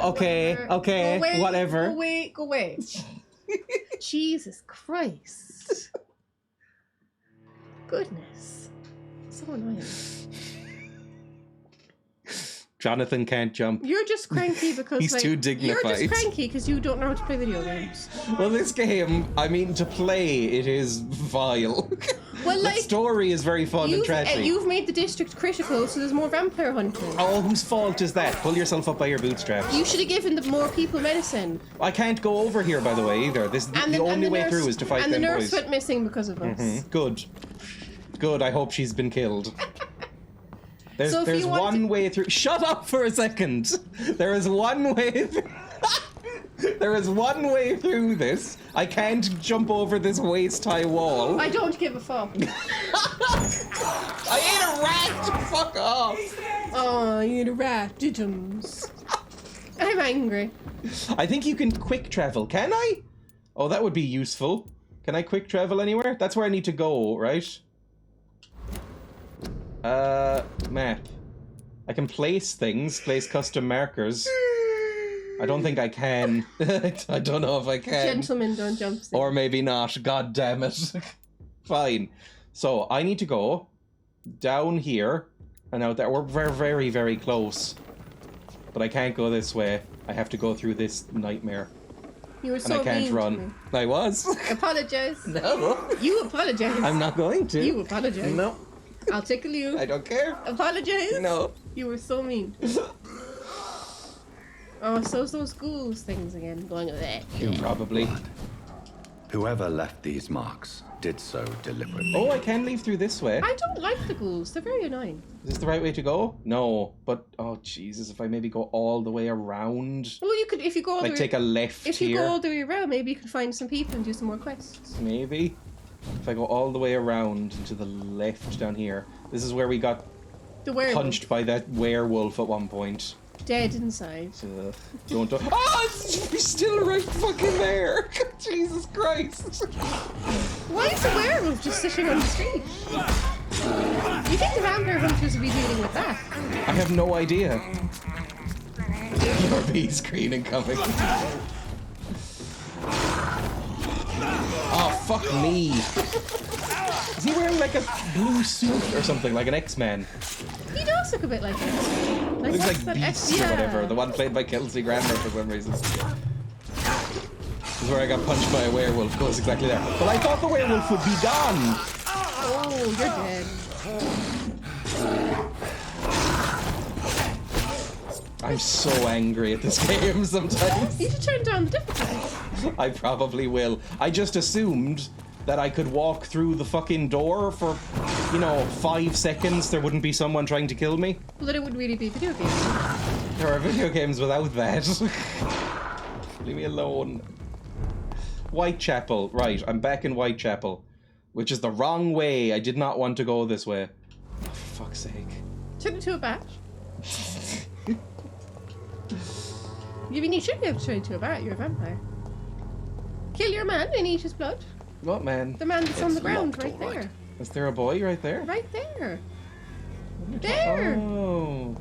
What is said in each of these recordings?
okay, okay, whatever. Go away. Jesus Christ. Goodness. So annoying. Jonathan can't jump. You're just cranky because He's too dignified. You're just cranky because you don't know how to play video games. Well, this game, I mean, to play, it is vile. Well, the story is very fun and trashy. You've made the district critical, so there's more vampire hunting. Oh, whose fault is that? Pull yourself up by your bootstraps. You should have given the more people medicine. I can't go over here, by the way, either. This the only way through is to fight them boys. And the nurse went missing because of us. Good. Good, I hope she's been killed. There's one way through. Shut up for a second. There is one way. There is one way through this. I can't jump over this waist-high wall. I don't give a fuck. I ate a rat. Fuck off. Oh, you ate a rat. I'm angry. I think you can quick travel. Can I? Oh, that would be useful. Can I quick travel anywhere? That's where I need to go, right? Map. I can place things, place custom markers. I don't think I can. I don't know if I can. Gentlemen don't jump. Or maybe not. God damn it. Fine. So I need to go down here and out there. We're very, very, very close. But I can't go this way. I have to go through this nightmare. You were so and I can't mean run. to me. I was. Apologize. No. You apologize. I'm not going to. You apologize. No. I'll tickle you. I don't care. Apologize. No. You were so mean. Oh, so's those ghouls things again. Going with that. Probably. Whoever left these marks did so deliberately. Oh, I can leave through this way. I don't like the ghouls. They're very annoying. Is this the right way to go? No, but oh Jesus! If I maybe go all the way around. Well, you could if you go all the way. Take a left here. If you go all the way around, maybe you can find some people and do some more quests. Maybe. If I go all the way around and to the left down here. This is where we got punched by that werewolf at one point. Dead inside. Don't. Oh, it's still right fucking there. Jesus Christ. Why is the werewolf just sitting on the street? You think the vampire hunters would be dealing with that? I have no idea. Your B screen incoming. Oh, fuck me. Is he wearing like a blue suit or something, like an X-Man? He does look a bit like X-Man. Looks like Beast or whatever, the one played by Kelsey Grammer for some reason. This is where I got punched by a werewolf, goes exactly there. But I thought the werewolf would be gone! Oh, you're dead. I'm so angry at this game sometimes. You should turn down the difficulty. I probably will. I just assumed that I could walk through the fucking door for, 5 seconds. There wouldn't be someone trying to kill me. Well, then it wouldn't really be video games. There are video games without that. Leave me alone. Whitechapel. Right, I'm back in Whitechapel. Which is the wrong way. I did not want to go this way. Oh, for fuck's sake. Turn it to a bat. You mean you should be able to turn into a bat? You're a vampire. Kill your man and eat his blood. What man? The man that's on the ground right there. Is there a boy right there? Right there. There. Oh.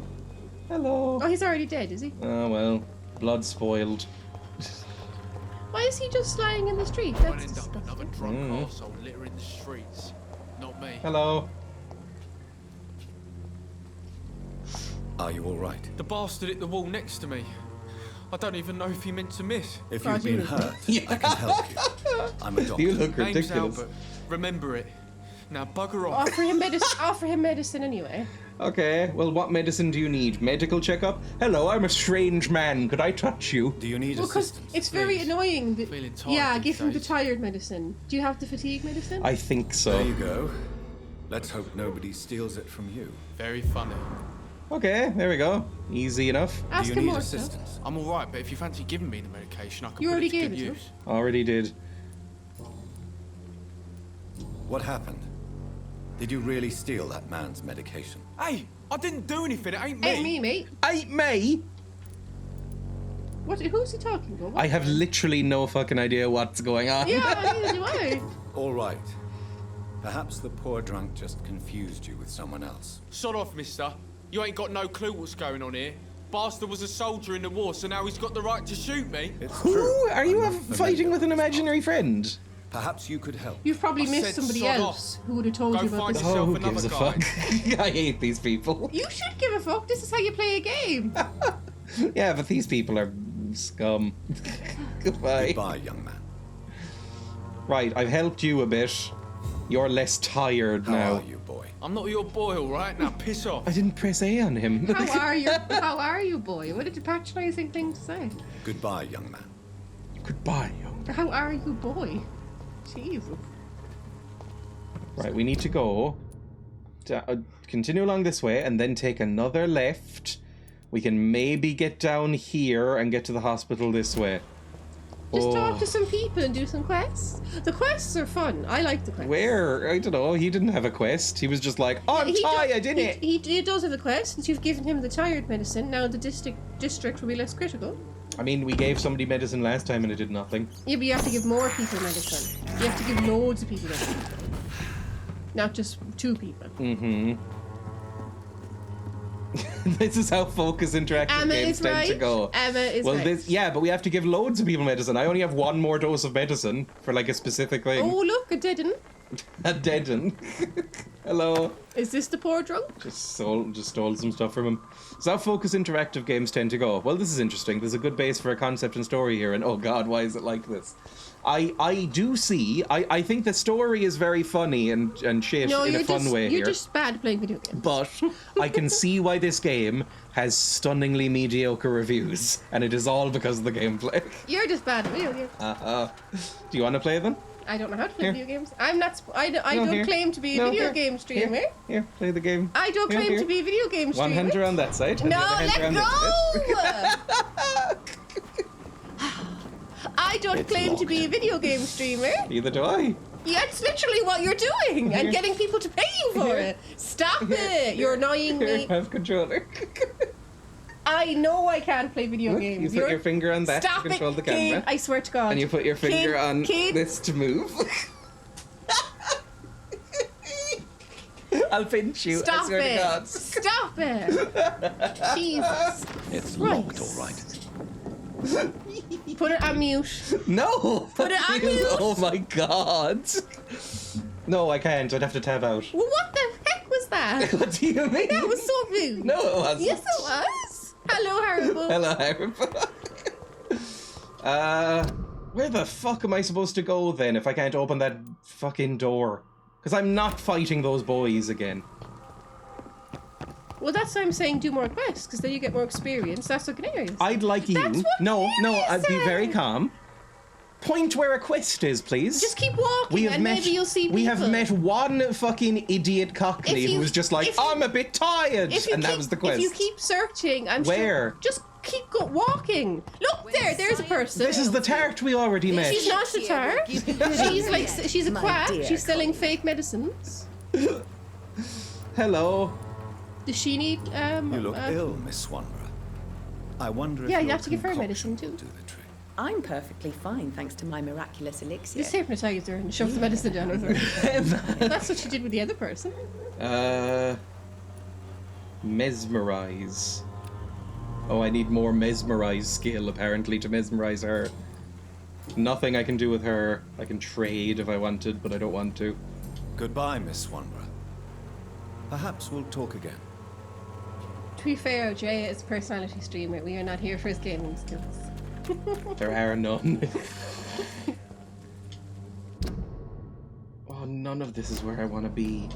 Hello. Oh, he's already dead, is he? Oh, well. Blood spoiled. Why is he just lying in the street? That's disgusting. Another drunk arsehole littering the streets. Not me. Hello. Are you all right? The bastard hit the wall next to me. I don't even know if he meant to miss. If you've been hurt, I can help you. I'm a doctor. You look ridiculous. Name's Albert. Remember it. Now bugger off. Offer him medicine. Offer him medicine anyway. Okay, well, what medicine do you need? Medical checkup? Hello, I'm a strange man. Could I touch you? Do you need assistance? Because it's very annoying. Feeling tired. Yeah, give him the tired medicine. Do you have the fatigue medicine? I think so. There you go. Let's hope nobody steals it from you. Very funny. Okay, there we go. Easy enough. Ask Do him you need more assistance? stuff. I'm alright, but if you fancy giving me the medication, I can You put already it to gave good it to him. use. Already did. What happened? Did you really steal that man's medication? Hey, I didn't do anything. It ain't me. Ain't me, mate. Ain't me? What? Who's he talking about? What? I have literally no fucking idea what's going on. Yeah, neither do I. All right. Perhaps the poor drunk just confused you with someone else. Sod off, mister. You ain't got no clue what's going on here. Bastard was a soldier in the war, so now he's got the right to shoot me. It's Who? true. Are you I'm not fighting familiar with an this imaginary friend? Perhaps you could help. You've probably I missed said somebody sod else who would have told Go you about find this. yourself. Oh, who another gives a guy. fuck? I hate these people. You should give a fuck. This is how you play a game. Yeah, but these people are scum. Goodbye. Goodbye, young man. Right, I've helped you a bit. You're less tired How now. are you, boy? I'm not your boy, all right? Now piss off. I didn't press A on him. How are you, boy? What a patronising thing to say. Goodbye, young man. Goodbye, young. How are you, boy? Jesus. Right, we need to go. Continue along this way and then take another left. We can maybe get down here and get to the hospital this way. Just talk to some people and do some quests. The quests are fun. I like the quests. Where? I don't know. He didn't have a quest. He was just like, oh, I'm tired, innit? He does have a quest, since you've given him the tired medicine. Now the district will be less critical. I mean, we gave somebody medicine last time and it did nothing. Yeah, but you have to give more people medicine. You have to give loads of people medicine. Not just 2 people. Mm-hmm. This is how focus interactive games tend to go. Emma is right. Yeah, but we have to give loads of people medicine. I only have 1 more dose of medicine for like a specific thing. Oh, look, a dead one. A dead one. Hello. Is this the poor drunk? Just stole some stuff from him. So how focus interactive games tend to go. Well, this is interesting. There's a good base for a concept and story here, and oh god, why is it like this? I do see. I think the story is very funny and shit in a fun way here. You're just bad at playing video games. But I can see why this game has stunningly mediocre reviews, and it is all because of the gameplay. You're just bad at video games. Do you want to play them? I don't know how to play Here. video games. I'm not. I don't here. claim to be a No, video here. game streamer. Here, play the game. I don't Here, claim here. to be a video game streamer. One hand around that side. and No, the other hand let around this go! I don't It's claim to be a locked. video game streamer. bit. Neither do I. Yeah, it's literally what you're doing, and getting people to pay you for it. Stop it! You're annoying Here, me. have controller. I know I can't play video Look, games. you put your finger on that Stop to control it, the camera. Kid, I swear to God. And you put your finger Kid, on Kid. this to move. I'll pinch you. I Stop swear to it! God. Stop it! Jesus. It's Right. locked, all right. Put it on mute. No! Put it on mute. Oh my god! No, I can't. I'd have to tab out. Well, what the heck was that? What do you mean? That was so rude. No, it wasn't. Yes, it was. Hello, Haribo. Hello, Haribo. Where the fuck am I supposed to go then if I can't open that fucking door? Because I'm not fighting those boys again. Well, that's why I'm saying do more quests, because then you get more experience. That's what Canary is. I'd like you. That's what No, Mary I'd be very said. calm. Point where a quest is, please. Just keep walking, and maybe you'll see people. We have met one fucking idiot cockney If you- who was just like, if you- I'm a bit tired, If you and keep, that was the quest. If you keep searching, I'm Where? sure. Just keep walking. Look there. There's a person. This is the tart we already met. She's not a tart. She's like she's a My quack. dear She's selling fake medicines. Hello. Does she need You look ill, Miss Swanborough. I wonder if Yeah, you your have to give her concoction medicine too. will do the trick. I'm perfectly fine thanks to my miraculous elixir. Just hypnotize her and shove the medicine down her throat. That's what she did with the other person. Mesmerize. Oh, I need more mesmerize skill, apparently, to mesmerize her. Nothing I can do with her. I can trade if I wanted, but I don't want to. Goodbye, Miss Swanborough. Perhaps we'll talk again. To be fair, Dreya is a personality streamer. We are not here for his gaming skills. There are none. Oh, none of this is where I want to be.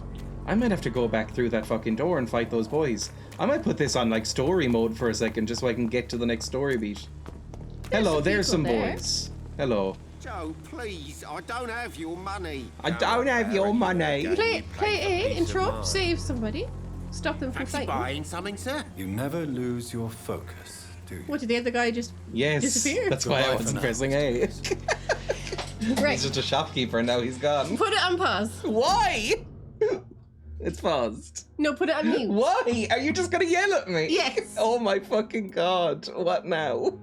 I might have to go back through that fucking door and fight those boys. I might put this on, like, story mode for a second, just so I can get to the next story beat. Hello, some there's some people there. boys. Hello. Joe, please, I don't have your money. I don't have your money. Play A, interrupt, save somebody. Stop them from Fancy fighting. buying something, sir? You never lose your focus, do you? What, did the other guy just Yes, disappear? that's why I Goodbye for wasn't now. pressing A. Right. He's just a shopkeeper and now he's gone. Put it on pause. Why? It's paused. No, put it on mute. Why? Are you just gonna yell at me? Yes. Oh my fucking god. What now?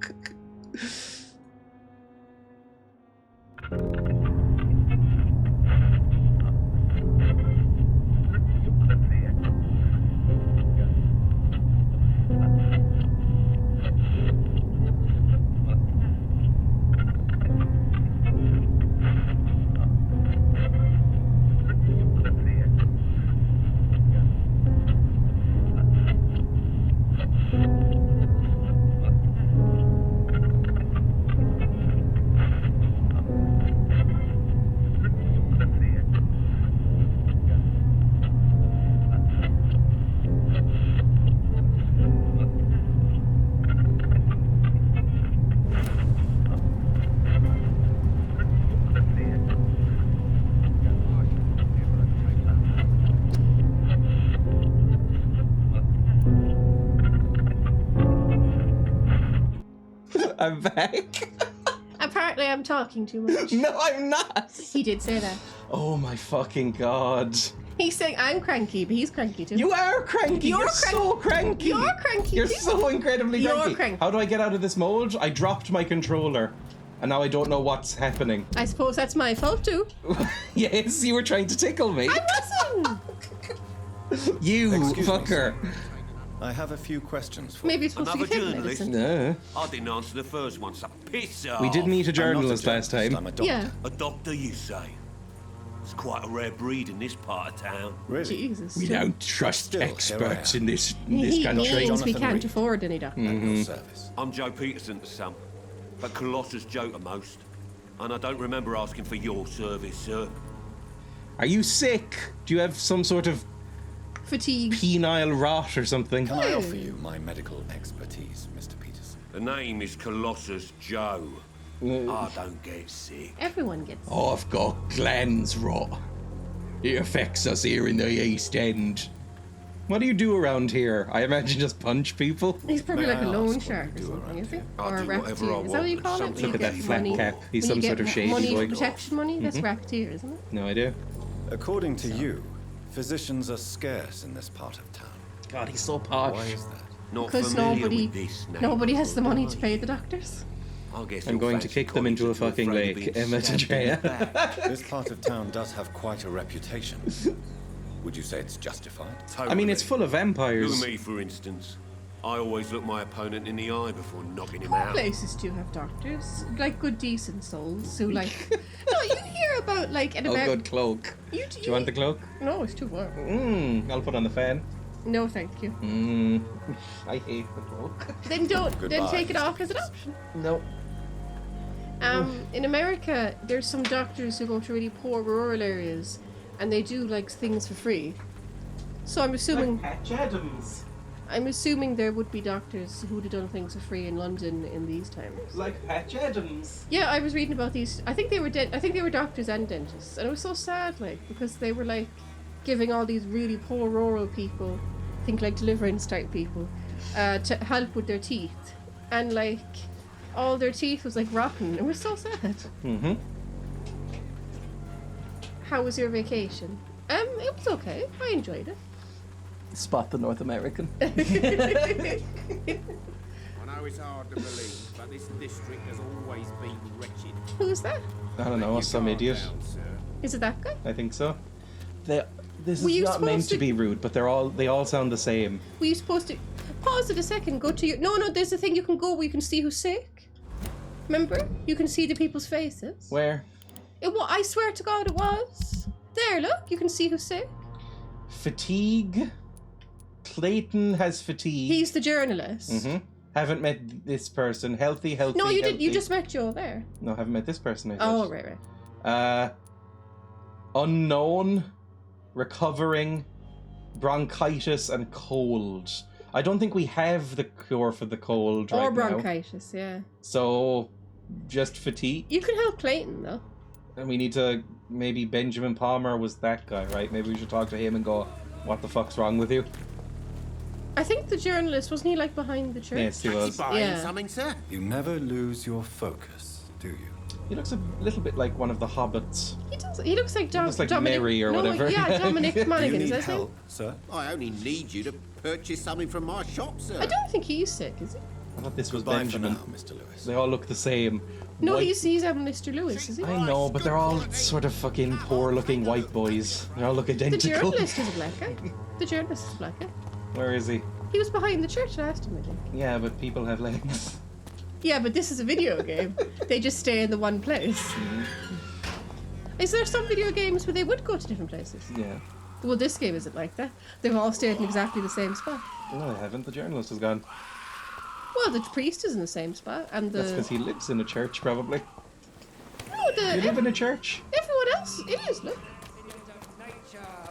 I'm back. Apparently I'm talking too much. No, I'm not. He did say that. Oh my fucking god. He's saying I'm cranky, but he's cranky too. You are cranky. You're so cranky. You're cranky. You're too. so incredibly You're cranky. cranky. How do I get out of this mold? I dropped my controller. And now I don't know what's happening. I suppose that's my fault too. Yes, you were trying to tickle me. I wasn't. You Excuse me, fucker. sir. I have a few questions for Maybe you. it's supposed Another to be him journalist? medicine. No. I didn't answer the first one, so piss off. We did meet a I'm not journalist last journalist, time. I'm a doctor. Yeah. A doctor, you say? It's quite a rare breed in this part of town. Really? Jesus. We don't trust Still, here experts I am. in this He country. means we Jonathan can't Reed. afford any doctor. At your service. I'm Joe Peterson to some, but Colossus Joe to most. And I don't remember asking for your service, sir. Are you sick? Do you have some sort of Fatigue. penile rot or something? Can I offer you my medical expertise, Mr. Peterson? The name is Colossus Joe. I don't get sick. Everyone gets. Oh, I've got glands rot. It affects us here in the East End. What do you do around here? I imagine just punch people. He's probably May like I a ask loan what shark you or do something, around is he? here? I'll Or a do whatever I racketeer. Is that what want you with call it? something You Look at get that flat money. cap. He's when some you sort get of shady money, boy. Mm-hmm. protection money. That's racketeer, isn't it? No idea. According to you, physicians are scarce in this part of town. God, he's so posh. Why is that? Not Because familiar with this name. nobody has the money to pay the doctors. I guess I'm you'll going to fancy kick them into a colleagues are fucking afraid of lake. being Emma to stabbed in the Dreya. back. This part of town does have quite a reputation. Would you say it's justified? I mean, it's full of Look vampires. at me, for instance. I always look my opponent in the eye before knocking him All out. places do have doctors, like good, decent souls who like. No, you hear about like an Oh, American. good cloak. Do you want the cloak? No, it's too warm. I'll put on the fan. No, thank you. I hate the cloak. Then don't. Then Goodbye, take it Mr. off as an option. No. In America, there's some doctors who go to really poor rural areas, and they do like things for free. So I'm assuming. Patch Adams. I'm assuming there would be doctors who would have done things for free in London in these times. Like Patch Adams. Yeah, I was reading about these. I think they were I think they were doctors and dentists, and it was so sad, like because they were like giving all these really poor rural people, think like deliverance type people, to help with their teeth, and like all their teeth was like rotten. It was so sad. Mm-hmm. How was your vacation? It was okay. I enjoyed it. Spot the North American. I know it's hard to believe, but this district has always been wretched. Who's that? I don't know, You some calm idiot. down, sir. Is it that guy? I think so. This Were is you not meant supposed to to- be rude, but they all sound the same. Were you supposed to pause it a second? Go to your no. There's a thing you can go where you can see who's sick. Remember? You can see the people's faces. Where? I swear to God, it was. There, look. You can see who's sick. Fatigue. Clayton has fatigue. He's the journalist. Mm-hmm. Haven't met this person. Healthy. No, you did. You healthy. just met Joe there. No, haven't met this person. I Oh, thought. right. Unknown, recovering, bronchitis and cold. I don't think we have the cure for the cold Or right now. bronchitis, yeah. So, just fatigue. You can help Clayton though. And we need to, maybe Benjamin Palmer was that guy, right? Maybe we should talk to him and go, what the fuck's wrong with you? I think the journalist wasn't he like behind the church? Yes, he was. Buying Yeah. something, sir? You never lose your focus, do you? He looks a little bit like one of the hobbits. He does. He looks like looks like Dominic. Mary or no, whatever. Yeah, Dominic Do you Monaghan. need Is that him? help, sir? I only need you to purchase something from my shop, sir. I don't think he's sick, is he? I thought this was Goodbye Benjamin. for now, Mr. Lewis. They all look the same. No, White- he's Mr. Lewis, is he? I know, but they're all sort of fucking poor-looking white boys. They all look The identical. journalist is a black guy. The journalist is a black guy. Where is he? He was behind the church last time, I think. Yeah, but people have legs. Yeah, but this is a video game. They just stay in the one place. Is there some video games where they would go to different places? Yeah. Well, this game isn't like that. They've all stayed in exactly the same spot. No, they haven't. The journalist is gone. Well, the priest is in the same spot, and That's because the he lives in a church, probably. no, You live in a church? everyone else. It is. Look.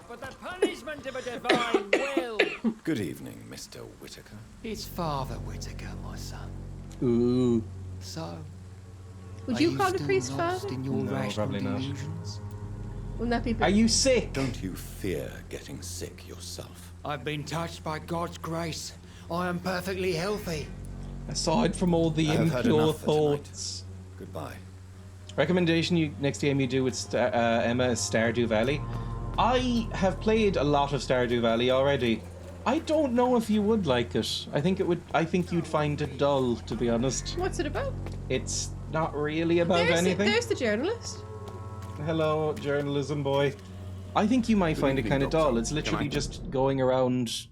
But the punishment of a divine will. Good evening, Mr. Whitaker. It's Father Whitaker, my son. Ooh. So, Would are you call the still priest lost father? in your No, rational probably not. delusions? Wouldn't that be? Are you sick? Don't you fear getting sick yourself? I've been touched by God's grace. I am perfectly healthy. Aside from all the I have had impure enough for tonight. thoughts. Goodbye. Recommendation: next game you do with Emma is Stardew Valley. I have played a lot of Stardew Valley already. I don't know if you would like it. I think you'd find it dull, to be honest. What's it about? It's not really about anything. There's the journalist. Hello, journalism boy. I think you might find it kind of dull. It's literally just going around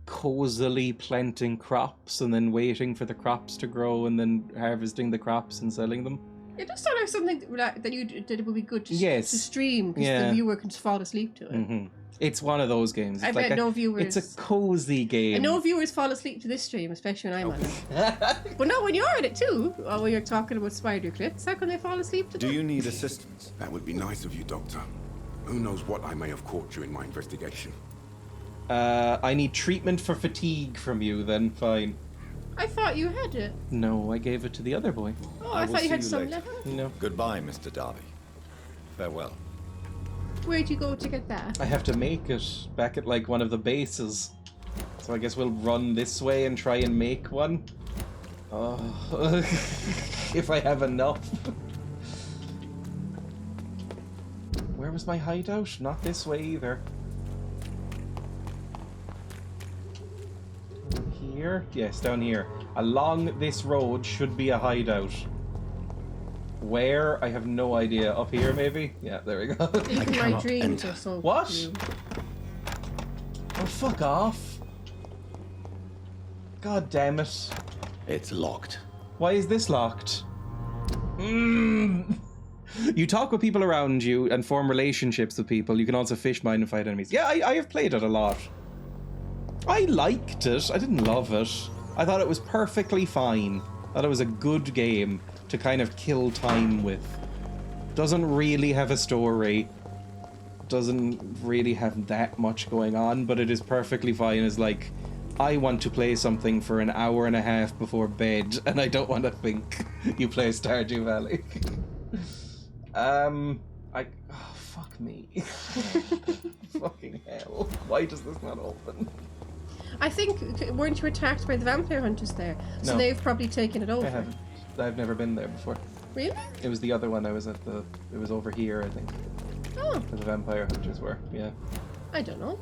cozily planting crops and then waiting for the crops to grow and then harvesting the crops and selling them. It does sound like something that would be good to stream because Yeah. the viewer can fall asleep to it. Mm-hmm. It's one of those games. It's I bet no viewers. It's a cozy game. And no viewers fall asleep to this stream, especially when I'm on it. But no, when you're on it too, or when you're talking about spider clips, how can they fall asleep to Do that? you need assistance? That would be nice of you, Doctor. Who knows what I may have caught during my investigation. I need treatment for fatigue from you, then fine. I thought you had it. No, I gave it to the other boy. Oh, I I will thought you see had you some later. left. No. Goodbye, Mr. Darby. Farewell. Where'd you go to get that? I have to make it back at like one of the bases. So I guess we'll run this way and try and make one. Oh, if I have enough. Where was my hideout? Not this way either. Here? Yes, down here. Along this road should be a hideout. Where? I have no idea. Up here, maybe? Yeah, there we go. Even my dreams are so What? few. Oh, fuck off. God damn it. It's locked. Why is this locked? You talk with people around you and form relationships with people. You can also fish, mine, and fight enemies. Yeah, I have played it a lot. I liked it. I didn't love it. I thought it was perfectly fine. I thought it was a good game to kind of kill time with. Doesn't really have a story. Doesn't really have that much going on, but it is perfectly fine as like, I want to play something for an hour and a half before bed, and I don't want to think you play Stardew Valley. Oh, fuck me. Fucking hell. Why does this not open? I think, weren't you attacked by the vampire hunters there? So No. they've probably taken it over. I haven't. I've never been there before. Really? It was the other one I was at it was over here, I think. Oh, Where the vampire hunters were, yeah. I don't know.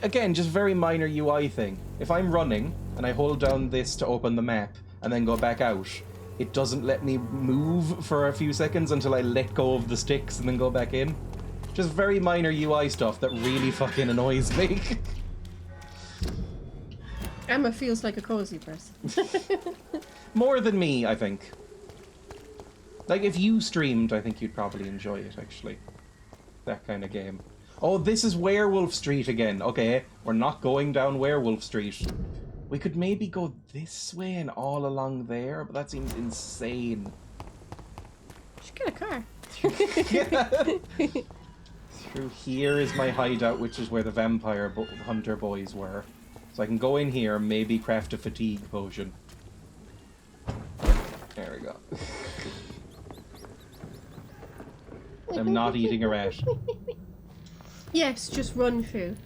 Again, just very minor UI thing. If I'm running and I hold down this to open the map and then go back out, it doesn't let me move for a few seconds until I let go of the sticks and then go back in. Just very minor UI stuff that really fucking annoys me. Emma feels like a cozy person. More than me, I think. Like, if you streamed, I think you'd probably enjoy it, actually. That kind of game. Oh, this is Werewolf Street again. Okay, we're not going down Werewolf Street. We could maybe go this way and all along there, but that seems insane. Should get a car. Through here is my hideout, which is where the vampire hunter boys were. So I can go in here, maybe craft a fatigue potion. There we go. I'm not eating a rat. Yes, just run through.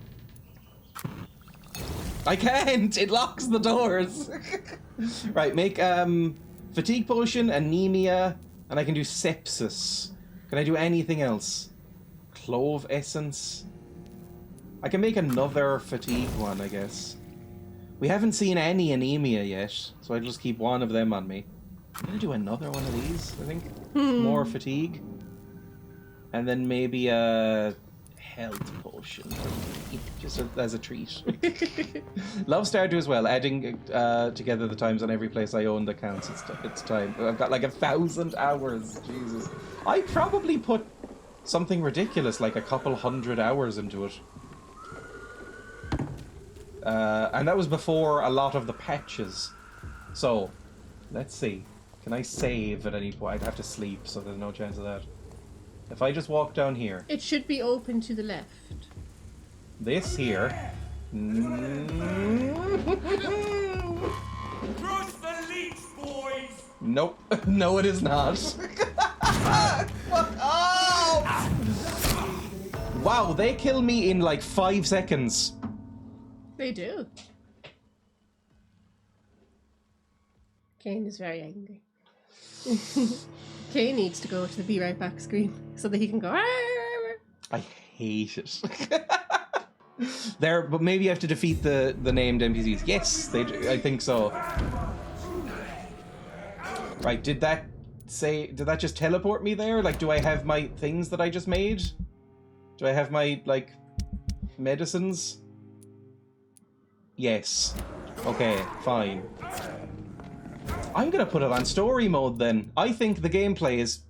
I can't! It locks the doors! Right, make fatigue potion, anemia, and I can do sepsis. Can I do anything else? Clove essence? I can make another fatigue one, I guess. We haven't seen any anemia yet, so I'll just keep one of them on me. I'm gonna do another one of these, I think. More fatigue. And then maybe a health potion for me, just as a treat. Love Stardew as well, adding together the times on every place I own that counts. It's time. I've got like 1,000 hours, Jesus. I probably put something ridiculous, like a couple 100 hours into it. And that was before a lot of the patches. So, let's see. Can I save at any point? I'd have to sleep, so there's no chance of that. If I just walk down here. It should be open to the left. This here. Cross the leech, boys! Nope. No, it is not. Fuck off! Wow, they kill me in like 5 seconds. They do. Kane is very angry. Kane needs to go to the be right back screen so that he can go. I hate it. There, but maybe you have to defeat the named NPCs. Yes, I think so. Right, did that just teleport me there? Like, do I have my things that I just made? Do I have my, like, medicines? Yes. Okay, fine. I'm gonna put it on story mode then. I think the gameplay is,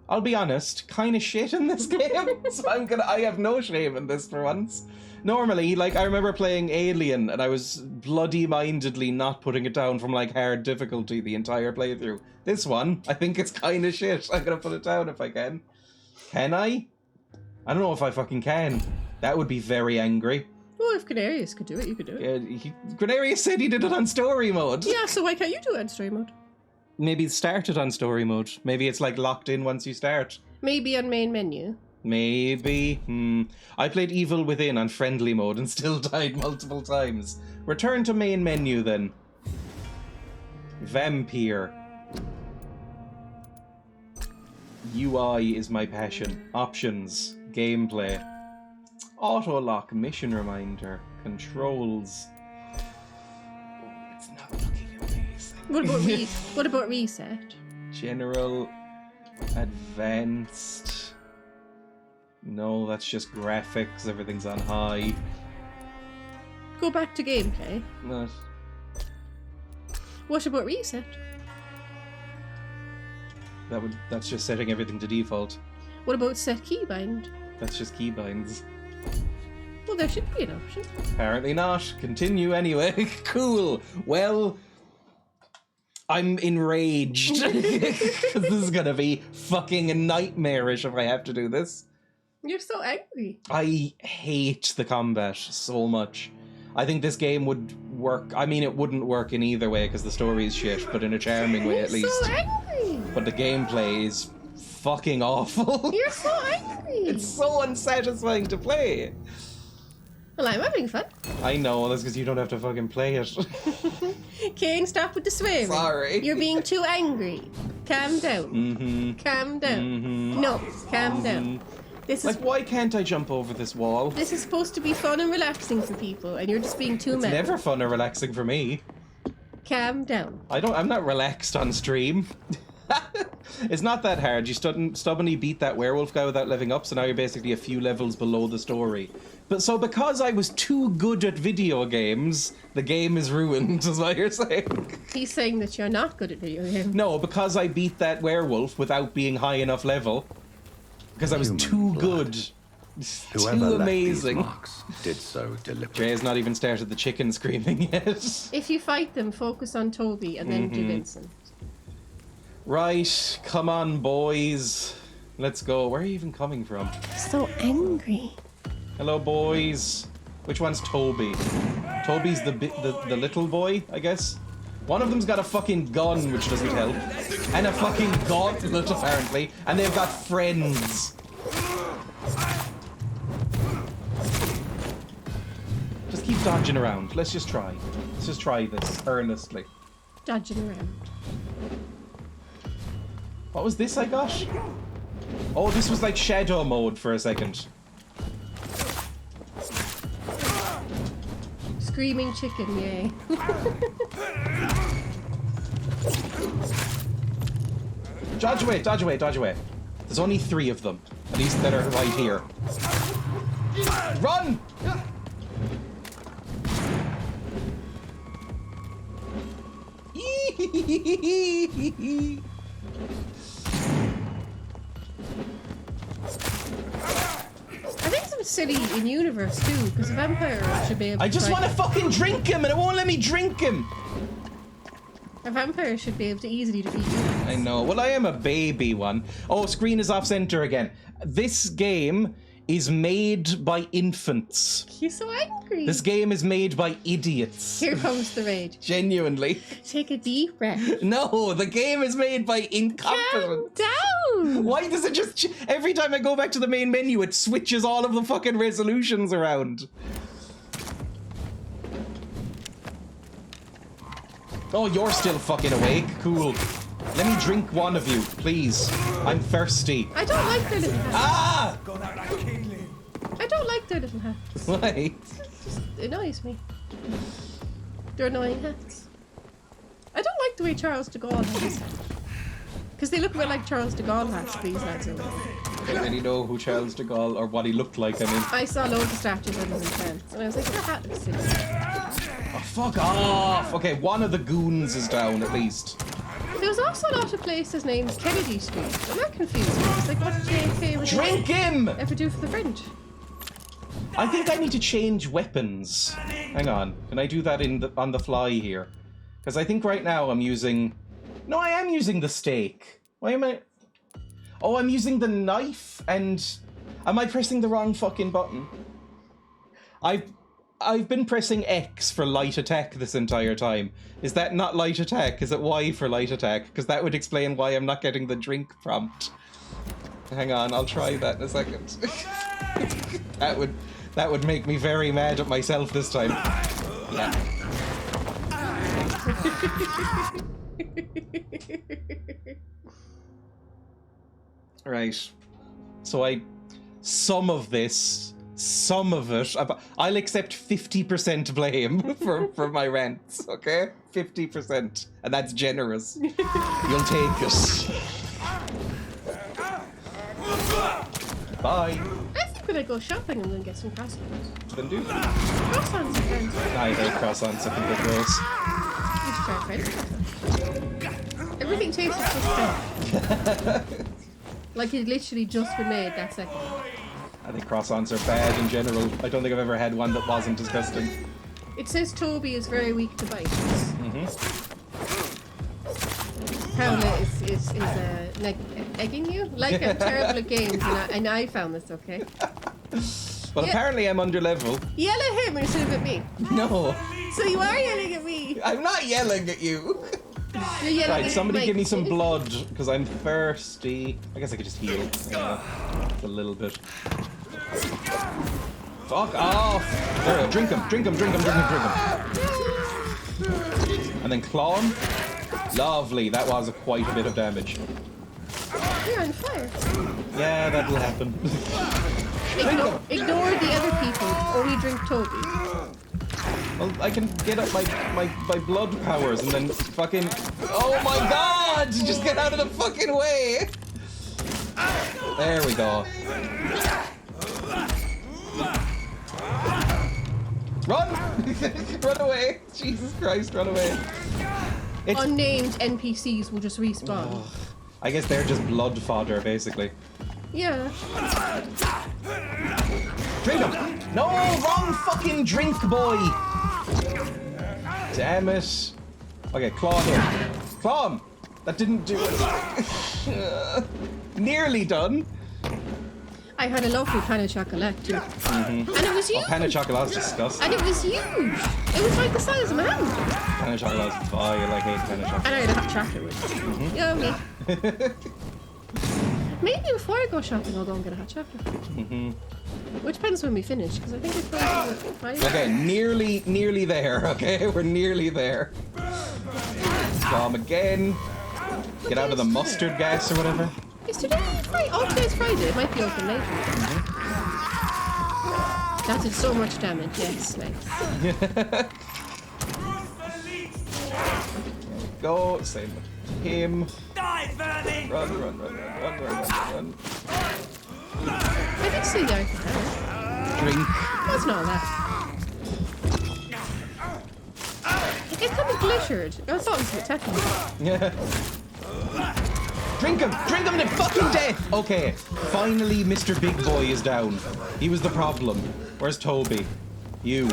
I'll be honest, kind of shit in this game. So I have no shame in this for once. Normally, like, I remember playing Alien and I was bloody-mindedly not putting it down from, like, hard difficulty the entire playthrough. This one, I think it's kind of shit. I'm gonna put it down if I can. Can I? I don't know if I fucking can. That would be very angry. Well, if Granarius could do it, you could do it. Granarius said he did it on story mode. Yeah, so why can't you do it on story mode? Maybe start it on story mode. Maybe it's like locked in once you start. Maybe on main menu. Maybe. I played Evil Within on friendly mode and still died multiple times. Return to main menu then. Vampyr. UI is my passion. Options. Gameplay. Auto-lock mission reminder. Controls. It's not looking amazing. What about reset? General. Advanced. No, that's just graphics. Everything's on high. Go back to gameplay. What? What about reset? That's just setting everything to default. What about set keybind? That's just keybinds. Well, there should be an option. Apparently not. Continue anyway. Cool. Well, I'm enraged. This is gonna be fucking nightmarish if I have to do this. You're so angry. I hate the combat so much. I think this game would work. I mean, it wouldn't work in either way because the story is shit, but in a charming way at least. You're so angry. But the gameplay is fucking awful. You're so angry. It's so unsatisfying to play. Well, I'm having fun. I know, that's because you don't have to fucking play it. Kane, stop with the swearing. Sorry. You're being too angry. Calm down. Mm-hmm. Calm down. Mm-hmm. No, calm down. This is like, why can't I jump over this wall? This is supposed to be fun and relaxing for people, and you're just being too mad. It's never fun or relaxing for me. Calm down. I'm not relaxed on stream. It's not that hard. You stubbornly beat that werewolf guy without leveling up, so now you're basically a few levels below the story. But so because I was too good at video games, the game is ruined, is what you're saying. He's saying that you're not good at video games. No, because I beat that werewolf without being high enough level. Because I was too good. Whoever too left amazing. these marks did so deliberately. Jay's not even started the chicken screaming yet. If you fight them, focus on Toby and then do Vincent. Right, come on, boys. Let's go. Where are you even coming from? So angry. Hello, boys. Which one's Toby? Toby's the little boy, I guess. One of them's got a fucking gun, which doesn't help, and a fucking gauntlet apparently, and they've got friends. Just keep dodging around. Let's just try. Let's just try this earnestly. Dodging around. What was this I got? Oh, this was like shadow mode for a second. Screaming chicken, yay. Dodge away, dodge away, dodge away. There's only 3 of them. At least that are right here. Run! I think it's silly in universe too, because a vampire should be able to I just want to fucking drink him and it won't let me drink him! A vampire should be able to easily defeat you. I know. Well, I am a baby one. Oh, screen is off center again. This game is made by infants. You're so angry. This game is made by idiots. Here comes the rage. Genuinely. Take a deep breath. No, the game is made by incompetent. Calm down. Why does it just... Every time I go back to the main menu, it switches all of the fucking resolutions around. Oh, you're still fucking awake. Cool. Let me drink one of you, please. I'm thirsty. I don't like their little hats. Ah! I don't like their little hats. Why? It just annoys me. They're annoying hats. I don't like the way Charles de Gaulle has his hat. Because they look a bit like Charles de Gaulle hats, these lads. I don't really know who Charles de Gaulle, or what he looked like, I mean. I saw loads of statues when I was in France, and I was like, your hat looks silly. Oh, fuck off! Okay, one of the goons is down, at least. There was also a lot of places named Kennedy Street, and that confused me. It's like, what did JFK Drink him! ever do for the French? I think I need to change weapons. Hang on, can I do that on the fly here? Because I think right now I'm using... No, I am using the stake. Why am I... Oh, I'm using the knife, and... Am I pressing the wrong fucking button? I've been pressing X for light attack this entire time. Is that not light attack? Is it Y for light attack? Because that would explain why I'm not getting the drink prompt. Hang on, I'll try that in a second. That would make me very mad at myself this time. Yeah. Right. So some of it, I'll accept 50% blame for my rants, okay? 50%. And that's generous. You'll take it. Bye. I think when I go shopping, I'm going to get some croissants. Then do that. Croissants are fancy. I hate croissants, I think they're gross. Everything tastes just bad. Like it literally just been made that second. I think croissants are bad in general. I don't think I've ever had one that wasn't disgusting. It says Toby is very weak to bites. Mm-hmm. Paola is egging you? Like I'm terrible at games, and I found this, okay? Well, Yeah. apparently I'm under level. Yell at him instead of at me. No, So you are yelling at me. I'm not yelling at you. You're yelling Right, at somebody Mike. give me some blood, because I'm thirsty. I guess I could just heal. Yeah, a little bit. Fuck off! There we go. Drink him. And then claw him. Lovely, that was quite a bit of damage. You're on fire. Yeah, that'll happen. Ignore the other people. Only drink Toby. Well, I can get up my blood powers and then fucking... Oh my god! Just get out of the fucking way! There we go. Run! Run away! Jesus Christ, run away. It's... Unnamed NPCs will just respawn. I guess they're just blood fodder, basically. Yeah. Drink him! No, wrong fucking drink, boy! Damn it. Okay, claw him. Claw him! That didn't do it. Nearly done. I had a lovely pan of chocolate too. And it was huge. Oh, pan of chocolate is disgusting. And it was huge. It was like the size of my hand. Pan of chocolate is vile. I hate pan of chocolate. And I had a hot chocolate with it. Yummy. Maybe before I go shopping, I'll go and get a hot chocolate. Which depends when we finish, because I think it's probably 5. Okay, nearly there, okay? We're nearly there. Claw him again. Get out of the mustard gas or whatever. Is today Friday? Oh, today's Friday. It might be open later. That did so much damage. Yes, nice. Go, same with him. Die, Vermin! Run. I did see the item. Drink. That's not that. It kind of glittered. I thought it was attacking me. Yeah. Drink him to fucking death! Okay, finally Mr. Big Boy is down. He was the problem. Where's Toby? You.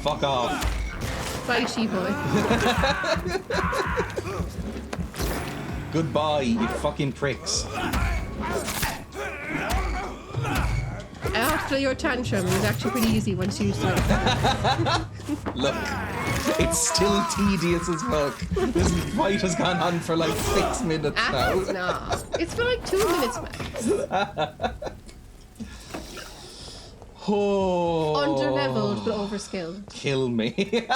Fuck off. Bitey boy. Goodbye, you fucking pricks. After your tantrum, it was actually pretty easy once you started. Look, it's still tedious as fuck. This fight has gone on for like 6 minutes now. It's not. It's for like 2 minutes max. Oh. Under-leveled but overskilled. Kill me.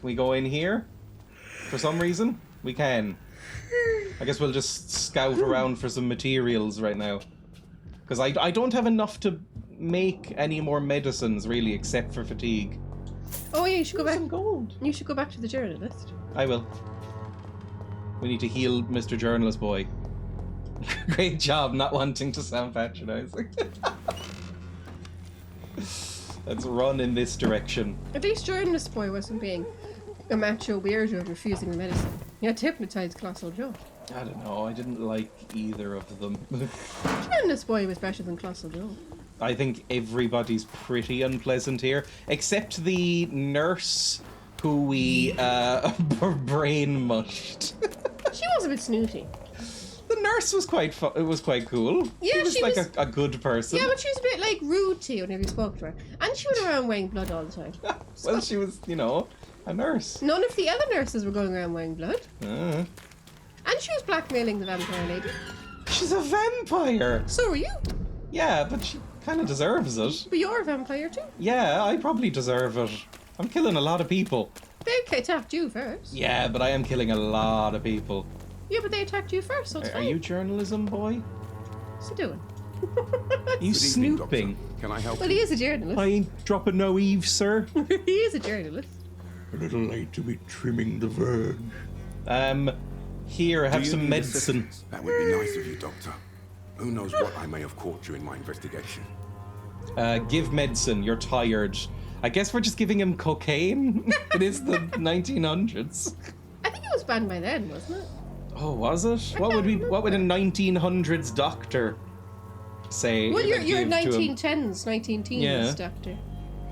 Can we go in here? For some reason? We can. I guess we'll just scout around for some materials right now. Because I don't have enough to make any more medicines, really, except for fatigue. Oh yeah, you should go back. Some gold. You should go back to the journalist. I will. We need to heal Mr. Journalist Boy. Great job not wanting to sound patronizing. Let's run in this direction. At least Journalist Boy wasn't being a macho weirdo and refusing the medicine. He had to hypnotize Colossal Joe. I don't know, I didn't like either of them. Journalist Boy was better than Colossal Joe. I think everybody's pretty unpleasant here, except the nurse who we brain mushed. She was a bit snooty. The nurse was quite cool. Yeah, she was she like was- a good person. Yeah, but she was a bit like rude to you whenever you spoke to her. And she went around wearing blood all the time. Well, she was, you know, a nurse. None of the other nurses were going around wearing blood. Uh, And she was blackmailing the vampire lady. she's a vampire. So are you. Yeah, but she kind of deserves it. But you're a vampire too. Yeah, I probably deserve it. I'm killing a lot of people. They attacked you first. Yeah, but I am killing a lot of people. Yeah, but they attacked you first, so it's Are fine. you journalism boy? What's he doing? You Good evening, snooping? Doctor. Can I help Well, you? he is a journalist. I ain't dropping no eaves, sir. He is a journalist. A little late to be trimming the verge. Here, have Do you some need medicine. assistance? That would be nice of you, Doctor. Who knows what I may have caught you in my investigation. Give medicine, you're tired. I guess we're just giving him cocaine? It is the 1900s. I think it was banned by then, wasn't it? Oh, was it? I What would can't what would a 1900s doctor say? Well, if I you're gave to him? 1910s, 19 Yeah. teens, Doctor.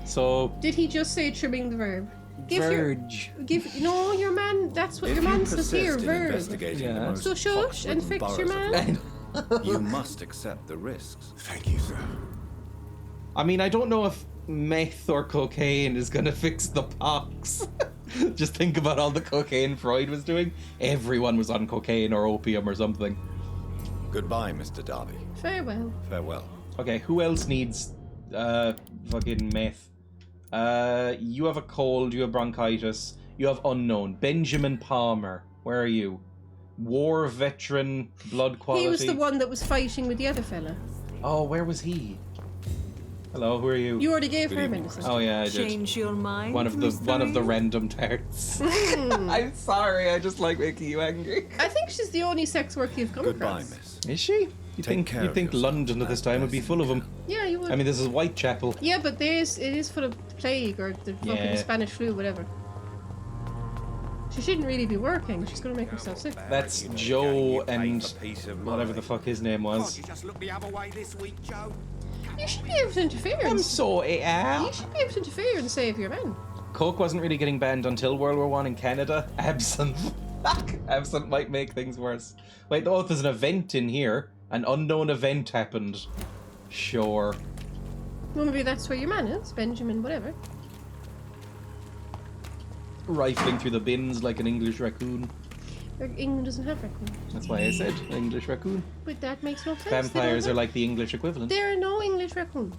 So, Did he just say trimming the verb? verge. No, your man. That's what If your you man says here. persist in Verb. investigating Yeah. the most So shush and pox-ridden fix your boroughs of man. London, you must accept the risks. Thank you, sir. I mean, I don't know if meth or cocaine is gonna fix the pox. Just think about all the cocaine Freud was doing. Everyone was on cocaine or opium or something. Goodbye, Mr. Darby. Farewell. Farewell. Okay, who else needs fucking meth? You have a cold, you have bronchitis, you have unknown. Benjamin Palmer, where are you? War veteran, blood quality. He was the one that was fighting with the other fella. Oh, where was he? Hello, who are you? You already gave Good her evening, medicine. Oh yeah, I did. Change your mind. One of the Mr. random tarts. I'm sorry, I just like making you angry. I think she's the only sex worker you've come Goodbye, across. miss. Is she? You Take think care you of think yourself. London at this time would be full of them? Yeah, you would. I mean, this is Whitechapel. yeah, but it is full of plague or the fucking Yeah. Spanish flu, whatever. She shouldn't really be working. She's gonna make herself sick. That's Joe and whatever the fuck his name was. You just look the other way this week, Joe. You should be able to interfere. I'm And, sorry, you Al. should be able to interfere and save your men. Coke wasn't really getting banned until World War One in Canada. Absinthe. Absinthe might make things worse. Wait, oh, there's an event in here. An unknown event happened. Sure. Well, maybe that's where your man is, Benjamin, whatever. Rifling through the bins like an English raccoon. England doesn't have raccoons. That's why I said English raccoon. But that makes no sense. They Vampires don't are have- like the English equivalent. There are no English raccoons.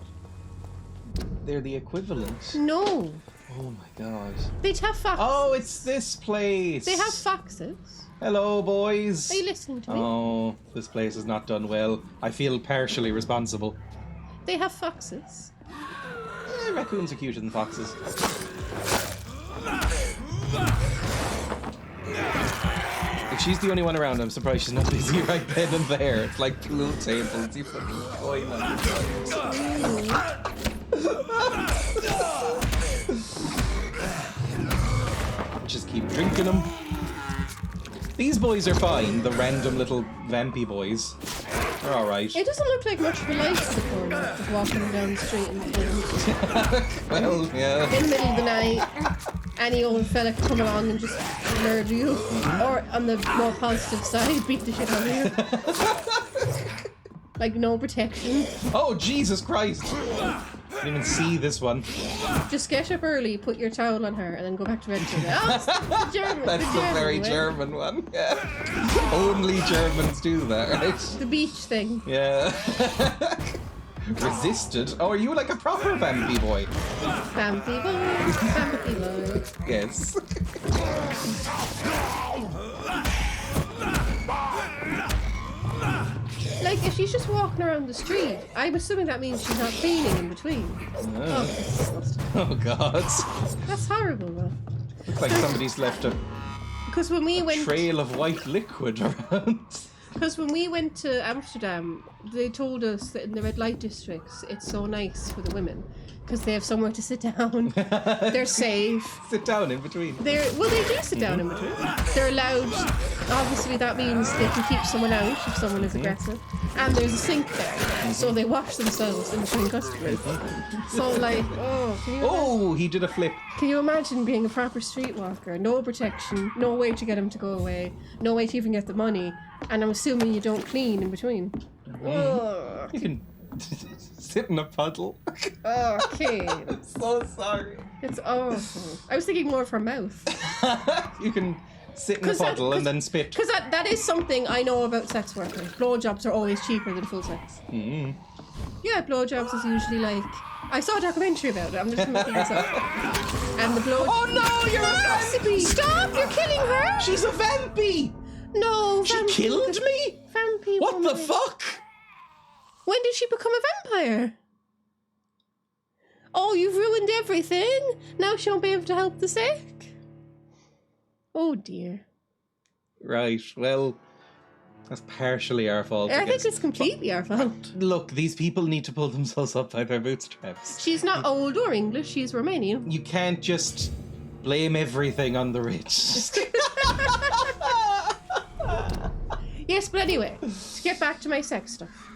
They're the equivalent. No. Oh my god. They'd have foxes. Oh, it's this place. They have foxes. Hello, boys. Are you listening to me? Oh, this place has not done well. I feel partially responsible. They have foxes. Raccoons are cuter than foxes. If she's the only one around, I'm surprised she's not busy right then and there. It's like pool tables. You fucking coin on Just keep drinking them. These boys are fine, the random little vampy boys. They're alright. It doesn't look like much of a life for the poor man, just walking down the street in the Well, yeah. in the middle of the night. Any old fella could come along and just murder you. Or on the more positive side, beat the shit out of you. Like no protection. Oh, Jesus Christ! Didn't even see this one. Just get up early, put your towel on her, and then go back to bed. Oh, the German, That's the very way. German one. Yeah. Only Germans do that, right? The beach thing. Yeah. Resisted? Oh, are you like a proper Vampy boy? Vampy boy, Vampy boy. Yes. Like, if she's just walking around the street, I'm assuming that means she's not cleaning in between. Oh, that's disgusting. Oh god. That's horrible, though. Looks like somebody's left a Because when we went, trail of white liquid around. because when we went to Amsterdam, they told us that in the red light districts, it's so nice for the women because they have somewhere to sit down. They're safe. Sit down in between. They do sit down in between. They're allowed. Obviously, that means they can keep someone out if someone is aggressive. And there's a sink there, so they wash themselves in between customers. So, like, Oh, he did a flip. Can you imagine being a proper streetwalker? No protection, no way to get him to go away, no way to even get the money, and I'm assuming you don't clean in between. Oh, You can sit in a puddle. okay. I'm so sorry. It's awful. I was thinking more of her mouth. You can sit in a puddle and then spit. Because that is something I know about sex workers. Blowjobs are always cheaper than full sex. Mm. Yeah, blowjobs is usually like... I saw a documentary about it. I'm just making this up. And the blow... Oh no, you're a Vampy! Stop! You're killing her! She's a Vampy! No, She killed me? Vampy What woman. the fuck? When did she become a vampire? Oh, you've ruined everything. Now she won't be able to help the sick. Oh dear. Right, well, that's partially our fault. I think it's completely our fault. Look, these people need to pull themselves up by their bootstraps. She's not old or English, she's Romanian. You can't just blame everything on the rich. Yes, but anyway, to get back to my sex stuff.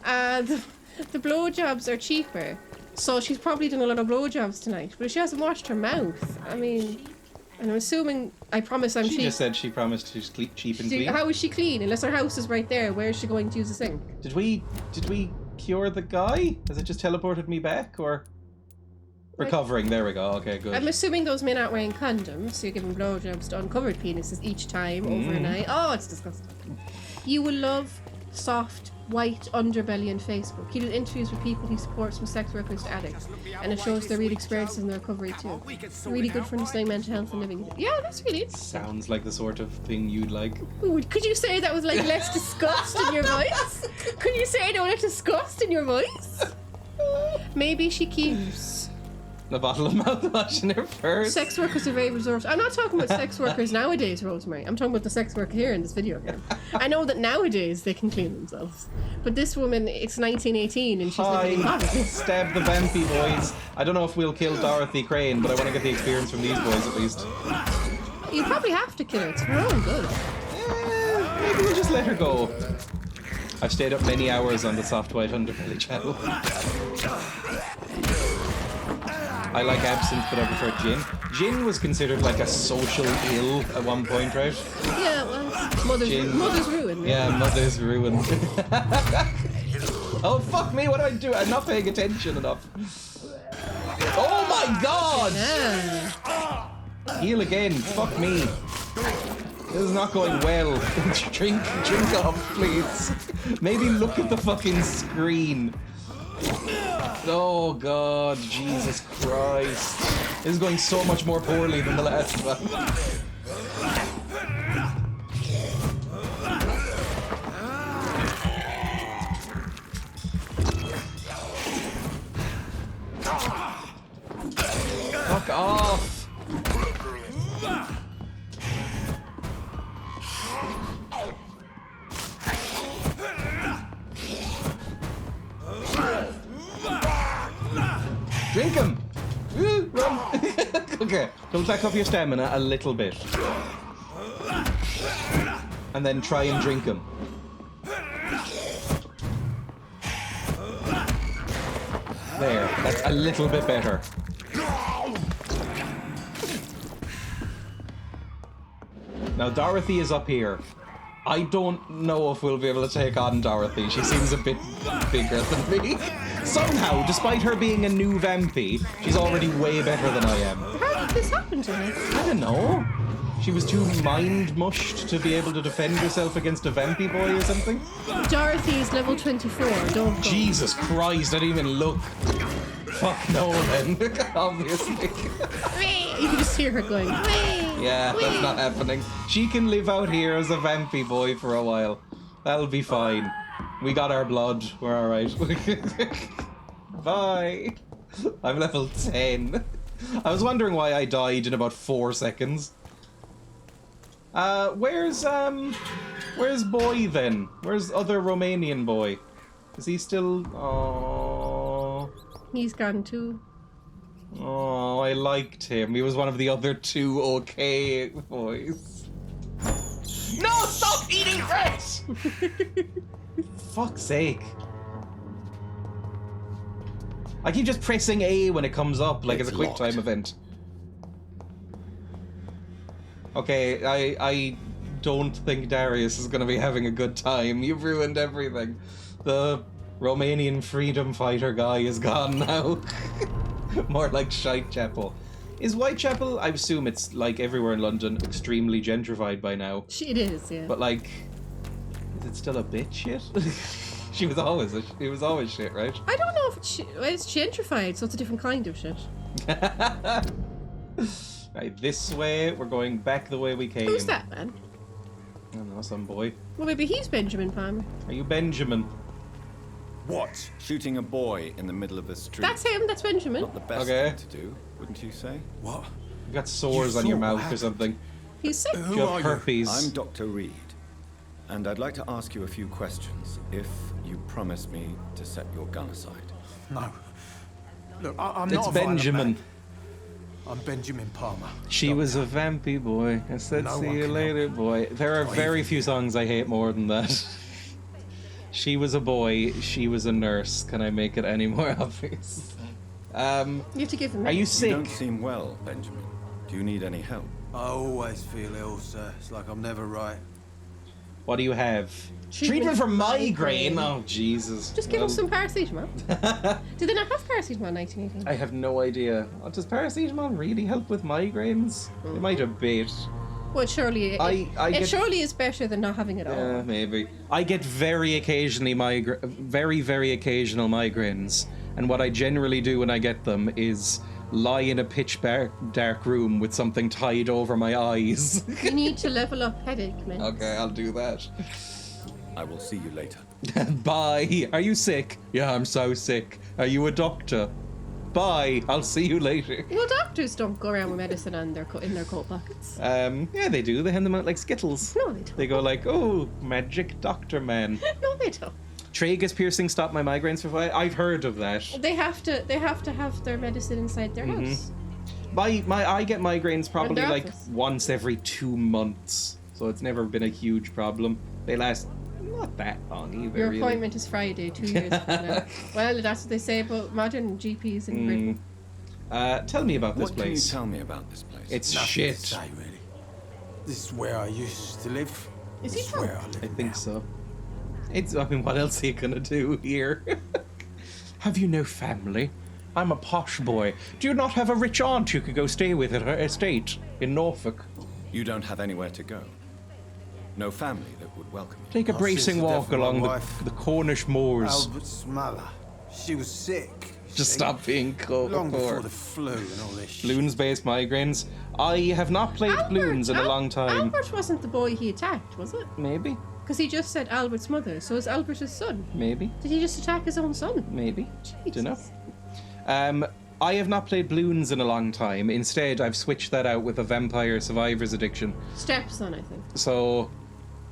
The blowjobs are cheaper, so she's probably done a lot of blowjobs tonight, but if she hasn't washed her mouth, I mean... And I'm assuming, I promise I'm cheap. She just said she promised to cheap and clean. How is she clean? Unless her house is right there, where is she going to use the sink? Did we cure the guy? Has it just teleported me back, or recovering? There we go. Okay, good. I'm assuming those men aren't wearing condoms, so you're giving blowjobs to uncovered penises each time overnight. Oh, it's disgusting. You will love soft, white underbelly on Facebook. He did interviews with people he supports from sex workers to addicts, and it shows their real experiences in their recovery too. Really good for understanding mental health and living. Yeah, that's really interesting. Sounds like the sort of thing you'd like. Ooh, could you say that with like less disgust in your voice? Could you say no less disgust in your voice? Maybe she keeps A bottle of mouthwash in her purse. sex workers are very resourceful. I'm not talking about sex workers nowadays, Rosemary. I'm talking about the sex worker here in this video game. I know that nowadays they can clean themselves, but this woman, it's 1918 and she's living in poverty. Stab the Vampy boys. I don't know if we'll kill Dorothy Crane, but I want to get the experience from these boys at least. You probably have to kill her. It's for her own good. Maybe we'll just let her go. I've stayed up many hours on the soft white underbelly channel. I like absinthe, but I prefer gin. Gin was considered like a social ill at one point, right? Yeah, well, mother's ruin. Right? Yeah, mother's ruin. Oh, fuck me, what do I do? I'm not paying attention enough. Oh my god! Yeah. Heal again, fuck me. This is not going well. Drink off, please. Maybe look at the fucking screen. Oh god, Jesus Christ. This is going so much more poorly than the last one. Fuck off. Drink him! Run! Okay, build back up your stamina a little bit. And then try and drink him. There, that's a little bit better. Now Dorothy is up here. I don't know if we'll be able to take on Dorothy. She seems a bit bigger than me. Somehow, despite her being a new Vampy, she's already way better than I am. How did this happen to her? I don't know. She was too mind-mushed to be able to defend herself against a vampy boy or something? Dorothy's level 24, don't go. Jesus Christ, I didn't even look. Fuck no, then. Obviously. You can just hear her going, wee, Yeah, wee. that's not happening. She can live out here as a vampy boy for a while. That'll be fine. We got our blood. We're alright. Bye. I'm level 10. I was wondering why I died in about 4 seconds. Where's boy then? Where's other Romanian boy? Is he still... Oh, He's gone too. oh, I liked him. He was one of the other 2 okay boys. No, stop eating rats! Fuck's sake. I keep just pressing A when it comes up, like it's a quick time event. Okay, I don't think Darius is going to be having a good time. You've ruined everything. The Romanian freedom fighter guy is gone now. More like Whitechapel. Is Whitechapel, I assume it's like everywhere in London, extremely gentrified by now. It is, yeah. But like, is it still a bit shit? She was always shit, right? I don't know if it's gentrified, so it's a different kind of shit. Right, this way. We're going back the way we came. Who's that, man? I don't know, some boy. Well, maybe he's Benjamin Palmer. Are you Benjamin? What? Shooting a boy in the middle of the street. That's him, that's Benjamin. Not the best Okay. thing to do, wouldn't you say? What? You got sores on your mouth or something. He's sick. Do you have herpes? I'm Dr. Reed, and I'd like to ask you a few questions if you promise me to set your gun aside. No. Look, I'm It's not a violent Benjamin. man. I'm Benjamin Palmer. She was a vampy boy. I said, No see one you can later, boy. There are very few songs I hate more than that. She was a boy. She was a nurse. Can I make it any more obvious? You have to give him Are you You sick? don't seem well, Benjamin. Do you need any help? I always feel ill, sir. It's like I'm never right. What do you have? Treatment for for migraine? migraine. Oh, Jesus. Just give Well, him some paracetamol. Did they not have paracetamol in 1918? I have no idea. Does paracetamol really help with migraines? It might a bit. Well, surely I it get- surely is better than not having it all. Yeah, maybe. I get very occasionally very occasional migraines, and what I generally do when I get them is lie in a pitch dark room with something tied over my eyes. You need to level up headache meds. Okay, I'll do that. I will see you later. Bye. Are you sick? Yeah, I'm so sick. Are you a doctor? Bye. I'll see you later. Well, doctors don't go around with medicine in their coat pockets. Yeah, they do. They hand them out like Skittles. No, they don't. They go like, oh, magic doctor man. No, they don't. Tragus piercing stop my migraines for 5. I've heard of that. They have to have their medicine inside their house. I get migraines probably their like office. once every 2 months, so it's never been a huge problem. They last not that long either. Your really. appointment is Friday, 2 years from now. Well, that's what they say about modern GPs in Britain. Tell me about this What can you place. tell me about this place? It's Nothing shit. to say, really. This is where I used to live. Is This he is where drunk? I live I think now. so. I mean, what else are you gonna do here? Have you no family? I'm a posh boy. Do you not have a rich aunt you could go stay with at her estate in Norfolk? You don't have anywhere to go. No family that would welcome you. Take a Oh, bracing since the walk death of my along wife, the Cornish moors. Albert's mother. She was sick. Just see? stop being cold. Long before the flu and all this shit. Bloons-based migraines. I have not played Bloons in a long time. Albert wasn't the boy he attacked, was it? Maybe, Because he just said Albert's mother, so is Albert his son? maybe, Did he just attack his own son? maybe. Jesus. Dunno. I have not played Bloons in a long time. Instead, I've switched that out with a Vampire Survivor's Addiction. Stepson, I think. So,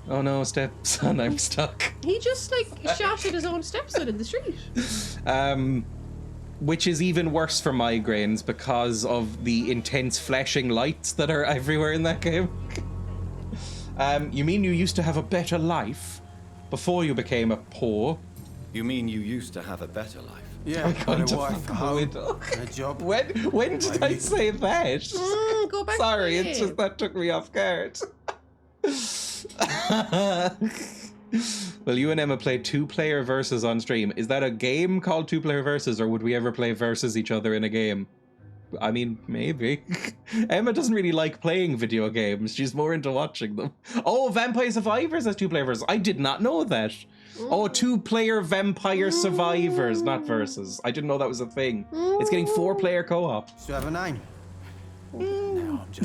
oh no, stepson, I'm stuck. He just shot at his own stepson in the street. Which is even worse for migraines because of the intense flashing lights that are everywhere in that game. You mean you used to have a better life before you became a poor? You mean you used to have a better life? Yeah, I got can't a wife, a home, avoid- and a job. When did I say that? Go back. Sorry, to it's it. just that took me off guard. Well, you and Emma played 2-player versus on stream. Is that a game called 2-player versus, or would we ever play versus each other in a game? I mean, maybe. Emma doesn't really like playing video games. She's more into watching them. Oh, Vampire Survivors has 2-player versus. I did not know that. Oh, 2-player Vampire Survivors, not versus. I didn't know that was a thing. It's getting 4-player co-op. Do you have a name?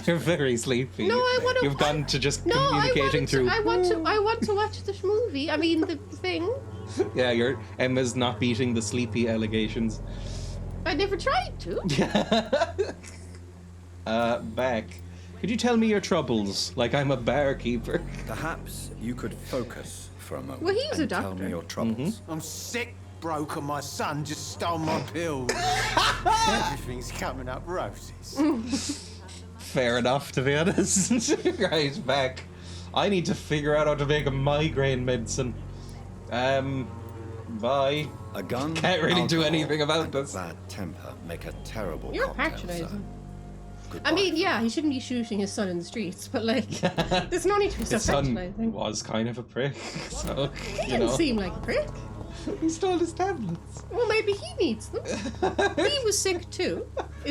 You're very sleepy. No, I want to. You've gone to just No, communicating through. I want to watch this movie. I mean, the thing. Yeah, Emma's not beating the sleepy allegations. I never tried to. Yeah. Beck, could you tell me your troubles, like I'm a barkeeper? Perhaps you could focus for a moment. Well, he's a and tell doctor. me your troubles. I'm sick, broke, and my son just stole my pills. Everything's coming up roses. Fair enough, to be honest. Right, Beck. I need to figure out how to make a migraine medicine. Bye. A gun, Can't really do alcohol, anything about and this. bad temper make a terrible You're cocktail, patronising. sir. I Goodbye mean, for yeah, now. he shouldn't be shooting his son in the streets, but like, there's no need to be so His son patronising. was kind of a prick, so, He you didn't know. seem like a prick. He stole his tablets. Well, maybe he needs them. He was sick too.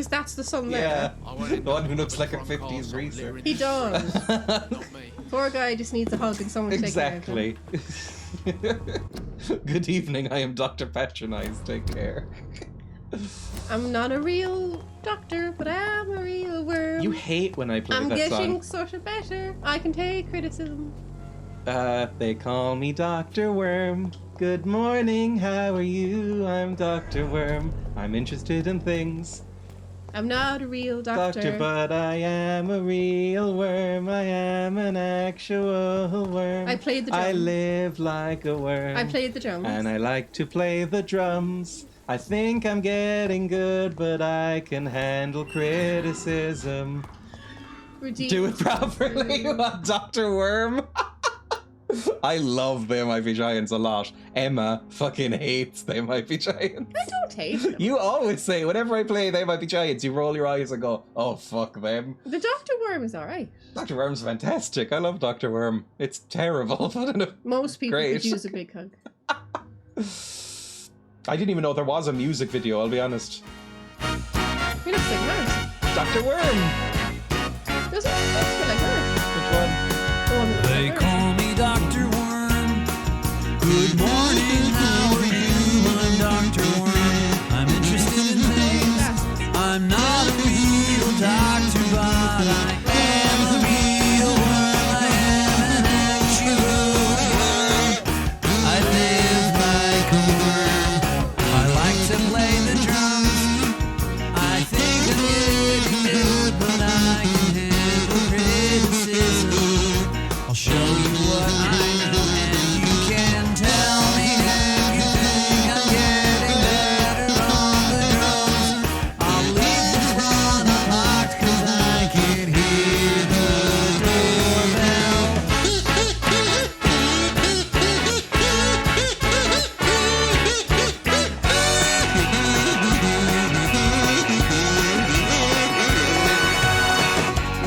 That's the son Yeah, there? the one who looks like a 50s racer. He does. Not me. Poor guy just needs a hug and someone to take care of him. Exactly. Good evening, I am Dr. Patronize. Take care. I'm not a real doctor, but I'm a real worm. You hate when I play I'm that getting song. sort of better. I can take criticism. They call me Dr. Worm. Good morning, how are you? I'm Dr. Worm. I'm interested in things. I'm not a real doctor. But I am a real worm. I am an actual worm. I played the drums. I live like a worm. I played the drums. And I like to play the drums. I think I'm getting good, but I can handle criticism. Do it properly, Dr. Worm. I love They Might Be Giants a lot. Emma fucking hates They Might Be Giants. I don't hate them. You always say, whenever I play They Might Be Giants, you roll your eyes and go, oh, fuck them. The Dr. Worm is alright. Dr. Worm's fantastic. I love Dr. Worm. It's terrible, but Most people great. could use a big hug. I didn't even know there was a music video, I'll be honest. He looks like Nurse. Dr. Worm! Doesn't he look like Nurse? Which one? The one with They the call me Dr. Worm. Good morning, how are you? I'm Dr. Worm. I'm interested in things. I'm not a real doctor, but I am a real worm. I am an actual worm. I live like a worm. I like to play the drums. I think I'm getting good, but I can handle criticism. I'll show you what I know, and you can tell me if you think I'm getting better on the drums. I'll leave the front unlocked 'cause I can hear the doorbell.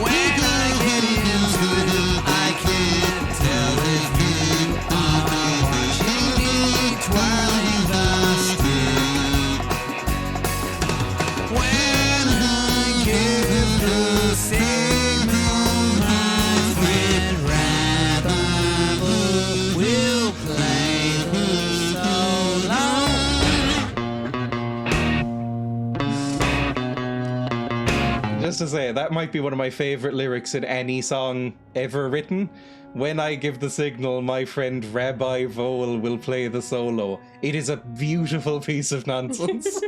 When I get into it, I can't tell if you are watching me twirling the stick. When I give the signal, my friend Ramble will play the solo. Just to say, that might be one of my favorite lyrics in any song ever written. When I give the signal, my friend Rabbi Vole will play the solo. It is a beautiful piece of nonsense.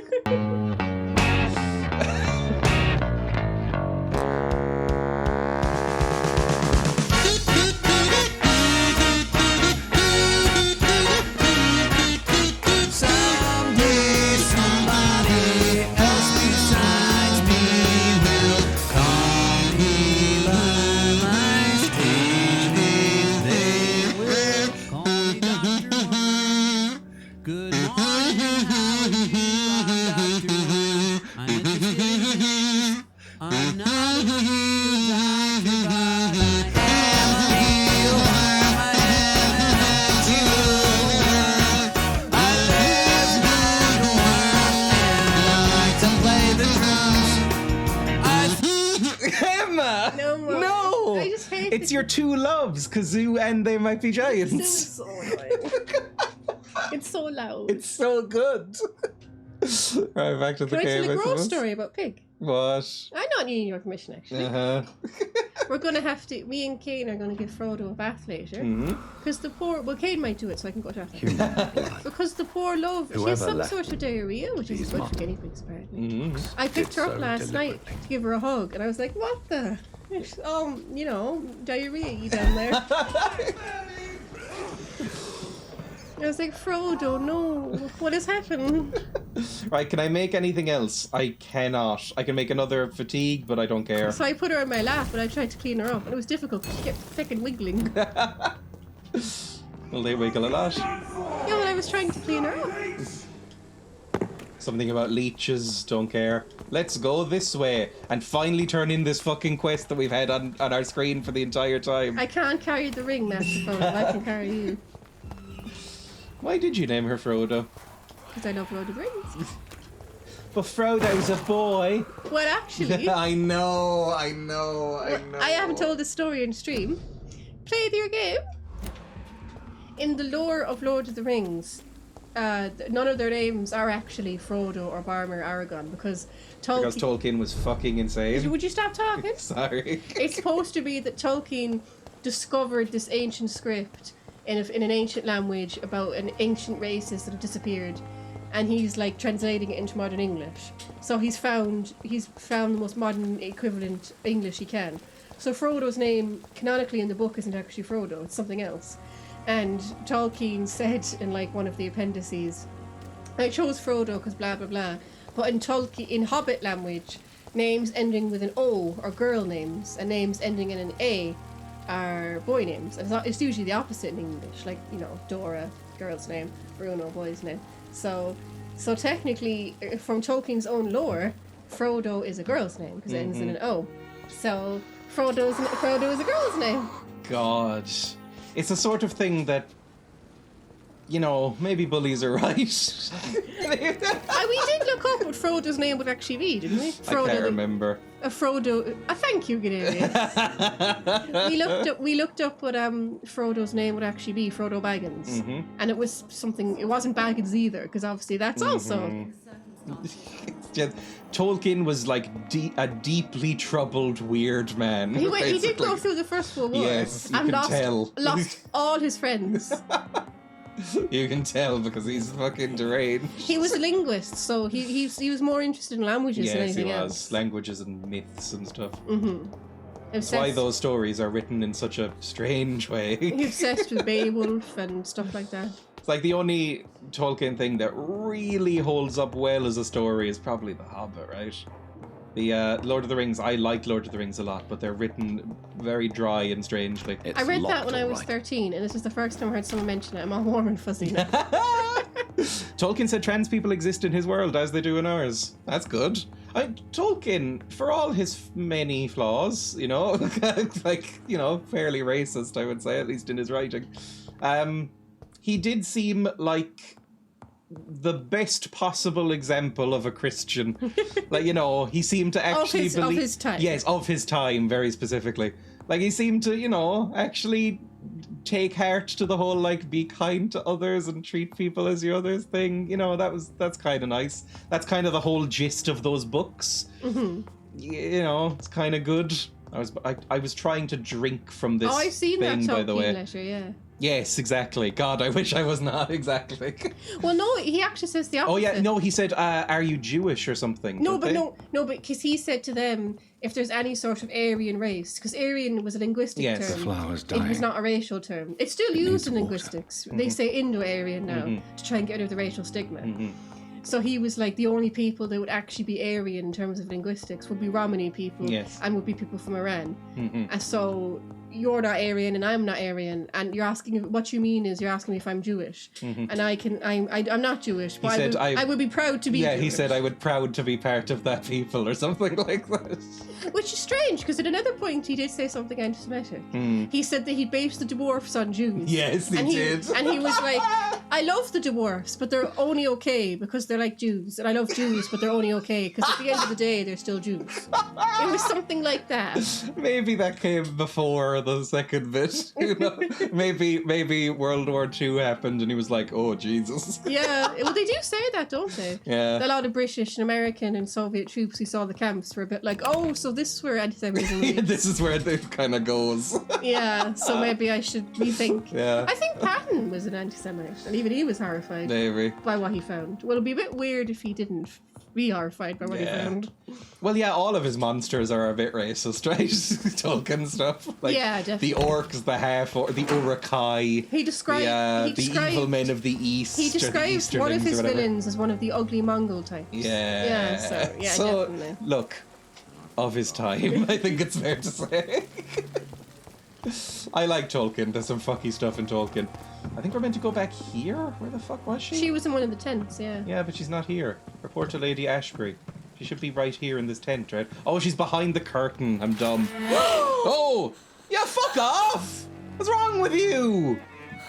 Someday somebody else besides me will call me by my stage name. They will call me Dr. Worm. Good morning, how are you? I'm Dr. Worm. I'm interested in things. I'm not a real doctor, but I am a real worm. I am an actual worm. I live like a worm, and I like to play the drums. Emma! No! I just hate It's your two loves, Kazoo and They Might Be Giants. It's so annoying. It's so loud. It's so good. Right, back to the Can I game. tell a I gross suppose. story about Pig? What? I'm not needing your permission, actually. We're going to have to... Me and Kane are going to give Frodo a bath later. Because the poor... Well, Kane might do it, so I can go to bath. Because the poor love... She has some sort of diarrhea, which is good for guinea pigs, apparently. I picked her up last night to give her a hug, and I was like, what the... diarrhea down there. I was like, Frodo, no, what has happened? Right, can I make anything else? I cannot. I can make another fatigue, but I don't care. So I put her on my lap and I tried to clean her up, and it was difficult because she kept fucking wiggling. Well, they wiggle a lot. Yeah, well, I was trying to clean her up. Something about leeches, don't care. Let's go this way and finally turn in this fucking quest that we've had on our screen for the entire time. I can't carry the ring, Master Frodo. I can carry you. Why did you name her Frodo? Because I love Lord of the Rings. But Frodo's a boy. Well, actually... I know. I haven't told this story in stream. Play your game. In the lore of Lord of the Rings, none of their names are actually Frodo or Boromir or Aragorn because Tolkien was fucking insane. Would you stop talking? Sorry. It's supposed to be that Tolkien discovered this ancient script in an ancient language about an ancient races that have disappeared, and he's like translating it into modern English. So he's found the most modern equivalent English he can. So Frodo's name canonically in the book isn't actually Frodo, it's something else. And Tolkien said in like one of the appendices, I chose Frodo because blah blah blah. But in Hobbit language, names ending with an O are girl names, and names ending in an A are boy names. And it's usually the opposite in English, like, Dora, girl's name, Bruno, boy's name. So technically, from Tolkien's own lore, Frodo is a girl's name because it ends in an O. So Frodo is a girl's name. God. It's the sort of thing that, maybe bullies are right. We did look up what Frodo's name would actually be, didn't we? I can't remember. Frodo. Thank you, Gideon. We looked up what Frodo's name would actually be, Frodo Baggins, and it was something. It wasn't Baggins either, because obviously that's also. Tolkien was like a deeply troubled, weird man. He did go through the First World War. Yes, you and can tell. Lost all his friends. You can tell because he's fucking deranged. He was a linguist, so he was more interested in languages than anything else. Yes, he was. Languages and myths and stuff. That's why those stories are written in such a strange way. He's obsessed with Beowulf and stuff like that. It's like the only Tolkien thing that really holds up well as a story is probably The Hobbit, right? The Lord of the Rings, I like Lord of the Rings a lot, but they're written very dry and strangely. I read that when I was 13, and this is the first time I heard someone mention it. I'm all warm and fuzzy now. Tolkien said trans people exist in his world as they do in ours. That's good. Tolkien, for all his many flaws, fairly racist, I would say, at least in his writing, he did seem like the best possible example of a Christian. He seemed to actually believe... Of his time. Yes, of his time, very specifically. Like, he seemed to, actually take heart to the whole, be kind to others and treat people as your others thing. That's kind of nice. That's kind of the whole gist of those books. It's kind of good. I was trying to drink from this I've seen thing, that by the way. letter, yeah. Yes, exactly. God, I wish I was not, exactly. Well, no, he actually says the opposite. Oh, yeah, no, he said, are you Jewish or something? No, but because he said to them, if there's any sort of Aryan race, because Aryan was a linguistic term. The flower's dying. It was not a racial term. It's still used in linguistics. They say Indo-Aryan now to try and get rid of the racial stigma. So he was like, the only people that would actually be Aryan in terms of linguistics would be Romani people and would be people from Iran. And so you're not Aryan and I'm not Aryan, and you're asking what you mean is you're asking me if I'm Jewish, and I'm not Jewish, but I would be proud to be. Yeah, Jewish. he said I would proud to be part of that people or something like that. Which is strange because at another point he did say something anti-Semitic. He said that he based the dwarfs on Jews. Yes, he did. And he was like, I love the dwarfs, but they're only okay because they're like Jews. And I love Jews, but they're only okay because at the end of the day, they're still Jews. It was something like that. Maybe that came before the second bit. You know? maybe World War II happened and he was like, oh, Jesus. Yeah, well, they do say that, don't they? Yeah. A lot of British and American and Soviet troops who saw the camps were a bit like, oh, so this is where anti-Semitism Yeah, leads. this is where it kind of goes. Yeah, so maybe I should rethink. Yeah. I think Patton was an anti-Semite, and even he was horrified Maybe. by what he found. Well, it'd be a bit weird if he didn't be horrified by what he found. Well, yeah, all of his monsters are a bit racist, right? Tolkien stuff. Like, Yeah, definitely. the orcs, the half-orc, the Urukai. He described the evil men of the East. He or the described one of Easterlings his or whatever. villains as one of the ugly Mongol types. Yeah. So, definitely. Look, of his time, I think it's fair to say. I like Tolkien. There's some fucky stuff in Tolkien. I think we're meant to go back here. Where the fuck was she? She was in one of the tents, yeah. Yeah, but she's not here. Report to Lady Ashbury. She should be right here in this tent, right? Oh, she's behind the curtain. I'm dumb. Oh! Yeah, fuck off! What's wrong with you?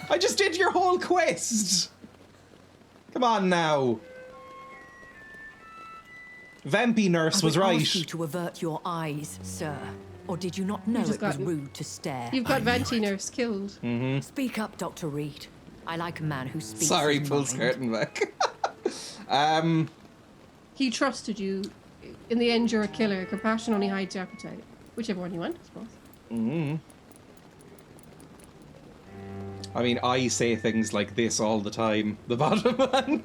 I just did your whole quest. Come on now. Vampy nurse was right. Asked you to avert your eyes, sir. Or did you not know just it was got- rude to stare? You've got Vanty Nurse killed. Speak up, Dr. Reed. I like a man who speaks Sorry, his pulls mind. curtain back. He trusted you. In the end, you're a killer. Compassion only hides your appetite. Whichever one you want, I suppose. I mean, I say things like this all the time. The bottom man.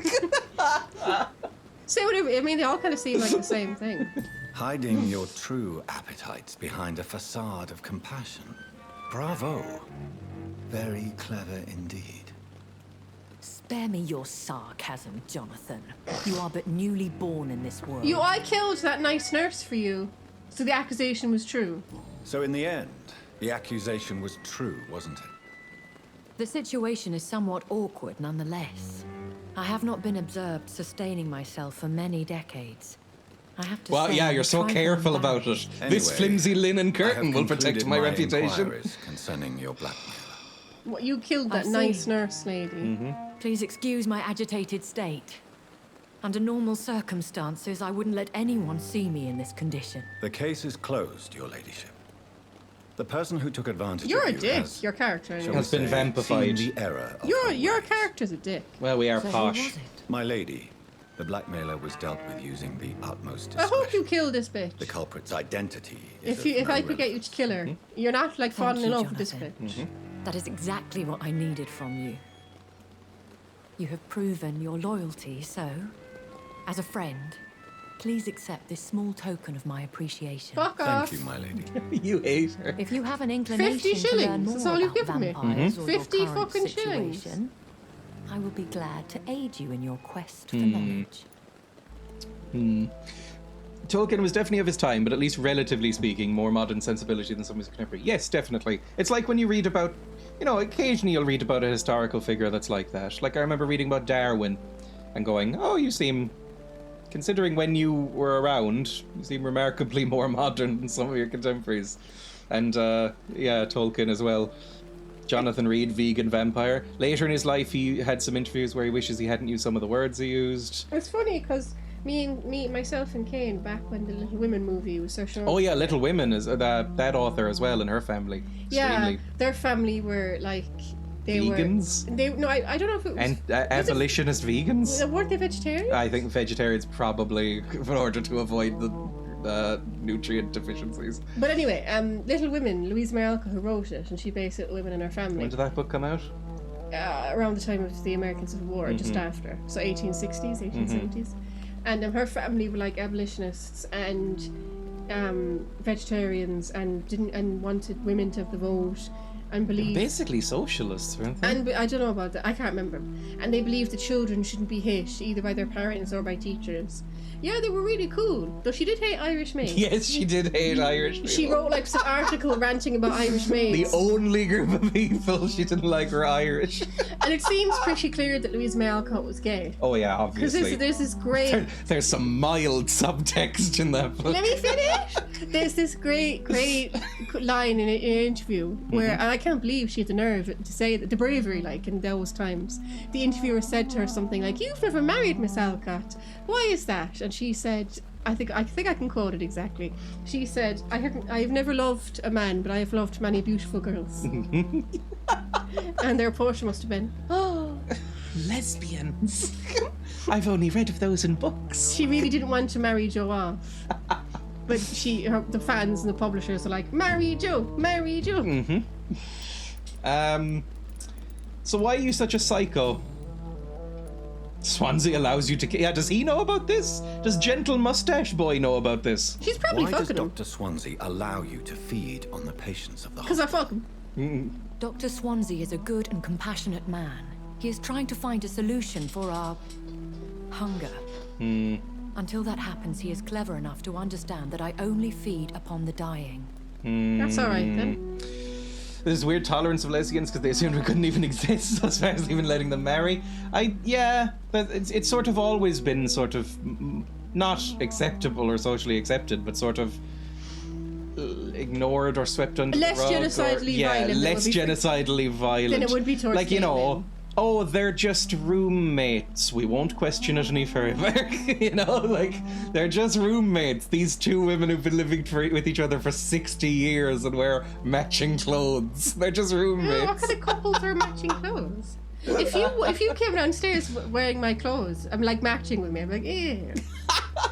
Say whatever. I mean, they all kind of seem like the same thing. Hiding your true appetites behind a facade of compassion. Bravo. Very clever indeed. Spare me your sarcasm, Jonathan. You are but newly born in this world. I killed that nice nurse for you. So the accusation was true. So in the end, the accusation was true, wasn't it? The situation is somewhat awkward nonetheless. I have not been observed sustaining myself for many decades. I have to Well, say, yeah, I'm you're so trifle careful about it. embarrassed. This Anyway, flimsy linen I curtain have will protect concluded my reputation. inquiries concerning your blackmailer. What, you killed I that see. nice nurse lady. Please excuse my agitated state. Under normal circumstances, I wouldn't let anyone see me in this condition. The case is closed, your ladyship. The person who took advantage You're of a you dick. has, Your character. shall Anyway. we Has been say, vampified. seen the error of Your her character's a dick. Well, we are So who posh. was it? My lady, the blackmailer was dealt with using the utmost I discretion. hope you kill this bitch. The culprit's identity is If of no I could get you relevance. to kill her, you're not like Thank falling in you, love with this Jonathan. bitch. That is exactly what I needed from you. You have proven your loyalty, so, as a friend, please accept this small token of my appreciation. Fuck off. Thank you, my lady. You hate her. If you have an inclination 50 to learn shillings, more that's all you've about given me. vampires or your 50 current fucking shillings. situation, I will be glad to aid you in your quest for Hmm. knowledge. Tolkien was definitely of his time, but at least relatively speaking, more modern sensibility than some of his contemporaries. Yes, definitely. It's like when you read about, occasionally you'll read about a historical figure that's like that. Like I remember reading about Darwin and going, oh, you seem, considering when you were around, you seem remarkably more modern than some of your contemporaries. And yeah, Tolkien as well. Jonathan Reed, vegan vampire. Later in his life, he had some interviews where he wishes he hadn't used some of the words he used. It's funny because myself and Kane, back when the Little Women movie was so short. Oh yeah, Little Women is that author as well, and her family. Yeah, Extremely their family were like vegans. I don't know if it was. And abolitionist vegans. Weren't they vegetarian? I think vegetarians probably, in order to avoid the nutrient deficiencies. But anyway, Little Women, Louise May Alcott, who wrote it, and she based Little Women in her family. When did that book come out? Around the time of the American Civil War, just after, so 1860s, 1870s. And her family were like abolitionists and vegetarians, and wanted women to have the vote, and believed Basically socialists, weren't they? And I don't know about that. I can't remember. And they believed that children shouldn't be hit either by their parents or by teachers, Yeah, they were really cool. Though she did hate Irish maids. Yes, she did hate Irish people. She wrote like some article ranting about Irish maids. The only group of people she didn't like were Irish. And it seems pretty clear that Louise May Alcott was gay. Oh yeah, obviously. Because there's this great... There's some mild subtext in that book. Let me finish! There's this great line in an interview where, and I can't believe she had the nerve to say that, the bravery, like, in those times. The interviewer said to her something like, "You've never married Miss Alcott. Why is that?" And she said, I think I can quote it exactly. She said, I've never loved a man, but I have loved many beautiful girls." And their reporter must have been, "Oh, lesbians. I've only read of those in books." She really didn't want to marry Joe off. But the fans and the publishers are like, "Marry Joe, marry Joe." So why are you such a psycho? Swansea allows you to... Yeah, does he know about this? Does Gentle Mustache Boy know about this? She's probably fucking him. Why does Dr. Swansea allow you to feed on the patients of the Because I fuck him? Dr. Swansea is a good and compassionate man. He is trying to find a solution for our... hunger. Until that happens, he is clever enough to understand that I only feed upon the dying. That's alright then. There's this weird tolerance of lesbians because they assumed we couldn't even exist, so as far as even letting them marry. It's sort of always been sort of not acceptable or socially accepted, but sort of ignored or swept under the rug. Less genocidally violent. Less genocidally violent. Then it would be towards like, you know, oh, they're just roommates. We won't question it any further. You know, like, they're just roommates. These two women who've been living with each other for 60 years and wear matching clothes. They're just roommates. Yeah, what kind of couples wear matching clothes? If you came downstairs wearing my clothes, I'm like matching with me. I'm like, eh.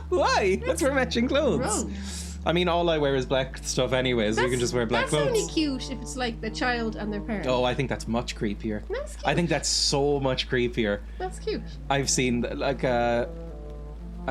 Why? Let's wear matching clothes. Gross. I mean, all I wear is black stuff anyway, so you can just wear black clothes. That's only cute if it's like the child and their parents. Oh, I think that's much creepier. That's cute. I think that's so much creepier. That's cute. I've seen like a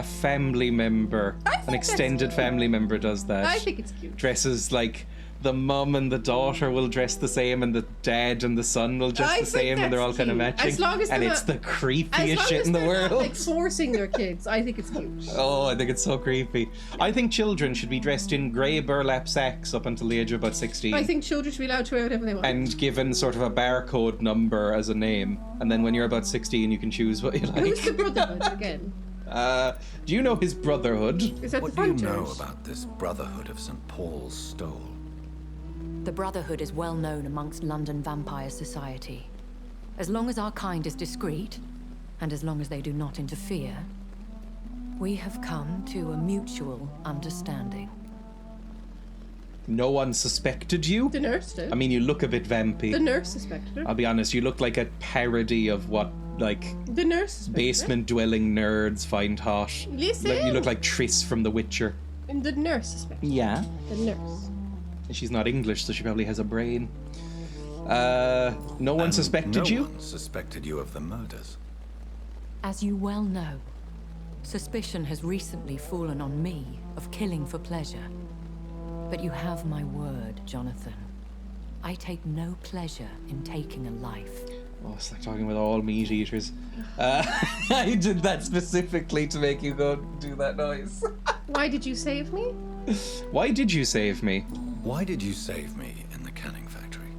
family member, an extended family member does that. I think it's cute. Dresses like the mum and the daughter will dress the same, and the dad and the son will dress the same, and they're all kind of matching. As long as and it's the creepiest shit in the world. Not, like, forcing their kids, I think it's cute. Oh, I think it's so creepy. I think children should be dressed in grey burlap sacks up until the age of about 16. I think children should be allowed to wear whatever they want. And given sort of a barcode number as a name, and then when you're about 16, you can choose what you like. Who's the Brotherhood again? Do you know his Brotherhood? Is that what the do you Hunters? know about this Brotherhood of St. Paul's Stole? The Brotherhood is well known amongst London vampire society. As long as our kind is discreet, and as long as they do not interfere, we have come to a mutual understanding. No one suspected you? The nurse did. I mean, you look a bit vampy. The nurse suspected her. I'll be honest, you look like a parody of what, like, the nurse suspected basement-dwelling nerds find hot. Listen. Like, you look like Triss from The Witcher. And the nurse suspected. Yeah. The nurse. She's not English, so she probably has a brain. No one suspected you? No one suspected you of the murders. As you well know, suspicion has recently fallen on me of killing for pleasure. But you have my word, Jonathan. I take no pleasure in taking a life. Oh, it's like talking with all meat eaters. I did that specifically to make you go do that noise. Why did you save me? Why did you save me? Why did you save me in the canning factory?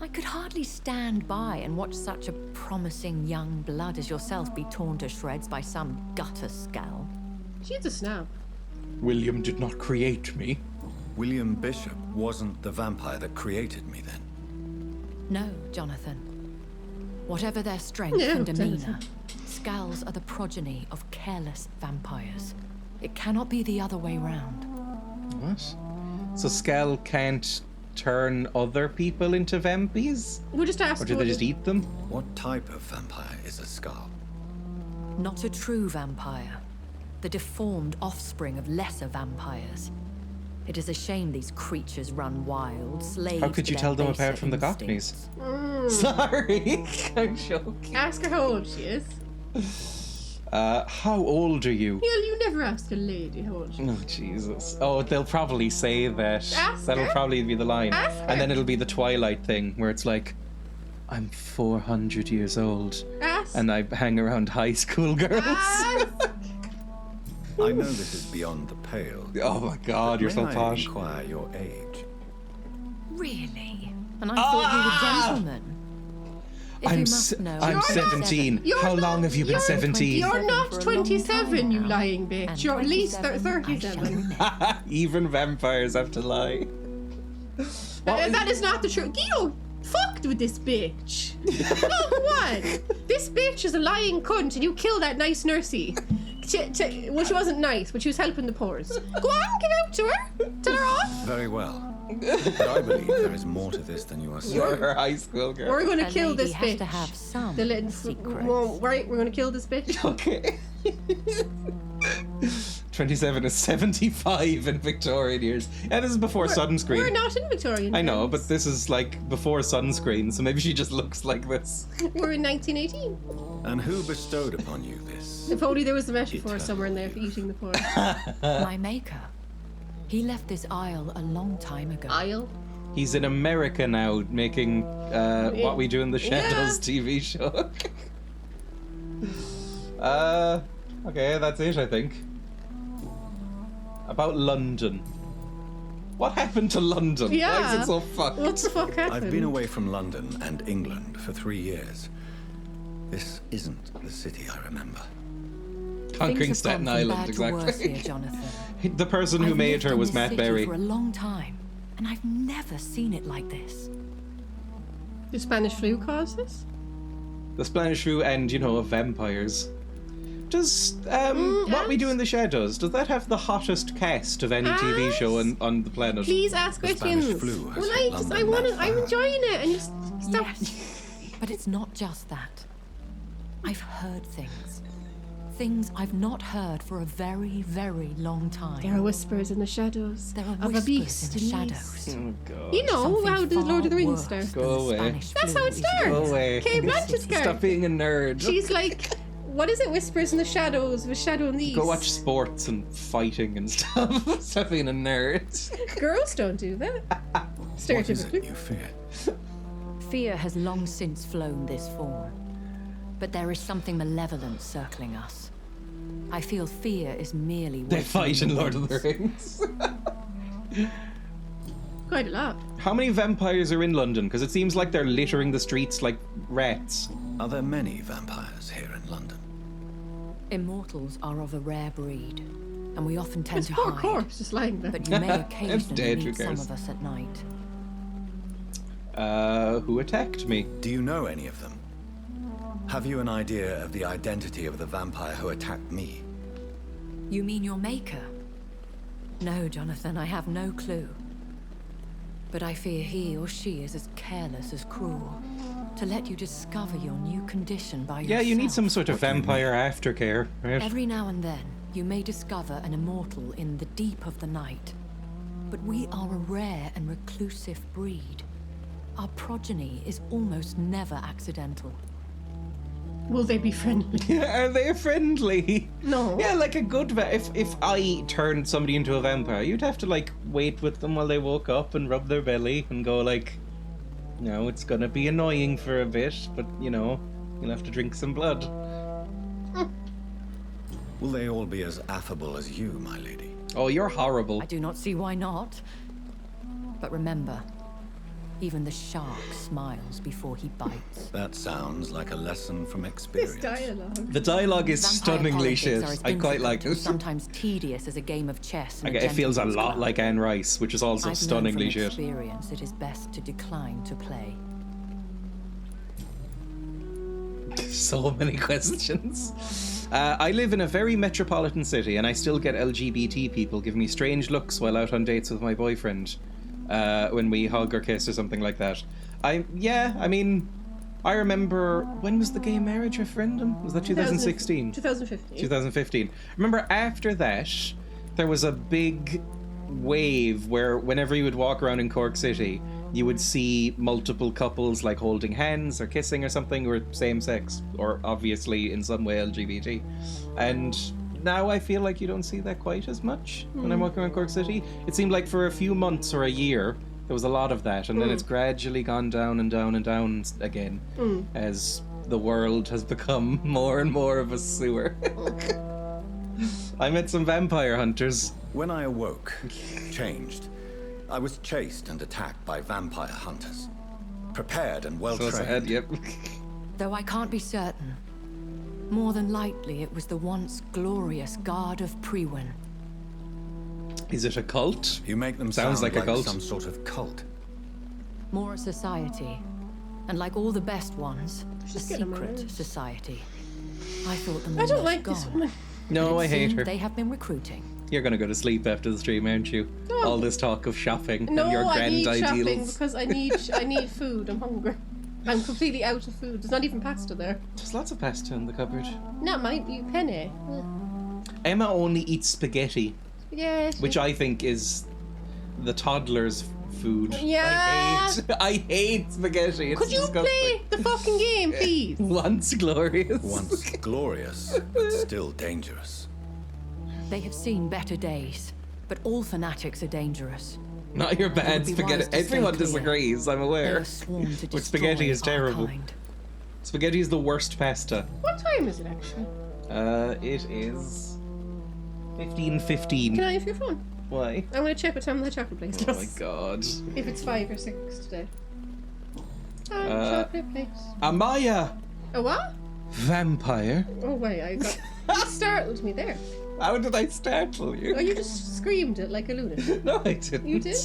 I could hardly stand by and watch such a promising young blood as yourself be torn to shreds by some gutter scowl. She's a snap. William did not create me. William Bishop wasn't the vampire that created me then. No, Jonathan. Whatever their strength and demeanor, Scowls are the progeny of careless vampires. It cannot be the other way round. What? So Skell can't turn other people into vampires? We'll just ask. Or do they just eat them? What type of vampire is a Skull? Not a true vampire. The deformed offspring of lesser vampires. It is a shame these creatures run wild, slaves. How could you to tell their them apart baser from the instincts. Cockneys? Sorry, I'm joking. Ask her how old she is. How old are you? Neil, you never ask a lady how old she is. Oh, Jesus. Oh, they'll probably say that. Ask That'll her. probably be the line. Ask her. And then it'll be the Twilight thing, where it's like, I'm 400 years old. Ask. And I hang around high school girls. Ask. I know this is beyond the pale. Oh my god, you're so May I posh. inquire your age? Really? And I thought you were gentlemen. If you must know, I'm 17. How long have you been 17? You're not 27, you lying bitch. You're at least 37. Even vampires have to lie. That is not the truth. Guido fucked with this bitch. Look, what? This bitch is a lying cunt, and you killed that nice nursey. Well, she wasn't nice, but she was helping the poors. Go on, give out to her. Tell her off. Very well. But I believe there is more to this than you are saying. You're her high school girl. We're going to kill this has bitch. to have some The little secrets. right, we're going to kill this bitch. Okay. 27 is 75 in Victorian years. Yeah, this is before sunscreen. We're not in Victorian I know, times. but this is like before sunscreen, so maybe she just looks like this. We're in 1918. And who bestowed upon you this? If only there was a metaphor somewhere in there for eating the poor. My maker. He left this isle a long time ago. Isle? He's in America now, making What We Do in the Shadows TV show. Okay, that's it, I think. About London. What happened to London? Yeah. Why is it so fucked? What the fuck happened? I've been away from London and England for 3 years. This isn't the city I remember. Conquering Things have Staten gone from Island, bad to worse exactly. here, Jonathan. The person who I've made lived her in was this Matt city Berry. for a long time, and I've never seen it like this. The Spanish flu caused this? The Spanish flu and, you know, vampires. Does What We Do in the Shadows, does that have the hottest cast of any TV show on the planet? Please ask The Spanish questions. flu has Well, hit London that I'm far. enjoying it, and you stop. Yes, but it's not just that. I've heard things. Things I've not heard for a very, very long time. There are whispers in the shadows There are of a whispers beast in the in shadows. Oh, God. You know Something how the Lord of the far Rings worse starts. than Go the away. Spanish That's flu how it is starts. Go away. Kate Blanchett's Stop being a nerd. She's like, what is it? Whispers in the shadows with Shadow and the East. Go watch sports and fighting and stuff. Stop being a nerd. Girls don't do that. What is it Stereotypically. you fear? Fear has long since flown this form. But there is something malevolent circling us. I feel fear is merely They waiting fight in the Lord of the wings. Rings. Quite a lot. How many vampires are in London? Because it seems like they're littering the streets like rats. Are there many vampires here in London? Immortals are of a rare breed, and we often tend It's to a poor hide. corpse just lying there. But you may It's occasionally dead, who meet some cares? of us at night. Who attacked me? Do you know any of them? Have you an idea of the identity of the vampire who attacked me? You mean your maker? No, Jonathan, I have no clue. But I fear he or she is as careless as cruel. To let you discover your new condition by yourself. Yeah, you need some sort of vampire aftercare, right? Every now and then, you may discover an immortal in the deep of the night. But we are a rare and reclusive breed. Our progeny is almost never accidental. Will they be friendly? Yeah, are they friendly? No. Yeah, like a good if I turned somebody into a vampire, you'd have to like wait with them while they woke up and rub their belly and go like, you know, it's gonna be annoying for a bit, but you know, you'll have to drink some blood. Will they all be as affable as you, my lady? Oh, you're horrible. I do not see why not. But remember, even the shark smiles before he bites. That sounds like a lesson from This experience. dialogue. The dialogue is Vampire stunningly politics shit. are as I quite like intricate and it. sometimes tedious as a game of chess. and a It feels a gentleman's lot club. like Anne Rice, which is also I've stunningly known from shit. experience it is best to decline to play. So many questions. I live in a very metropolitan city, and I still get LGBT people giving me strange looks while out on dates with my boyfriend. When we hug or kiss or something like that. I remember, when was the gay marriage referendum? Was that 2016? 2015. 2015. Remember after that, there was a big wave where whenever you would walk around in Cork City, you would see multiple couples like holding hands or kissing or something, or same sex, or obviously in some way LGBT. And now I feel like you don't see that quite as much when I'm walking around Cork City. It seemed like for a few months or a year, there was a lot of that, and then it's gradually gone down and down and down again as the world has become more and more of a sewer. I met some vampire hunters. When I awoke, changed, I was chased and attacked by vampire hunters. Prepared and well-trained. So sad, yep. Though I can't be certain, more than likely it was the once glorious Guard of Priwen. Is it a cult? You make them Sounds sound like a cult. some sort of cult. More a society, and like all the best ones, a Just get 'em secret out. society. I thought them I all don't was like gone. this woman. No, But it I hate seemed her. They have been recruiting. You're gonna go to sleep after the stream, aren't you? No. All this talk of shopping No, and your I grand need shopping ideals. because I need food. I'm hungry. I'm completely out of food. There's not even pasta there. There's lots of pasta in the cupboard. Not my penny. Emma only eats spaghetti, Yeah. which I think is the toddler's food. Yeah. I hate spaghetti. It's Could you disgusting. play the fucking game, please? Once glorious. Once glorious, but still dangerous. They have seen better days, but all fanatics are dangerous. Not your It bad would be spaghetti. wise to stay Everyone clear. disagrees, I'm They aware. are sworn to But spaghetti destroy is our terrible. kind. Spaghetti is the worst pasta. What time is it actually? It is 15:15. Can I have your phone? Why? I'm gonna check what time the chocolate place Oh my is. god. If it's 5 or 6 today. Chocolate place. Amaya! A what? Vampire? Oh wait, I got. You startled me there. How did I startle you? Oh, you just screamed it like a lunatic. No, I didn't. You did?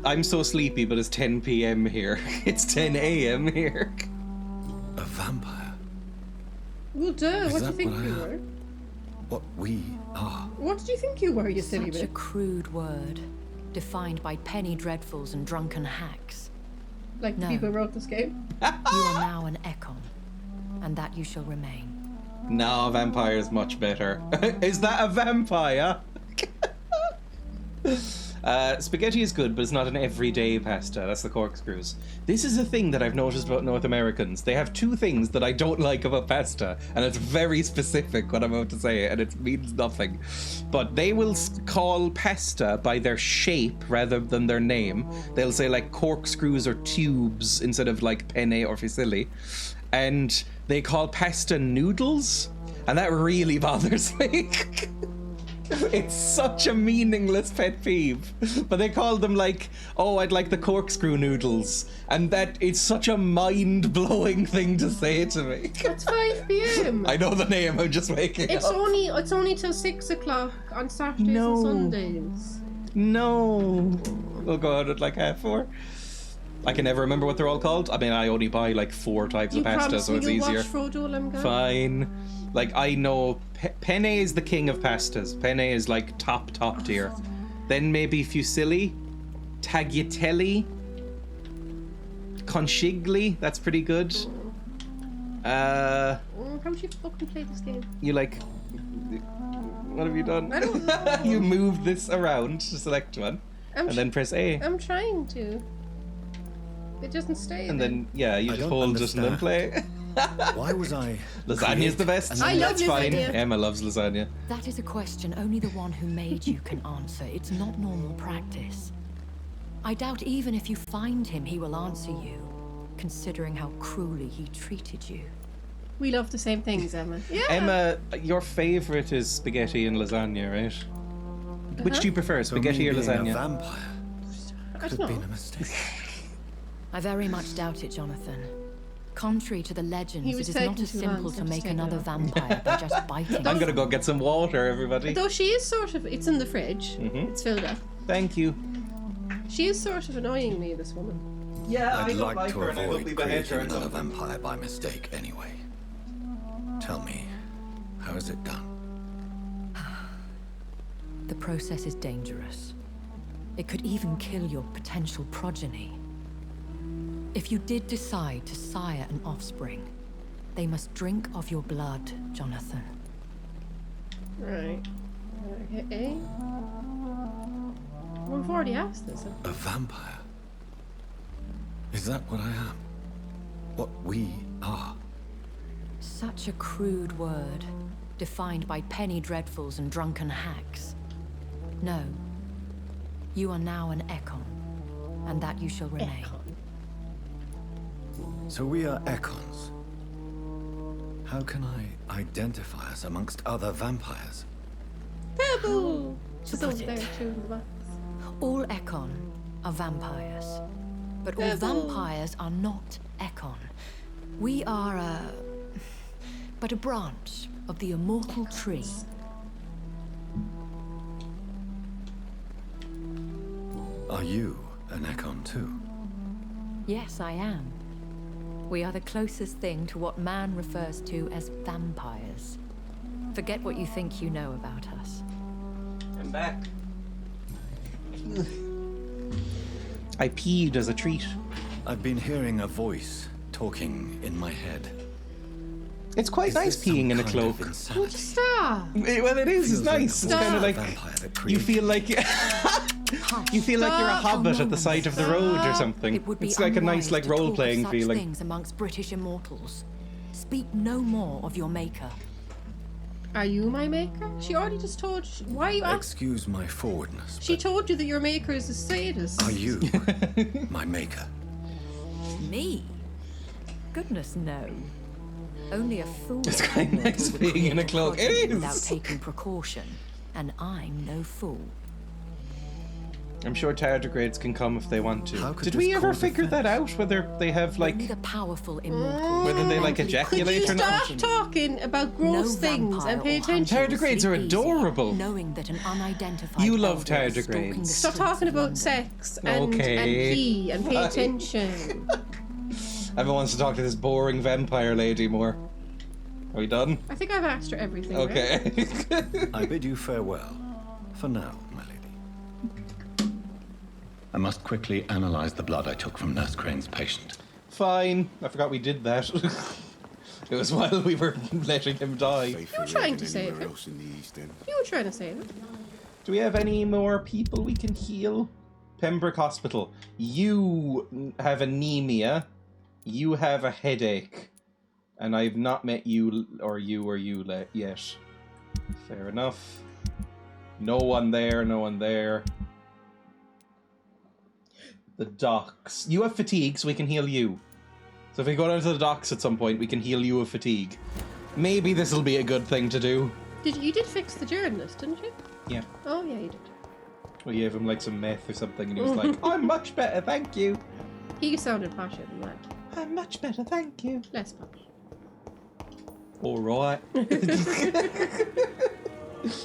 I'm so sleepy, but it's 10 p.m. here. It's 10 a.m. here. A vampire. Well, duh. Is What do you that think what I you am? were? What we are. What did you think you were, you silly Such a bit? crude word, defined by penny dreadfuls and drunken hacks. Like the No. people who wrote this game? You are now an Ekon, and that you shall remain. No, vampire's much better. Is that a vampire? Spaghetti is good, but it's not an everyday pasta. That's the corkscrews. This is a thing that I've noticed about North Americans. They have two things that I don't like about pasta, and it's very specific what I'm about to say, and it means nothing. But they will call pasta by their shape rather than their name. They'll say like corkscrews or tubes instead of like penne or fusilli. And they call pasta noodles, and that really bothers me. It's such a meaningless pet peeve. But they call them like, oh, I'd like the corkscrew noodles. And that it's such a mind-blowing thing to say to me. It's 5 p.m. I know the name, I'm just waking It's up. only till 6 o'clock on Saturdays No. and Sundays. No. We'll go out at like 4:30. I can never remember what they're all called. I mean, I only buy like 4 types You of pasta, promise so me it's you'll easier. watch Frodo while I'm gone? Fine. Like, I know penne is the king of pastas. Penne is like top tier. Then maybe fusilli, tagliatelle, conchigli. That's pretty good. How would you fucking play this game? You like... What have you done? I don't know. You move this around to select one. I'm And then press A. I'm trying to. It doesn't stay. And there. then, yeah, you I just don't hold it and then play. Why was I... Lasagna's the best. I love That's fine. lasagna. Emma loves lasagna. That is a question only the one who made you can answer. It's not normal practice. I doubt even if you find him, he will answer you, considering how cruelly he treated you. We love the same things, Emma. Yeah. Emma, your favorite is spaghetti and lasagna, right? Which do you prefer, So me spaghetti or being lasagna? a vampire I could don't have been know. a mistake. I very much doubt it, Jonathan. Contrary to the legends, He it was is not taking as too simple long, to so make just take it another out. vampire by just biting. I'm gonna go get some water, everybody. Though she is sort of. It's in the fridge. Mhm. It's filled up. Thank you. She is sort of annoying me, this woman. Yeah, I'd like to avoid creating another vampire by mistake anyway. Tell me, how is it done? The process is dangerous. It could even kill your potential progeny. If you did decide to sire an offspring, they must drink of your blood, Jonathan. Right. Okay. Well, we've already asked this. A vampire? Is that what I am? What we are? Such a crude word, defined by penny dreadfuls and drunken hacks. No. You are now an Ekon, and that you shall remain. So we are Ekons. How can I identify us amongst other vampires? Pebble! She's put over there it. chewing the box. All Ekon are vampires. But all Pebble. vampires are not Ekon. We are but a branch of the immortal tree. Are you an Ekon too? Yes, I am. We are the closest thing to what man refers to as vampires. Forget what you think you know about us. I'm back. I peed as a treat. I've been hearing a voice talking in my head. It's quite Is nice this some peeing in a kind cloak. of insanity? Stop! Well, it is. It's Feels like nice. the It's kind of voice like of a vampire that you created feel like you feel like you're a Stop. hobbit at the side of the road or something. It would be It's like a nice unwise like to talk of role-playing such feeling. things amongst British immortals. Speak no more of your maker. Are you my maker? She already just told you. Why are you asking? Excuse my forwardness. She told you that your maker is a sadist. Are you my maker? Me? Goodness, no. Only a fool. It's quite nice would being in a create cloak. It project is. Without taking precaution, and I'm no fool. I'm sure tardigrades can come if they want How to. could Did this we ever cause figure that offense? out? Whether they have like Only the powerful immortal. whether they like Could you ejaculate or not? stop talking about gross things and pay attention? Tardigrades are adorable. Knowing that an unidentified You love elder is stalking the tardigrades. Stop streets talking of about London. sex and Okay. pee and pay Bye. attention. Everyone wants to talk to this boring vampire lady more. Are we done? I think I've asked her everything. Right? Okay. I bid you farewell. For now, my lady. I must quickly analyze the blood I took from Nurse Crane's patient. Fine. I forgot we did that. It was while we were letting him die. Safer You were trying than to save anywhere him. else in the East End. You were trying to say it. Do we have any more people we can heal? Pembroke Hospital. You have anemia. You have a headache. And I've not met you yet. Fair enough. No one there, no one there. The docks. You have fatigue, so we can heal you. So if we go down to the docks at some point, we can heal you of fatigue. Maybe this will be a good thing to do. You did fix the journalist, didn't you? Yeah. Oh yeah, you did. We gave him like some meth or something, and he was like, "I'm much better, thank you." He sounded posher than that. I'm much better, thank you. Less posh. All right.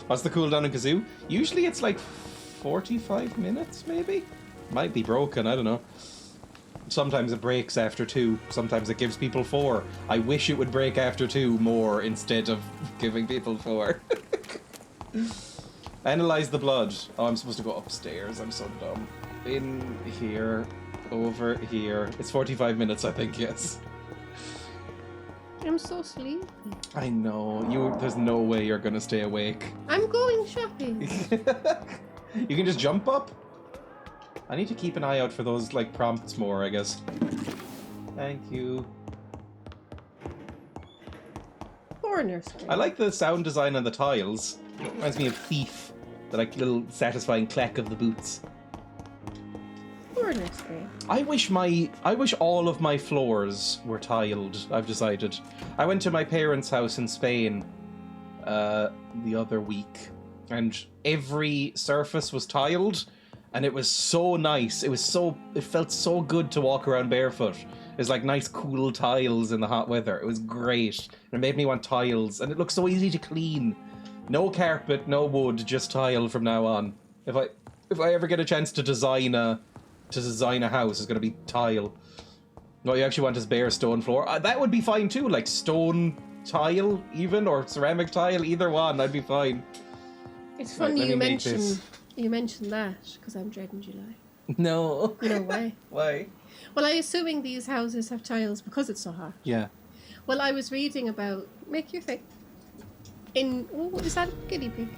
What's the cooldown in Kazoo? Usually it's like 45 minutes, maybe? Might be broken, I don't know. Sometimes it breaks after 2. Sometimes it gives people 4. I wish it would break after 2 more instead of giving people 4. Analyze the blood. Oh, I'm supposed to go upstairs. I'm so dumb. In here. Over here. It's 45 minutes, I think, yes. I'm so sleepy. I know. There's no way you're gonna stay awake. I'm going shopping. You can just jump up? I need to keep an eye out for those, like, prompts more, I guess. Thank you. Foreigner screen. I like the sound design on the tiles. Reminds me of Thief. The, like, little satisfying clack of the boots. Foreigner screen. I wish all of my floors were tiled, I've decided. I went to my parents' house in Spain the other week, and every surface was tiled, and it was so nice. It felt so good to walk around barefoot. It was like nice cool tiles in the hot weather. It was great. And it made me want tiles, and it looks so easy to clean. No carpet, no wood, just tile from now on. If I ever get a chance to design a house, it's gonna be tile. What you actually want is bare stone floor. That would be fine too, like stone tile even, or ceramic tile, either one, I'd be fine. It's Right, funny let you me make this. mentioned that, because I'm dreading July. No. You know why? Why? Well, I'm assuming these houses have tiles because it's so hot. Yeah. Well, I was reading about... Make your thing. Is that a guinea pig?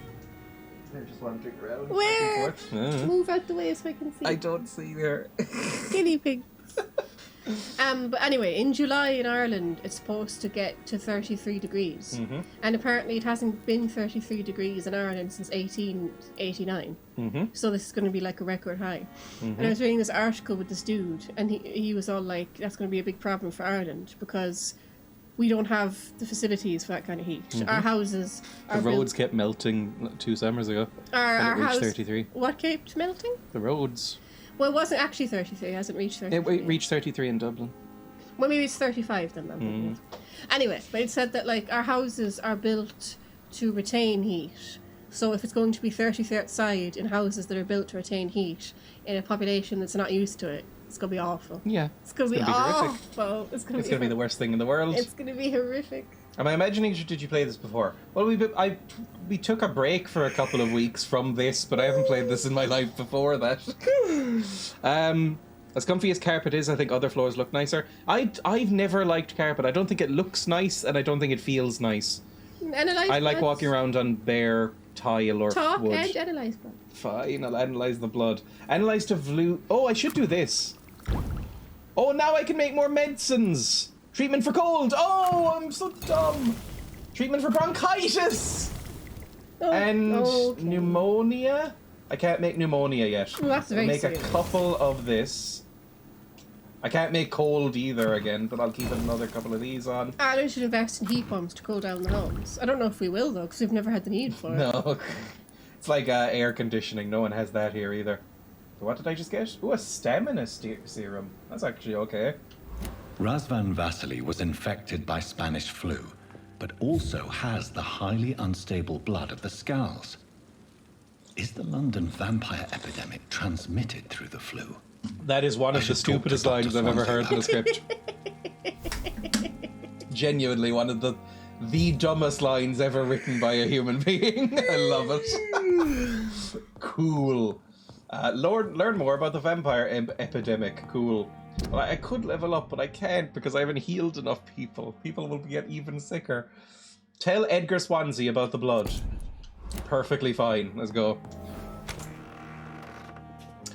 They're just wandering around. Where? Yeah. Move out the way so I can see. I don't see her. Guinea pigs. But anyway, in July in Ireland, it's supposed to get to 33 degrees. Mm-hmm. And apparently it hasn't been 33 degrees in Ireland since 1889. Mm-hmm. So this is going to be like a record high. Mm-hmm. And I was reading this article with this dude, and he was all like, that's going to be a big problem for Ireland, because we don't have the facilities for that kind of heat. Our houses are The roads kept melting 2 summers ago. Our reached house 33. What kept melting? The roads. Well, it wasn't actually 33. It hasn't reached 33. It reached 33 in Dublin. Well, maybe it's 35 then. Anyway, but it said that like our houses are built to retain heat. So if it's going to be 33 outside in houses that are built to retain heat in a population that's not used to it, it's going to be awful. Yeah. It's going to be awful. It's going to be the worst thing in the world. It's going to be horrific. Am I imagining, did you play this before? Well, we took a break for a couple of weeks from this, but I haven't played this in my life before that. As comfy as carpet is, I think other floors look nicer. I've never liked carpet. I don't think it looks nice, and I don't think it feels nice. I like walking around on bare tile or wood. And analyze blood. Fine, I'll analyze the blood. Analyze to blue. Oh, I should do this. Oh, now I can make more medicines. Treatment for cold. Oh, I'm so dumb. Treatment for bronchitis. Pneumonia. I can't make pneumonia yet. Well, that's very I'll make serious. a couple of this. I can't make cold either again, but I'll keep another couple of these on. I should invest in heat pumps to cool down the homes. I don't know if we will though, because we've never had the need for it. No. It's like air conditioning. No one has that here either. So what did I just get? Ooh, a stamina serum. That's actually okay. Razvan Vasily was infected by Spanish flu, but also has the highly unstable blood of the Skulls. Is the London vampire epidemic transmitted through the flu? That is one of the stupidest lines I've ever heard in the script. Genuinely one of the dumbest lines ever written by a human being. I love it. Cool. Learn more about the vampire epidemic. Cool. Well, I could level up, but I can't because I haven't healed enough people. People will get even sicker. Tell Edgar Swansea about the blood. Perfectly fine. Let's go.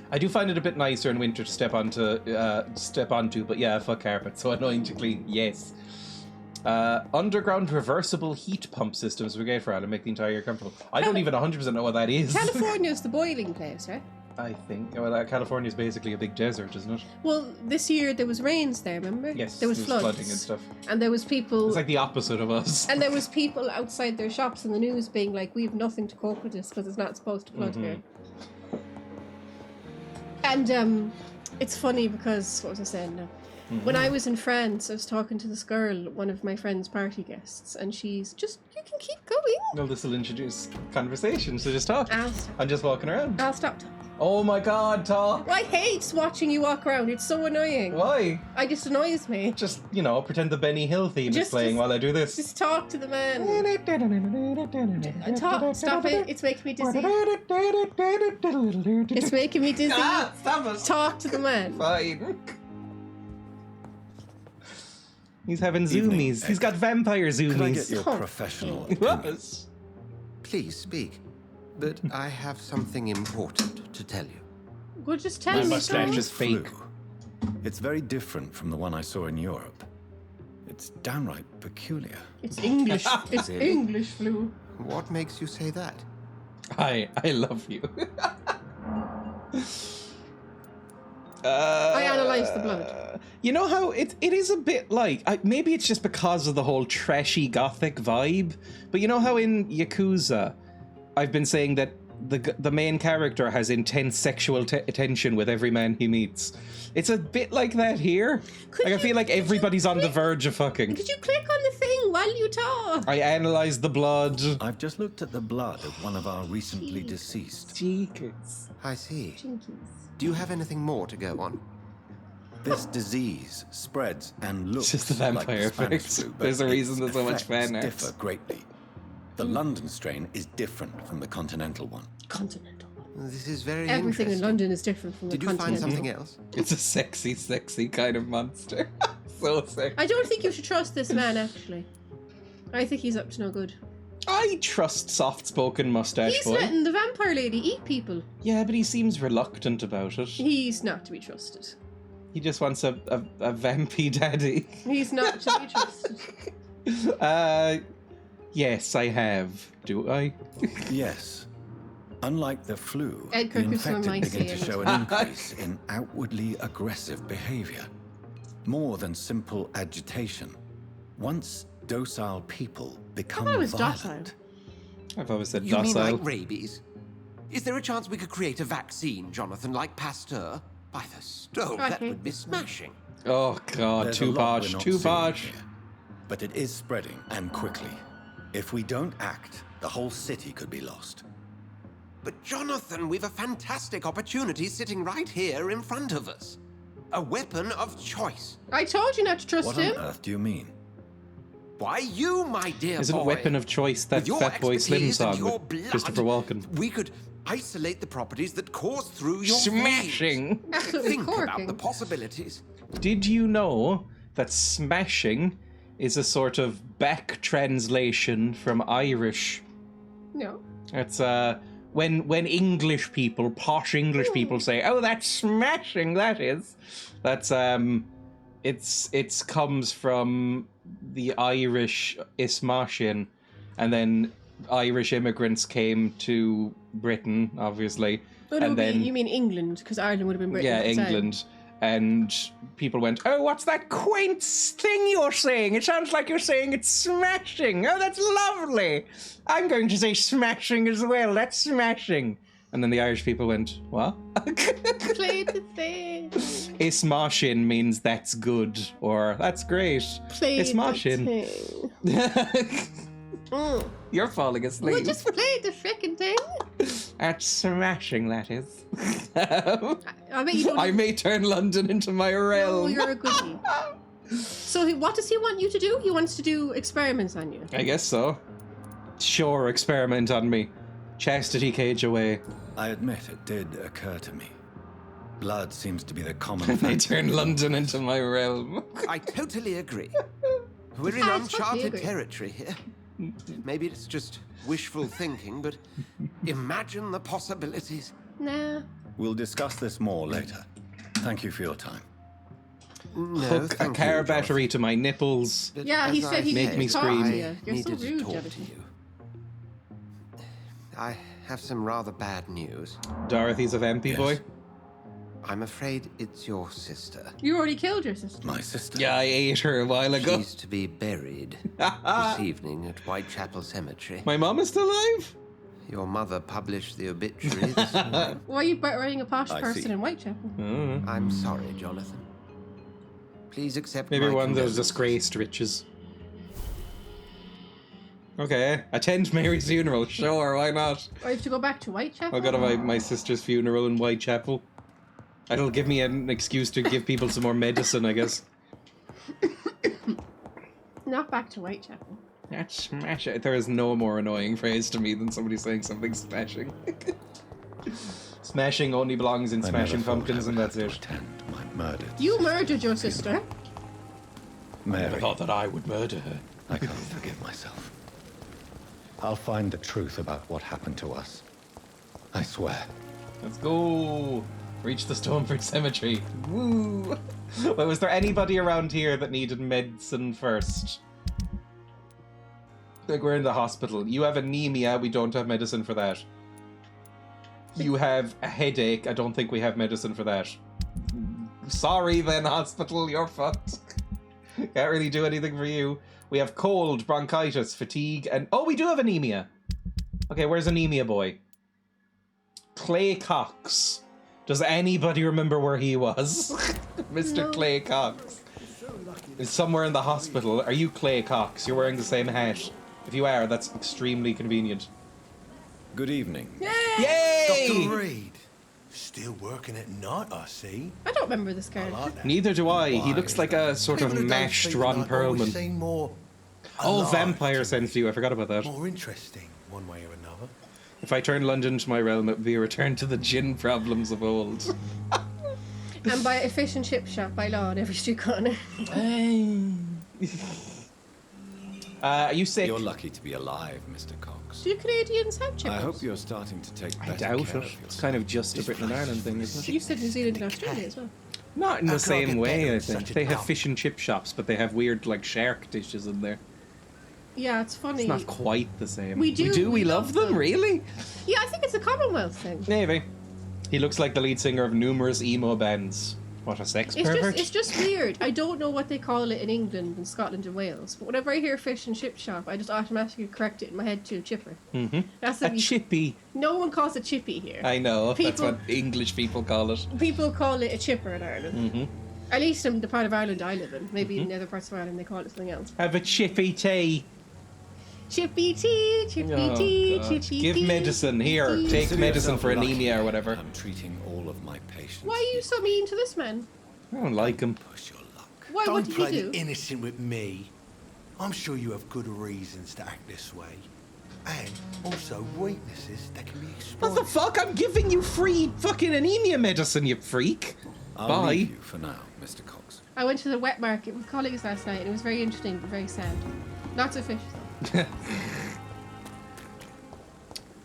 I do find it a bit nicer in winter to step onto, but yeah, fuck carpet. So annoying to clean. Yes. Underground reversible heat pump systems we get for to make the entire year comfortable. I don't even 100% know what that is. California's the boiling place, right? I think. Well, California is basically a big desert, isn't it? Well, this year there was rains there, remember? Yes. There was floods. Flooding and stuff. And there was people... It's like the opposite of us. And there was people outside their shops in the news being like, we have nothing to cope with this because it's not supposed to flood here. And it's funny because, what was I saying now? When I was in France, I was talking to this girl, one of my friend's party guests, and she's just, you can keep going. Well, this will introduce conversation, so just talk. I'll stop. I'm just walking around. I'll stop talking. Oh my god, talk. Well, I hate watching you walk around. It's so annoying. Why? It just annoys me. Just, pretend the Benny Hill theme is playing while I do this. Just talk to the man. Stop it. It's making me dizzy. It's making me dizzy. Ah, stop it. Talk to the man. Fine. He's having zoomies. He's got vampire zoomies. Could I get your professional opinion? Please speak. But I have something important to tell you. Well, just tell My me. mustache is fake. It's very different from the one I saw in Europe. It's downright peculiar. It's English. It's Really? English flu. What makes you say that? I love you. I analysed the blood. You know how it is a bit like... maybe it's just because of the whole trashy gothic vibe, but you know how in Yakuza, I've been saying that the main character has intense sexual attention with every man he meets. It's a bit like that here. I feel like everybody's on the verge of fucking. Could you click on the thing while you talk? I analysed the blood. I've just looked at the blood of one of our recently deceased. Jeekins. I see. Jinkies. Do you have anything more to go on? This disease spreads and looks It's just the vampire like the Spanish effect. flu, but There's a reason its there's so much effects fan art. differ greatly. The London strain is different from the continental one. Continental. This is very Everything in interesting. London is different from the Did you find continental. something else? It's a sexy, sexy kind of monster. So sexy. I don't think you should trust this man, actually. I think he's up to no good. I trust soft-spoken mustache He's boy. letting the vampire lady eat people. Yeah, but he seems reluctant about it. He's not to be trusted. He just wants a vampy daddy. He's not to be trusted. Yes, I have. Do I? Yes. Unlike the flu, Ed the Kirk is from infected my begin to scene. show an increase in outwardly aggressive behavior. More than simple agitation. Once docile people become I thought it was violent... I've always said You docile. mean like rabies? Is there a chance we could create a vaccine, Jonathan, like Pasteur? By the stove, that would be smashing. Oh god, There's too a lot posh, we're not too seeing posh. here, but it is spreading, and quickly. If we don't act, the whole city could be lost. But Jonathan, we've a fantastic opportunity sitting right here in front of us. A weapon of choice. I told you not to trust What him. on earth do you mean? Why, you, my dear Isn't boy. weapon of choice that With your Fat Boy Slim expertise and song your with blood, Christopher Walken? We could isolate the properties that course through your Smashing. veins. Absolutely Think about corking. the possibilities. Did you know that smashing is a sort of back translation from Irish? No. It's when English people, posh English people say, "Oh, that's smashing," that is. That's it's comes from the Irish ismashin, and then Irish immigrants came to Britain, obviously. But and then you mean England, because Ireland would have been Britain. yeah, at the time. England. And people went, "Oh, what's that quaint thing you're saying? It sounds like you're saying it's smashing. Oh, that's lovely. I'm going to say smashing as well. That's smashing." And then the Irish people went, "What?" Played the thing. Ismashin means that's good or that's great. Played Ismashin. the thing. You're falling asleep. Well, just play the frickin' thing. That's smashing, that is. I bet you don't. I may turn London into my Oh, realm. you're a goodie. So what does he want you to do? He wants to do experiments on you. I guess so. Sure, experiment on me. Chastity cage away. I admit it did occur to me. Blood seems to be the common I may factor. turn London into my realm. I totally agree. We're in I totally uncharted agree. territory here. Maybe it's just wishful thinking, but imagine the possibilities. Nah. We'll discuss this more later. Thank you for your time. No, Hook a thank car you, battery to my nipples. But Yeah, he as said I he Make said, me scream. to I you. You're so needed rude, to talk Jonathan. to you. I have some rather bad news. Dorothy's a vampy boy. I'm afraid it's your sister. You already killed your sister. My sister. Yeah, I ate her a while ago. She's to be buried this evening at Whitechapel Cemetery. My mom is still alive? Your mother published the obituary this morning. Why are you writing a posh I person see. in Whitechapel? I'm sorry, Jonathan. Please accept Maybe my one of those condolences. disgraced riches. Okay, attend Mary's funeral. Sure, why not? I have to go back to Whitechapel? I'll go to my sister's funeral in Whitechapel. That'll give me an excuse to give people some more medicine, I guess. Not back to Whitechapel. That's smash it. There is no more annoying phrase to me than somebody saying something smashing. Smashing only belongs in I Smashing never thought I Pumpkins, would and that's have it. to attend my murdered You murdered your sister. I Mary. thought that I would murder her. I can't forgive myself. I'll find the truth about what happened to us. I swear. Let's go. Reach the Stoneford Cemetery. Woo! Well, was there anybody around here that needed medicine first? Like, we're in the hospital. You have anemia, we don't have medicine for that. You have a headache, I don't think we have medicine for that. Sorry then, hospital, you're fucked. Can't really do anything for you. We have cold, bronchitis, fatigue, and... Oh, we do have anemia! Okay, where's anemia boy? Clay Cox. Does anybody remember where he was? Mr. No. Clay Cox. Is somewhere in the hospital. Are you Clay Cox? You're wearing the same hat. If you are, that's extremely convenient. Good evening. Yay! Dr. Reed, still working at night, I see. I don't remember this guy. I like that. Neither do I. He Why looks is like that? a sort of People who don't mashed speak Ron like always Perlman. seem more Oh, alive vampire to sense to you. I forgot about that. More interesting, one way or another. If I turn London into my realm, it would be a return to the gin problems of old. And buy a fish and chip shop by law on every street corner. Are you sick? You're lucky to be alive, Mr. Cox. Do Canadians have chips? I hope you're starting to take better I doubt care it. of It's yourself. kind of just a Britain and Ireland thing, isn't it? You said New Zealand and Australia as well. Not in How the can I same get way, better I in think. such a They have dump? fish and chip shops, but they have weird, like, shark dishes in there. Yeah, it's funny. It's not quite the same. We do, We we love love them, them. really? Yeah, I think it's a Commonwealth thing. Maybe. He looks like the lead singer of numerous emo bands. What a sex pervert. It's just weird. I don't know what they call it in England and Scotland and Wales, but whenever I hear fish and chip shop, I just automatically correct it in my head to chipper. Mm-hmm. That's a chippy. No one calls it chippy here. I know. That's what English people call it. People call it a chipper in Ireland. Mm-hmm. At least in the part of Ireland I live in. Maybe in other parts of Ireland they call it something else. Have a chippy tea. Chippy tea, chippy tea, chippy tea. Give medicine. Here, take medicine for anemia or whatever. I'm treating all of my patients. Why are you so mean to this man? I don't like him. Push your luck. Why? Don't What did play he do? the innocent with me. I'm sure you have good reasons to act this way. And also weaknesses that can be What exploited. the fuck? I'm giving you free fucking anemia medicine, you freak. I'll Bye. leave you for now, Mr. Cox. I went to the wet market with colleagues last night and it was very interesting but very sad. Lots of fish though.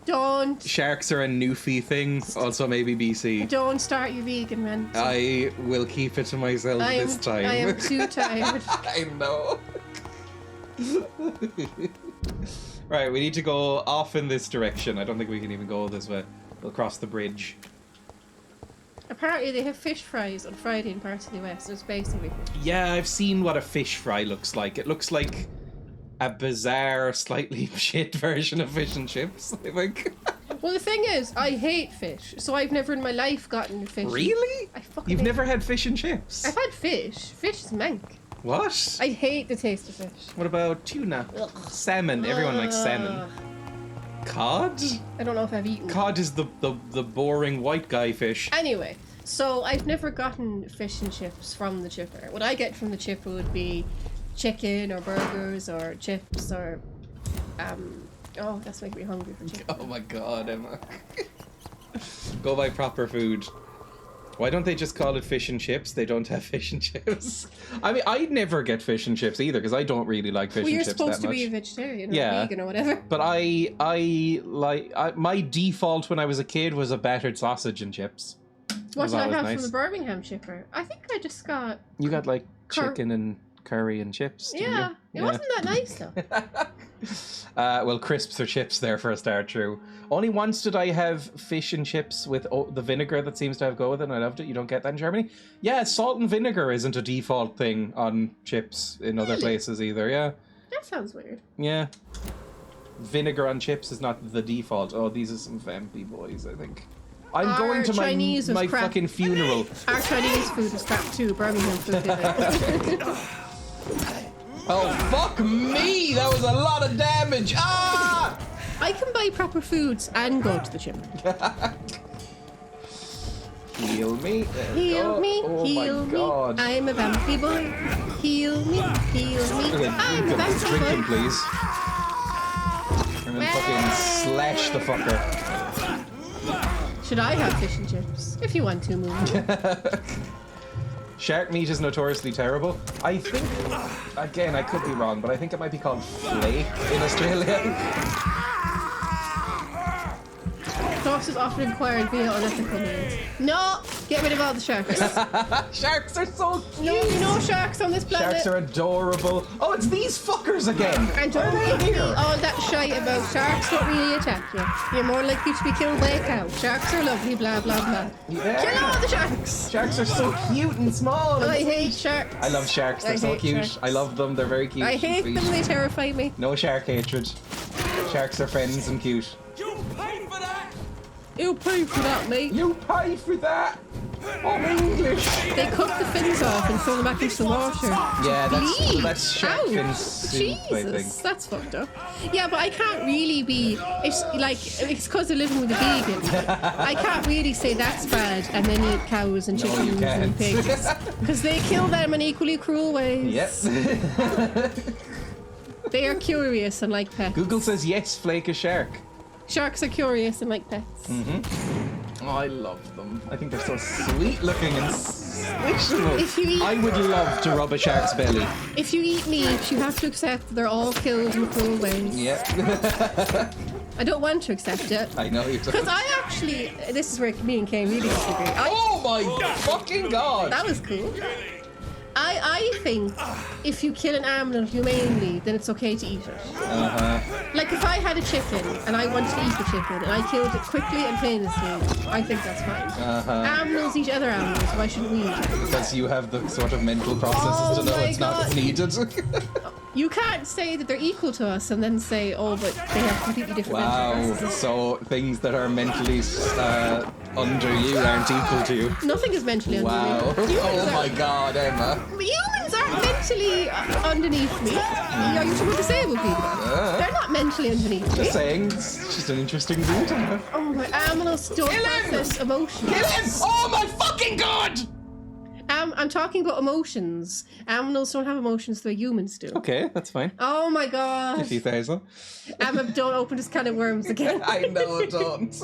Don't. Sharks are a Newfie thing. Also maybe BC. Don't start your vegan rant. I will keep it to myself this time. I am too tired. I know. Right, we need to go off in this direction. I don't think we can even go this way. We'll cross the bridge. Apparently they have fish fries on Friday in parts of the West. It's basically fish. Yeah, I've seen what a fish fry looks like. It looks like a bizarre, slightly shit version of fish and chips, I think. Well, the thing is, I hate fish, so I've never in my life gotten fish. Really? I fucking You've hate never had fish and chips? I've had fish. Fish is mank. What? I hate the taste of fish. What about tuna? Salmon. Everyone likes salmon. Cod? I don't know if I've eaten. Cod is the boring white guy fish. Anyway, so I've never gotten fish and chips from the chipper. What I get from the chipper would be chicken or burgers or chips or oh, that's making me hungry for chicken. Oh my god, Emma. Go buy proper food. Why don't they just call it fish and chips? They don't have fish and chips. I mean, I'd never get fish and chips either because I don't really like fish and chips that much. Well, you're supposed to be a vegetarian or vegan or whatever. But my default when I was a kid was a battered sausage and chips. What did I have from the Birmingham chipper? I think I just got... You got like chicken and curry and chips, didn't Yeah, you? it wasn't that nice though. Well, crisps or chips there for a start, true. Only once did I have fish and chips with the vinegar that seems to have go with it, and I loved it. You don't get that in Germany? Yeah, salt and vinegar isn't a default thing on chips in other places either, yeah. That sounds weird. Yeah. Vinegar on chips is not the default. Oh, these are some vampy boys, I think. I'm going to my fucking funeral. Our Chinese food is crap too. Birmingham food is it. Oh, fuck me! That was a lot of damage! Ah! I can buy proper foods and go to the gym. Heal me. Heal me, oh heal my God. me. I'm a vampy boy. Heal me, heal me. I'm a vampy Drink him, boy. please. And then fucking slash the fucker. Should I have fish and chips? If you want to, move. Shark meat is notoriously terrible. I think, again, I could be wrong, but I think it might be called flake in Australia. Sources often inquired via unethical means. No! Get rid of all the sharks. Sharks are so cute! No sharks on this planet. Sharks are adorable. Oh, it's these fuckers again! And don't make me all that shite about sharks don't really attack you. You're more likely to be killed by a cow. Sharks are lovely, blah, blah, blah. Yeah. Kill all the sharks! Sharks are so cute and small. I hate sharks. I love sharks. They're so cute. Sharks. I love them. They're very cute. I hate them. They terrify me. No shark hatred. Sharks are friends and cute. You pay for that, mate. You pay for that. Oh, English. They cut the fins off and throw them back into the water. Yeah, that's shark Ouch. fin soup, I think. Jesus, that's fucked up. Yeah, but I can't really be. It's like it's because they're living with a vegan. I can't really say that's bad and then eat cows and chickens and pigs because they kill them in equally cruel ways. Yep. They are curious and like pets. Google says yes, flake a shark. Sharks are curious and like pets. Mm-hmm. Oh, I love them. I think they're so sweet looking and squishable. I would love to rub a shark's belly. If you eat meat, you have to accept that they're all killed in cruel ways. Yep. I don't want to accept it. I know you don't. Because I actually, this is where me and Kane really disagree. Oh my fucking God! That was cool. I think if you kill an animal humanely, then it's okay to eat it. Uh-huh. Like Like, if I had a chicken and I wanted to eat the chicken and I killed it quickly and painlessly, I think that's fine. Animals eat other animals, why shouldn't we eat it? Because you have the sort of mental processes to know it's not needed. You can't say that they're equal to us and then say, oh, but they have completely different mental processes. So things that are mentally under you aren't equal to you. Nothing is mentally under me. Oh my god, Emma. Humans aren't mentally underneath me. Are you talking about disabled people? They're not mentally underneath me. Just saying, it's just an interesting thing to have. Oh my, animals don't process emotions. Kill him! Oh my fucking god! I'm talking about emotions. Animals don't have emotions the way humans do. Okay, that's fine. Oh my god. If you say so. Emma, don't open this can of worms again. I know, don't.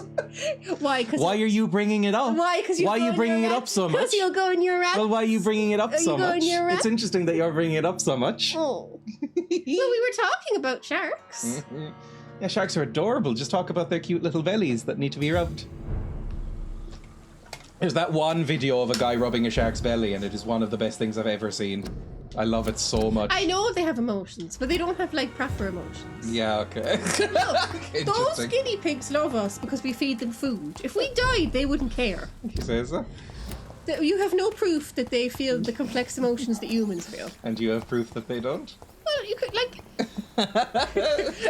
Why? Why are you bringing it up? Why? Why are you bringing it up so much? Because you'll go in your rant. Well, why are you bringing it up so much? It's interesting that you're bringing it up so much. Oh. Well, we were talking about sharks. Yeah, sharks are adorable. Just talk about their cute little bellies that need to be rubbed. There's that one video of a guy rubbing a shark's belly, and it is one of the best things I've ever seen. I love it so much. I know they have emotions, but they don't have, like, proper emotions. Yeah, okay. Look, those guinea pigs love us because we feed them food. If we died, they wouldn't care. You say so? You have no proof that they feel the complex emotions that humans feel. And you have proof that they don't? Well, you could, like...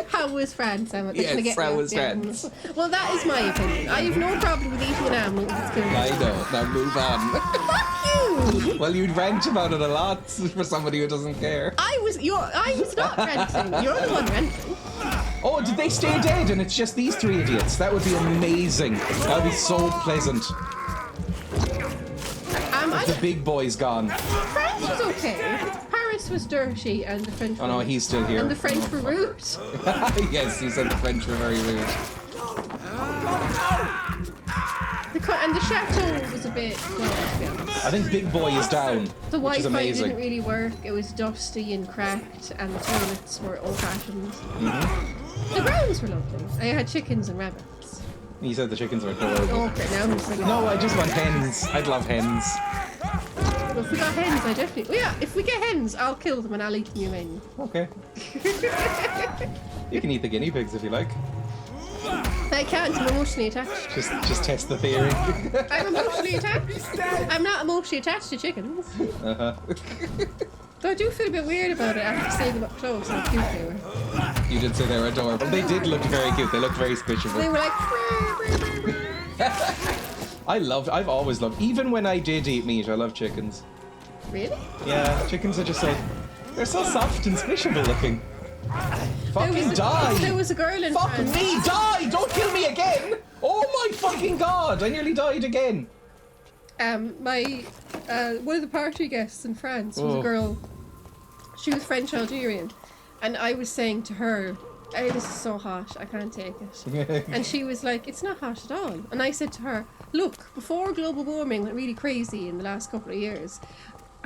How was France, Emma? Yes, how was France? Well, that is my opinion. I have no problem with eating an animal if it's killed. I know. Now move on. Fuck you! Well, you'd rant about it a lot for somebody who doesn't care. I was not ranting. You're the one ranting. Oh, did they stay dead and it's just these three idiots? That would be amazing. That would be so pleasant. The big boy's gone. France was okay. Paris was dirty and the French. Oh no, he's still here. And the French were rude. Yes, he said the French were very rude. And the chateau was a bit. Well, to be honest. I think Big Boy is down. The which is Wi-Fi amazing. didn't really work. It was dusty and cracked, and the toilets were old-fashioned. The grounds were lovely. I had chickens and rabbits. He said the chickens were adorable. Okay, now I'm saying. No, I just want hens. I'd love hens. Well, if we got hens, I definitely. Well, yeah, if we get hens, I'll kill them and I'll eat them you in. Okay. You can eat the guinea pigs if you like. I can't. I'm emotionally attached. Just test the theory. I'm emotionally attached. I'm not emotionally attached to chickens. Though I do feel a bit weird about it after seeing them up close and how cute they were. You did say they were adorable. They did look very cute. They looked very squishable. They were like. I've always loved, even when I did eat meat, I love chickens. Really? Yeah, chickens are just so, they're so soft and squishable looking. Fucking die! There was a girl in Fuck France. me, die! Don't kill me again! Oh my fucking god! I nearly died again. One of the party guests in France was a girl. She was French Algerian, and I was saying to her, "Hey, this is so hot. I can't take it." And she was like, "It's not hot at all." And I said to her, "Look, before global warming went really crazy in the last couple of years,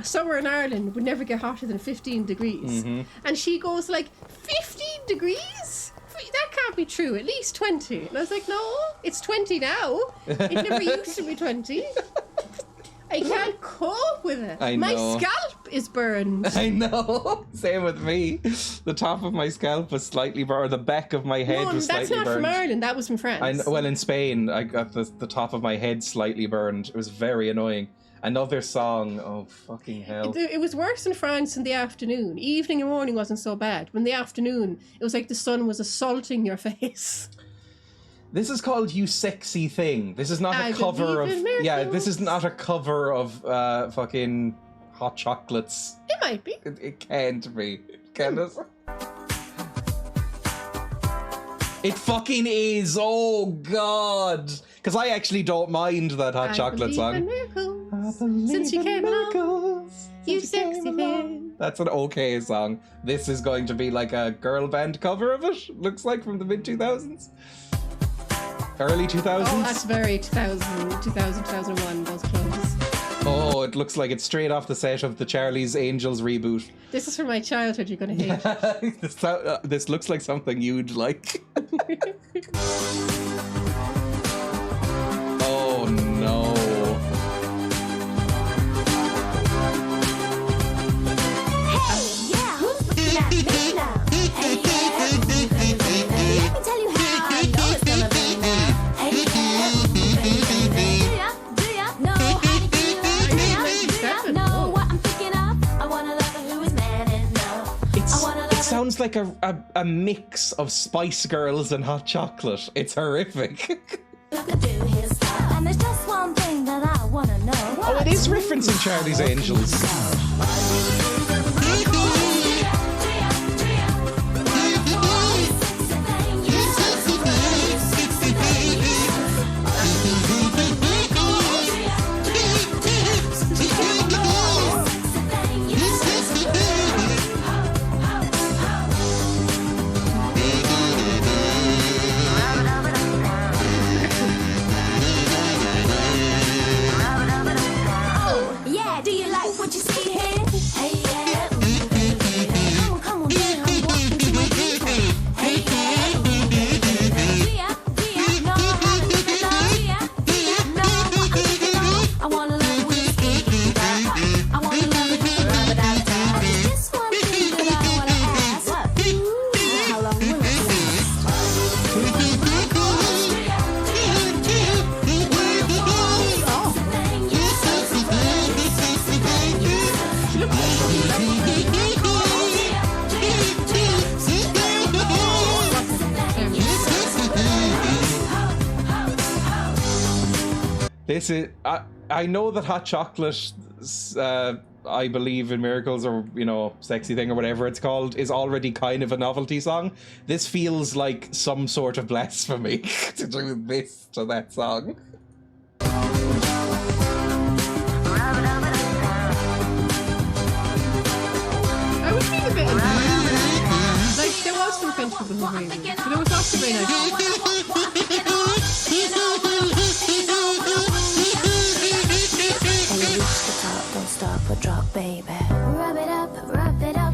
summer in Ireland would never get hotter than 15 degrees." And she goes like, 15 degrees? That can't be true. At least 20. And I was like, no, it's 20 now. It never used to be 20. I can't cope with it. I know. My scalp is burned. I know. Same with me. The top of my scalp was slightly burned. The back of my head was slightly burned. That's not from Ireland. That was from France. Well, in Spain, I got the top of my head slightly burned. It was very annoying. Another song. Oh, fucking hell. It was worse in France in the afternoon. Evening and morning wasn't so bad. When the afternoon, it was like the sun was assaulting your face. This is called You Sexy Thing. This is not a cover of... Yeah, this is not a cover of fucking Hot Chocolates. It might be. It can't be. Can it? It fucking is. Oh, God. Because I actually don't mind that Hot Chocolate song. In miracles, since you came along, you sexy thing. That's an okay song. This is going to be like a girl band cover of it. Looks like from the mid-2000s. Early 2000s? Oh, that's very 2001, those clothes. Oh, it looks like it's straight off the set of the Charlie's Angels reboot. This is from my childhood, you're going to hate. This looks like something you'd like. Oh, no. Hey, yeah, who's looking at me now? Hey, yeah. sounds like a mix of Spice Girls and hot chocolate. It's horrific. And there's just one thing that I wanna know. Oh, it is referencing Charlie's Angels. Yeah, do you like what you see here? Hey, yeah. Come on, come on, yeah, I'm walking to my people. Hey, yeah. Dreya, know how to live it up. Dreya, know what I'm cooking on. I wanna love whiskey. I wanna love it with rub-a-dub-dub. There's just one thing that I wanna ask. Ooh, how long will it This is I know that hot chocolate, I believe in miracles, or you know, sexy thing or whatever it's called, is already kind of a novelty song. This feels like some sort of blasphemy to do this to that song. I was being a bit confused. Like, there was some French people who were very rude, but there was also very nice. Don't stop or drop, baby. Rub it up,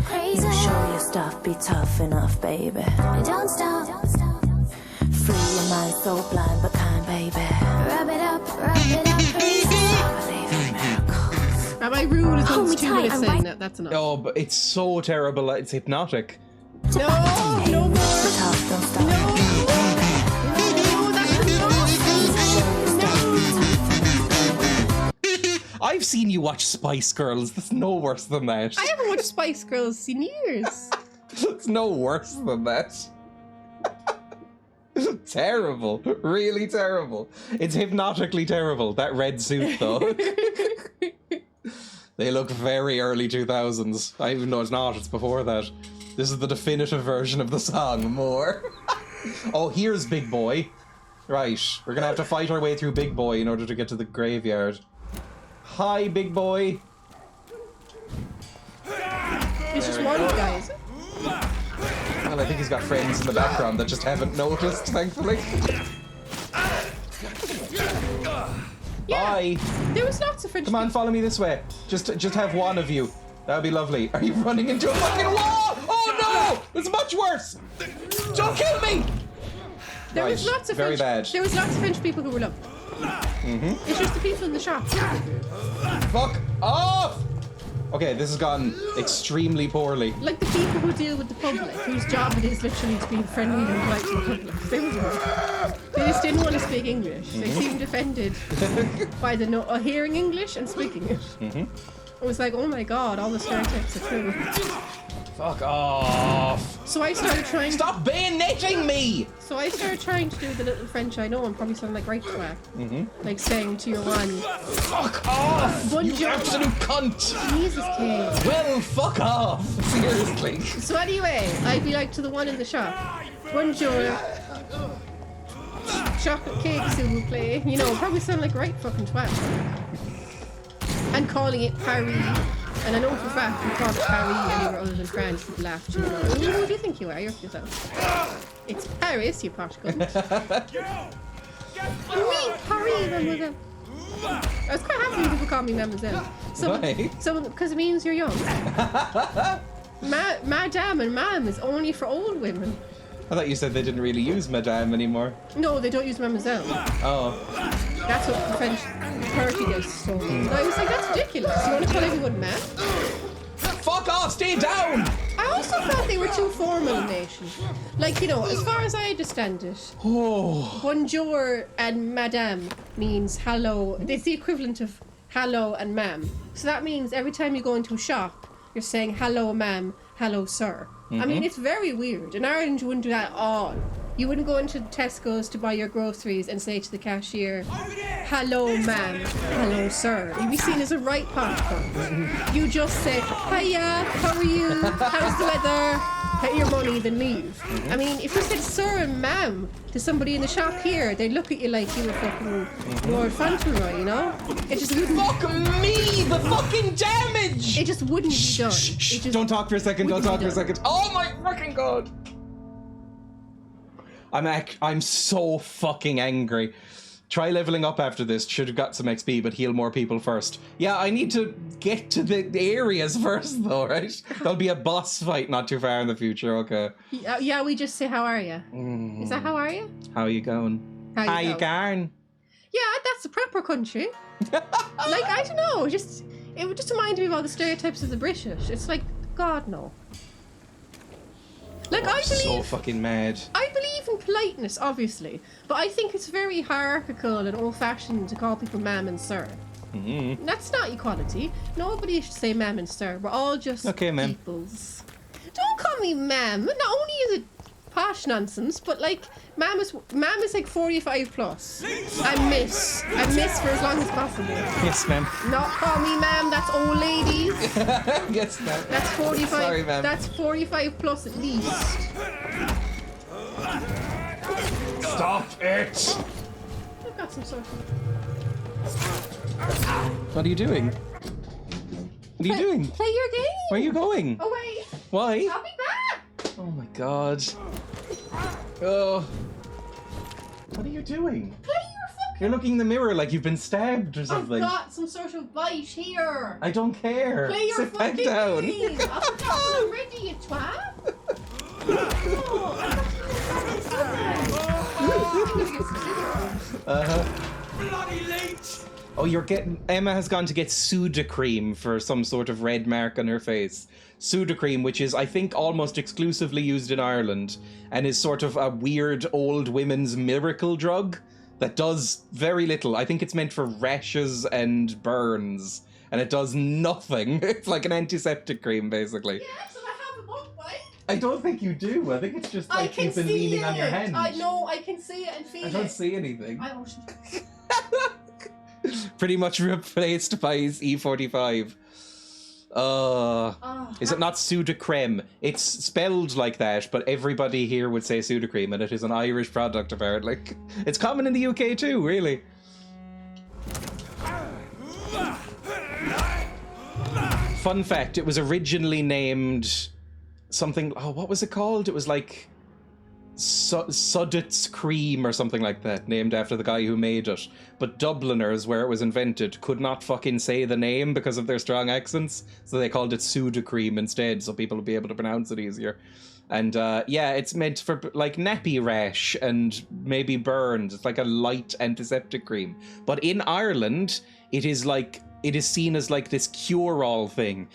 crazy. You show your stuff, be tough enough, baby. Don't stop. Free your mind, so blind but kind, baby. Rub it up, crazy. I believe in miracles. Rabbi Rule is on 2 minutes saying that. That's enough. Oh, but it's so terrible. It's hypnotic. No more. No, that's enough. I've seen you watch Spice Girls. That's no worse than that. I haven't watched Spice Girls in years. It's no worse than that. Terrible. Really terrible. It's hypnotically terrible. That red suit, though. They look very early 2000s. I even know it's not. It's before that. This is the definitive version of the song. More. Oh, here's Big Boy. Right. We're going to have to fight our way through Big Boy in order to get to the graveyard. Hi, Big Boy. It's just one guy, is it? Well, I think he's got friends in the background that just haven't noticed, thankfully. Yeah, Bye. there was lots of French Come on, follow me this way. Just have one of you. That would be lovely. Are you running into a fucking wall? Oh no! It's much worse! Don't kill me! There was lots of very French, bad. There was lots of French people who were lovely. It's just the people in the shop. Fuck off! Okay, this has gone extremely poorly. Like the people who deal with the public, whose job it is literally to be friendly and polite to the public. They were good. They just didn't want to speak English. They seemed offended by the hearing English and speaking it. It was like, oh my god, all the stereotypes are true. Fuck off. So I started trying. Stop bayoneting me! So I started trying to do the little French I know and probably sound like right swag. Like saying to your one, fuck off! Bonjour. You absolute cunt! Jesus, Kate. Well, fuck off! Seriously. So anyway, I'd be like to the one in the shop, bonjour. Chocolate cake, s'il vous plaît. You know, probably sound like right fucking twat. And calling it Paris. And I know for a fact you call it Paris anywhere other than France, people laugh at you. Who do you think you are? You're yourself. It's Paris, you posh cunt. Oui, Paris, mademoiselle. I was quite happy when people call me mademoiselle. So, because it means you're young. Madame and ma'am is only for old women. I thought you said they didn't really use madame anymore. No, they don't use mademoiselle. Oh. That's what the French party guys told me. And I was like, that's ridiculous. You want to call everyone ma'am? Fuck off, stay down! I also thought they were too formal in nation. Like, you know, as far as I understand it, bonjour and madame means hello. It's the equivalent of hello and ma'am. So that means every time you go into a shop, you're saying hello, ma'am, hello, sir. I mean, it's very weird. In Ireland, you wouldn't do that at all. You wouldn't go into Tesco's to buy your groceries and say to the cashier, hello, ma'am, hello, sir. You'd be seen as a right part. You just say, hiya, how are you? How's the weather? Pay your money, then leave. I mean, if you said sir and ma'am to somebody in the shop here, they'd look at you like you were fucking Lord Fauntleroy, you know? It just wouldn't... Fuck me! The fucking damage! It just wouldn't be done. It just don't talk for a second, don't talk for a second. Oh my fucking god! I'm so fucking angry. Try leveling up after this. Should have got some XP, but heal more people first. Yeah, I need to get to the areas first, though, right? There'll be a boss fight not too far in the future, okay. Yeah, we just say, how are you? Is that how are you? How you going? How you going? Yeah, that's a proper country. Like, I don't know, it just reminded me of all the stereotypes of the British. It's like, God, no. Like, I believe... so fucking mad. I believe in politeness, obviously, but I think it's very hierarchical and old-fashioned to call people ma'am and sir. That's not equality. Nobody should say ma'am and sir. We're all just peoples. Don't call me ma'am. Not only is it posh nonsense, but like, ma'am is like 45 plus. I'm miss for as long as possible. Yes, ma'am. Not call me ma'am, that's old ladies. Yes, ma'am. That's 45. Sorry, ma'am. That's 45 plus at least. Stop it! I've got some social. What are you doing? What are you doing? Play your game. Where are you going? Oh wait. Why? I'll be back. Oh my god. Oh. What are you doing? Play your fucking... You're looking in the mirror like you've been stabbed or something. I've got some social bite here. I don't care. Play your Sit back fucking down. game. I'll put that one ready, you twat. Bloody leech! Oh, Emma has gone to get Sudocrem for some sort of red mark on her face. Sudocrem, which is, I think, almost exclusively used in Ireland, and is sort of a weird old women's miracle drug that does very little. I think it's meant for rashes and burns, and it does nothing. It's like an antiseptic cream, basically. Yes, and I have a bug bite. I don't think you do. I think it's just like you've been leaning on your hand. I know, I can see it and feel it. I don't see anything. I don't. Pretty much replaced by his E45. Is it not Sudocrem? It's spelled like that, but everybody here would say Sudocrem, and it is an Irish product, apparently. It's common in the UK too, really. Fun fact, it was originally named something... Oh, what was it called? It was like... Sudet's Cream or something like that, named after the guy who made it. But Dubliners, where it was invented, could not fucking say the name because of their strong accents, so they called it Sudocrem instead, so people would be able to pronounce it easier. And yeah, it's meant for like nappy rash and maybe burns. It's like a light antiseptic cream. But in Ireland, it is seen as like this cure-all thing.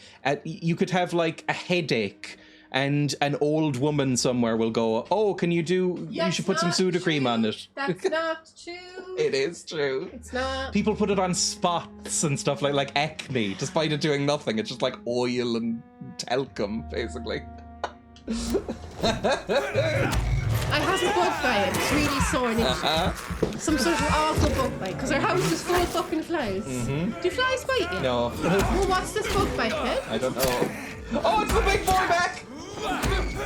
You could have like a headache, and an old woman somewhere will go, oh, can you you should put some Sudocrem on it. That's not true. It is true. It's not. People put it on spots and stuff like acne, despite it doing nothing. It's just like oil and talcum, basically. I have a bug bite. It's really sore and itchy. Some sort of awful bug bite, because our house is full of fucking flies. Do flies bite you? No. Well, what's this bug bite, kid? I don't know. Oh, it's the big boy back!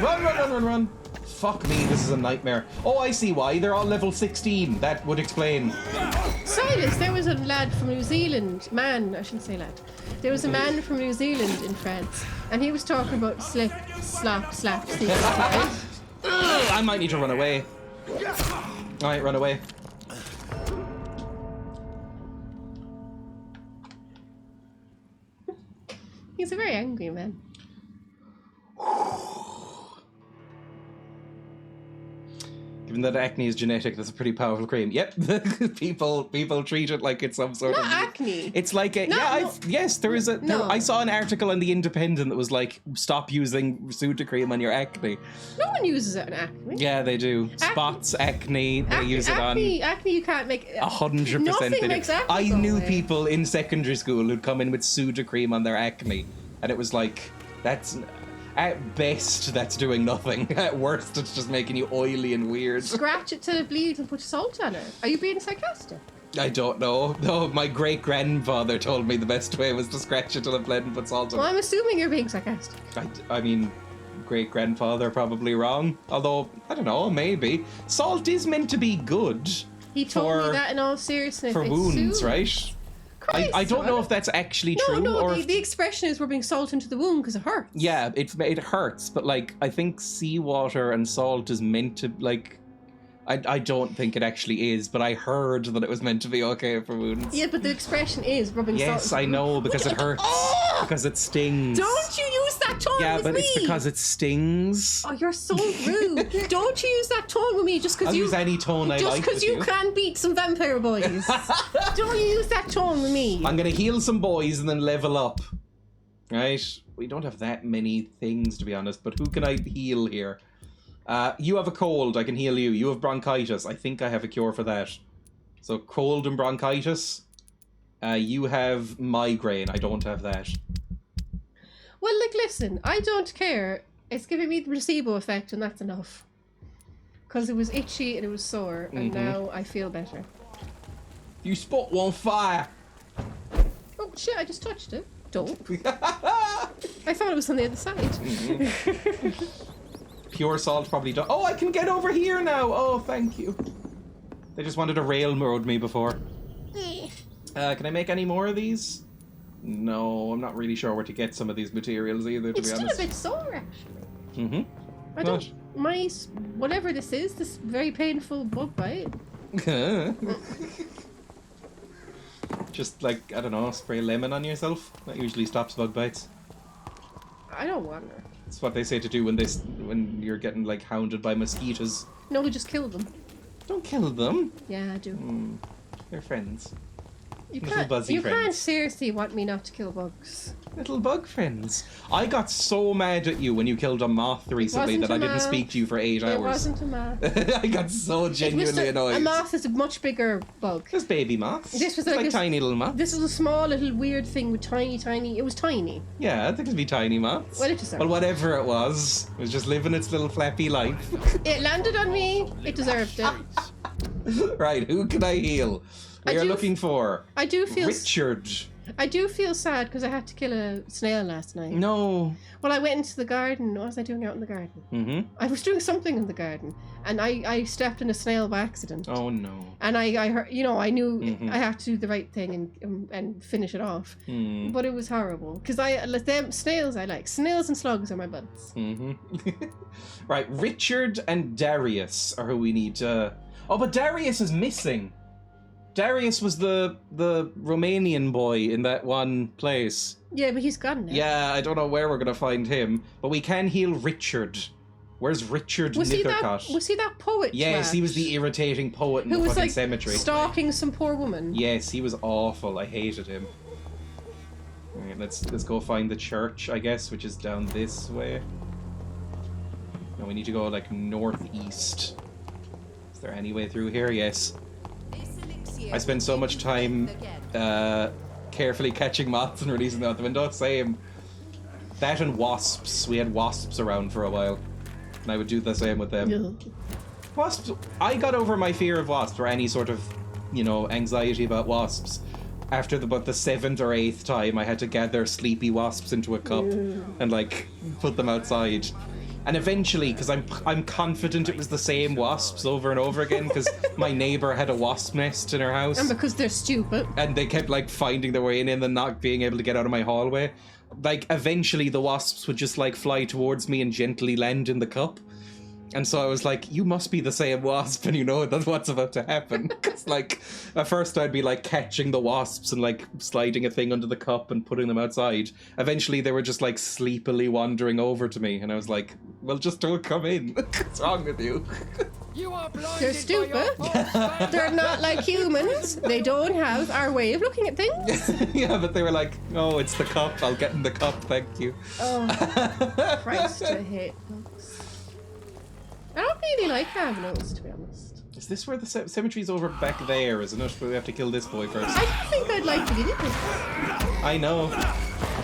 Run. Fuck me, this is a nightmare. Oh, I see why. They're all level 16. That would explain. Silas, there was a lad from New Zealand. Man, I shouldn't say lad. There was a man from New Zealand in France, and he was talking about slip, slap, slap, sneak, right? I might need to run away. Alright, run away. He's a very angry man. Given that acne is genetic, that's a pretty powerful cream. Yep, people treat it like it's some sort of acne. It's like a there is a. I saw an article in the Independent that was like, stop using Sudocrem on your acne. No one uses it on acne. Yeah, they do. Spots, acne, they use it on. Acne, you can't make 100%. Nothing makes acne. I knew people in secondary school who'd come in with Sudocrem on their acne, and it was like That's... At best, that's doing nothing. At worst, it's just making you oily and weird. Scratch it till it bleeds and put salt on it. Are you being sarcastic? I don't know. No, my great-grandfather told me the best way was to scratch it till it bled and put salt on it. Well, I'm assuming you're being sarcastic. I mean, great-grandfather probably wrong. Although, I don't know, maybe. Salt is meant to be good. He told me that in all seriousness. For wounds, right? I don't know if that's actually true. No, the expression is rubbing salt into the wound because it hurts. Yeah, it hurts, but like I think seawater and salt is meant to like. I don't think it actually is, but I heard that it was meant to be okay for wounds. Yeah, but the expression is rubbing salt. Yes, I know, because it hurts. Because it stings. Don't you use that tone with me! Yeah, but it's because it stings. Oh, you're so rude. Don't you use that tone with me just because you... I'll use any tone I like. Just because you can beat some vampire boys. Don't you use that tone with me. I'm going to heal some boys and then level up. Right? We don't have that many things, to be honest, but who can I heal here? You have a cold, I can heal you. You have bronchitis, I think I have a cure for that. So cold and bronchitis. You have migraine, I don't have that. Well, like, listen, I don't care. It's giving me the placebo effect, and that's enough. Because it was itchy and it was sore, and now I feel better. You spot one fire! Oh, shit, I just touched it. Don't. I thought it was on the other side. Pure salt probably don't. Oh, I can get over here now! Oh, thank you. They just wanted to railroad me before. Can I make any more of these? No, I'm not really sure where to get some of these materials either, to be honest. It's still a bit sore, actually. Mm-hmm. I don't... Whatever this is, this very painful bug bite. Just, like, I don't know, spray lemon on yourself. That usually stops bug bites. I don't want to. It's what they say to do when you're getting, like, hounded by mosquitoes. No, we just kill them. Don't kill them. Yeah, I do. They're friends. You Little buzzy friends. can't seriously want me not to kill bugs. Little bug friends. I got so mad at you when you killed a moth recently that I didn't speak to you for 8 hours. It wasn't a moth. I got so genuinely annoyed. A moth is a much bigger bug. There's baby moths. This was like tiny little moths. This was a small little weird thing with tiny... It was tiny. Yeah, I think it'd be tiny moths. Well, it deserved Well, whatever it was just living its little flappy life. It landed on me. It deserved it. Right, who can I heal? We are looking for I do feel Richard. I do feel sad because I had to kill a snail last night. No. Well, I went into the garden. What was I doing out in the garden? I was doing something in the garden, and I stepped in a snail by accident. Oh no. And I heard, I knew I had to do the right thing and finish it off. But it was horrible because snails I like. Snails and slugs are my buds. Right, Richard and Darius are who we need to... Oh, but Darius is missing. Darius was the Romanian boy in that one place. Yeah, but he's gone now. Yeah, I don't know where we're going to find him, but we can heal Richard. Where's Richard Nickercott? Was he that poet? Yes, he was the irritating poet in the fucking cemetery. Stalking some poor woman. Yes, he was awful. I hated him. Alright, let's go find the church, I guess, which is down this way. No, we need to go like northeast. Is there any way through here? Yes. I spend so much time carefully catching moths and releasing them out the window. Same. That and wasps. We had wasps around for a while. And I would do the same with them. Yeah. Wasps. I got over my fear of wasps or any sort of, anxiety about wasps. After about the 7th or 8th time I had to gather sleepy wasps into a cup and put them outside. And eventually, because I'm confident it was the same wasps over and over again, because my neighbor had a wasp nest in her house. And because they're stupid. And they kept finding their way in and not being able to get out of my hallway. Eventually the wasps would just fly towards me and gently land in the cup. And so I was like, you must be the same wasp, and you know that's what's about to happen. Because, at first I'd be, catching the wasps and, sliding a thing under the cup and putting them outside. Eventually they were just, sleepily wandering over to me, and I was like, well, just don't come in. What's wrong with you? You are blinded. They're stupid. They're not like humans. They don't have our way of looking at things. Yeah, but they were like, oh, it's the cup. I'll get in the cup, thank you. Oh, Christ, I hate bugs. I don't really like animals, to be honest. Is this where the cemetery's over back there, isn't it? But we have to kill this boy first. I don't think I'd like to get into it. I know.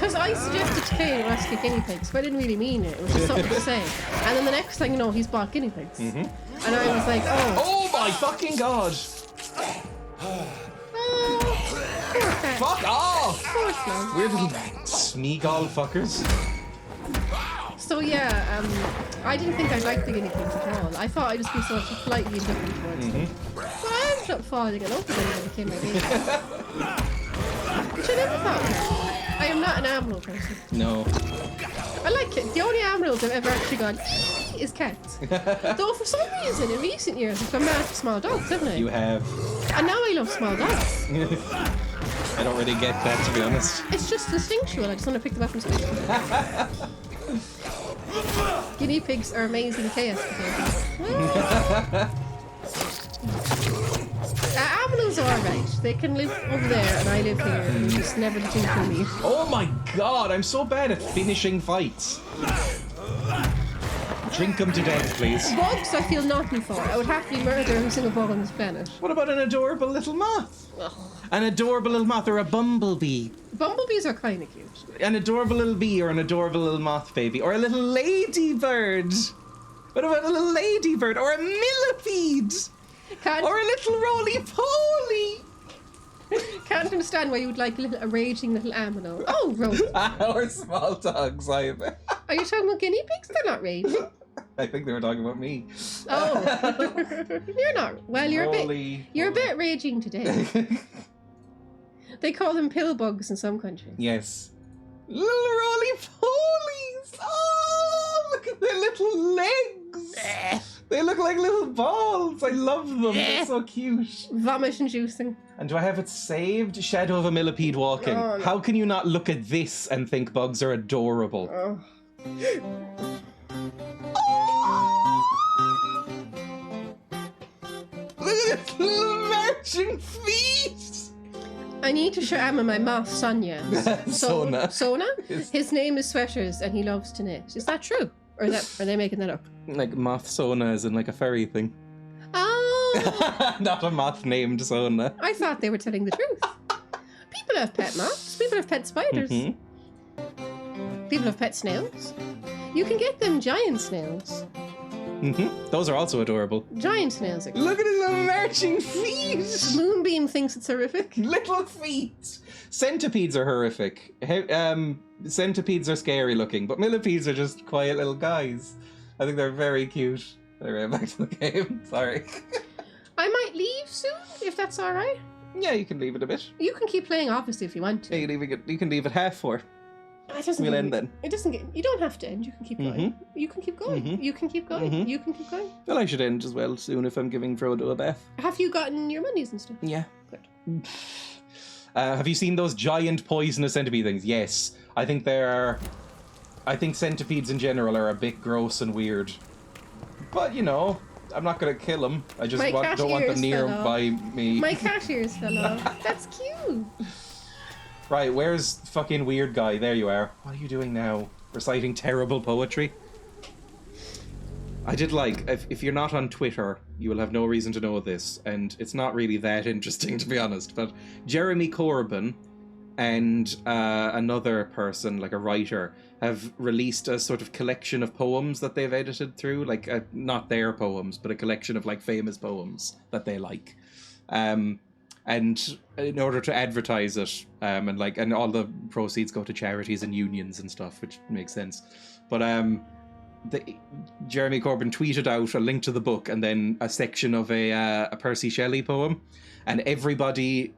Because I suggested to Kane let's get guinea pigs, but I didn't really mean it. It was just something to say. And then the next thing you know, he's bought guinea pigs. And I was like, oh. Oh my fucking god! Fuck off! Weird little smeagol fuckers. So yeah, I didn't think I'd like the guinea pigs at all. I thought I'd just be sort of slightly indifferent towards them. But I ended up falling in love with them when they became my baby. Which I never thought of. I am not an animal person. No. I like it. The only animals I've ever actually gone is cats. Though for some reason in recent years I've gone mad for small dogs, haven't I? You have. And now I love small dogs. I don't really get that, to be honest. It's just instinctual. I just want to pick them up and squish them. Guinea pigs are amazing chaos potatoes. Aminals are alright. They can live over there and I live here. And just never the two for me. Oh my god, I'm so bad at finishing fights. Drink them to death, please. Bugs I feel nothing for. I would happily murder every single bug on this planet. What about an adorable little moth? An adorable little moth or a bumblebee? Bumblebees are kind of cute. An adorable little bee or an adorable little moth baby? Or a little ladybird? What about a little ladybird? Or a millipede? Or a little roly-poly? Can't understand why you would like a raging little animal. Oh, Rose. Or small dogs, Are you talking about guinea pigs? They're not raging. I think they were talking about me. Oh. You're not. Well, you're a bit raging today. They call them pill bugs in some countries. Yes. Little roly-polies! Oh, look at their little legs! They look like little balls. I love them. They're so cute. Vomit inducing. And do I have it saved? Shadow of a millipede walking. Oh, no. How can you not look at this and think bugs are adorable? Oh. Look at its little marching feet! I need to show Emma my moth, Sonia. Sona. Sona? His name is Sweaters and he loves to knit. Is that true? Or are they making that up? Like moth Sona is in like a fairy thing. Oh! Not a moth named Sona. I thought they were telling the truth. People have pet moths. People have pet spiders. People have pet snails. You can get them giant snails. Those are also adorable. Giant snails. Look at his little marching feet! Moonbeam thinks it's horrific. Little feet! Centipedes are horrific. Centipedes are scary looking, but millipedes are just quiet little guys. I think they're very cute. Anyway, back to the game. Sorry. I might leave soon, if that's alright. Yeah, you can leave it a bit. You can keep playing, obviously, if you want to. Yeah, you can leave it half for. We'll end then. It doesn't get. You don't have to end. You can keep going. You can keep going. You can keep going. You can keep going. Well, I should end as well soon if I'm giving Frodo a bath. Have you gotten your monies and stuff? Yeah. Good. Have you seen those giant poisonous centipede things? Yes. I think centipedes in general are a bit gross and weird. But, you know, I'm not going to kill them. I just don't want them nearby me. My cat ears fell off. That's cute. Right, where's fucking weird guy? There you are. What are you doing now? Reciting terrible poetry? I did like, if you're not on Twitter, you will have no reason to know this, and it's not really that interesting, to be honest, but Jeremy Corbyn and another person, like a writer, have released a sort of collection of poems that they've edited through, like, not their poems, but a collection of, like, famous poems that they like. And in order to advertise it, and all the proceeds go to charities and unions and stuff, which makes sense. But Jeremy Corbyn tweeted out a link to the book and then a section of a Percy Shelley poem, and everybody,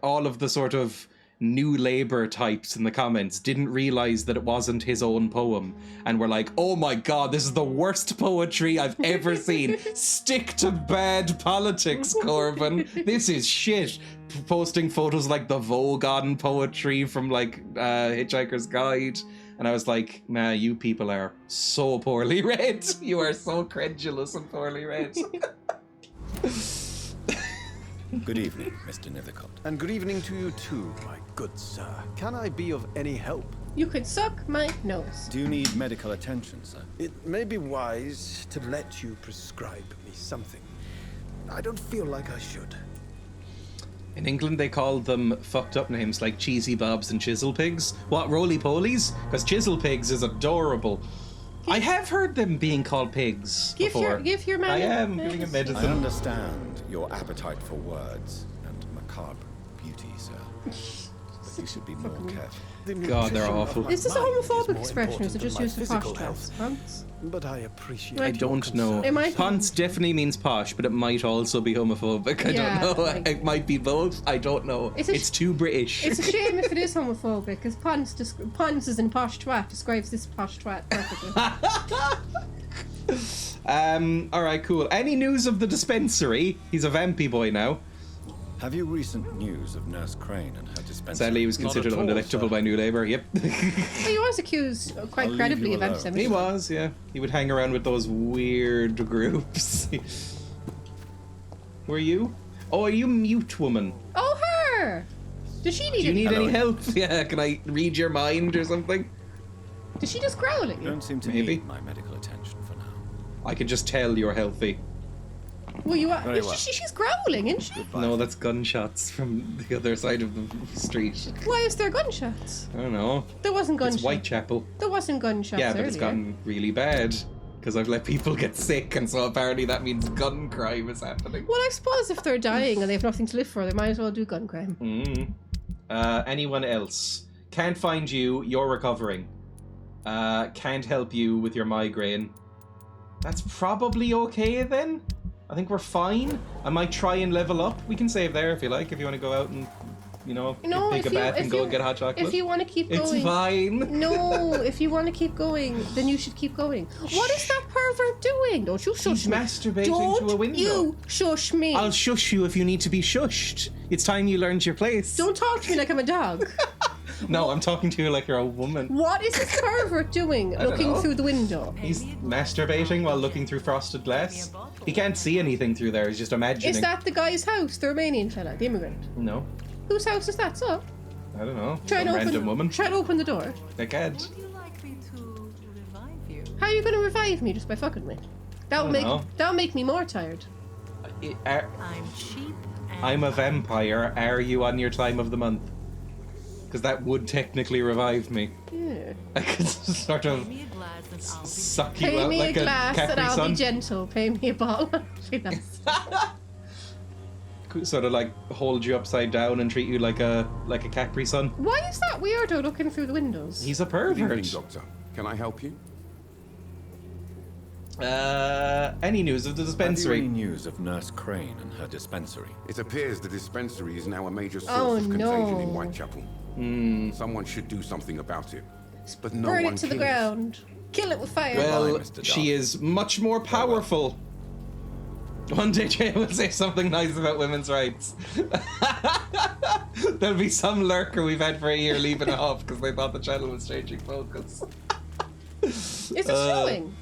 all of the sort of New Labour types in the comments didn't realise that it wasn't his own poem and were like, oh my god, this is the worst poetry I've ever seen. Stick to bad politics, Corbyn. This is shit. Posting photos like the Vogue on poetry from like Hitchhiker's Guide. And I was like, nah, you people are so poorly read. You are so credulous and poorly read. Good evening, Mr. Nethercott. And good evening to you too, my good sir. Can I be of any help? You could suck my nose. Do you need medical attention, sir? It may be wise to let you prescribe me something. I don't feel like I should. In England, they call them fucked up names like Cheesy Bobs and Chisel Pigs. What, Roly Polies? Because Chisel Pigs is adorable. I have heard them being called pigs before. Give your man. I am giving him medicine. I understand your appetite for words and macabre beauty, sir. But you should be more careful. God, they're awful. Is this a homophobic expression, or is it just used for posh twats? Punts? But I appreciate. I don't know. Punts definitely means posh, but it might also be homophobic. I don't know. Like, it might be both. I don't know. It's too British. It's a shame if it is homophobic, because punts as in posh twat describes this posh twat perfectly. Alright, cool. Any news of the dispensary? He's a vampy boy now. Have you recent news of Nurse Crane and her dispensary? Sadly, he was considered undelectable by New Labour. Yep. He was accused quite credibly of anti-Semitism. He was, yeah. He would hang around with those weird groups. Who are you? Oh, are you mute woman? Oh, her! Does she need Do you need any any help? Yeah, can I read your mind or something? Does she just growl at you? You don't seem to need my medical attention for now. I can just tell you're healthy. Well, you are. She's growling, isn't she? No, that's gunshots from the other side of the street. Why is there gunshots? I don't know. There wasn't gunshots. It's Whitechapel. There wasn't gunshots Yeah, but earlier. it's gotten really bad because I've let people get sick, and so apparently that means gun crime is happening. Well, I suppose if they're dying and they have nothing to live for, they might as well do gun crime. Anyone else? Can't find you. You're recovering. Can't help you with your migraine. That's probably okay then. I think we're fine. I might try and level up. We can save there if you like. If you want to go out and, take a bath and go and get hot chocolate. If you want to keep going. It's fine. No, if you want to keep going, then you should keep going. What is that pervert doing? Don't you shush me. He's masturbating to a window. You shush me. I'll shush you if you need to be shushed. It's time you learned your place. Don't talk to me like I'm a dog. No, I'm talking to you like you're a woman. What is this pervert doing looking through the window? He's masturbating while looking through frosted glass. He can't see anything through there, he's just imagining. Is that the guy's house, the Romanian fella, the immigrant? No. Whose house is that, so? I don't know. Try Some random woman. Try to open the door. I can't. How are you going to revive me just by fucking me? That'll make me more tired. I'm cheap. I'm a vampire. Are you on your time of the month? Because that would technically revive me. Yeah. I could sort of suck you Pay out me like a glass Capri and I'll Sun. be gentle. Pay me a bottle. Sort of like hold you upside down and treat you like a Capri Sun. Why is that weirdo looking through the windows? He's a pervert. Good evening, Doctor. Can I help you? Any news of the dispensary? Have you any news of Nurse Crane and her dispensary? It appears the dispensary is now a major source Oh, of contagion no. in Whitechapel. Someone should do something about it. But no Burn one it to the cares. ground. Kill it with fire. Well, she is much more powerful. One day Jay will say something nice about women's rights. There'll be some lurker we've had for a year leaving it off because they thought the channel was changing focus. Is it snowing?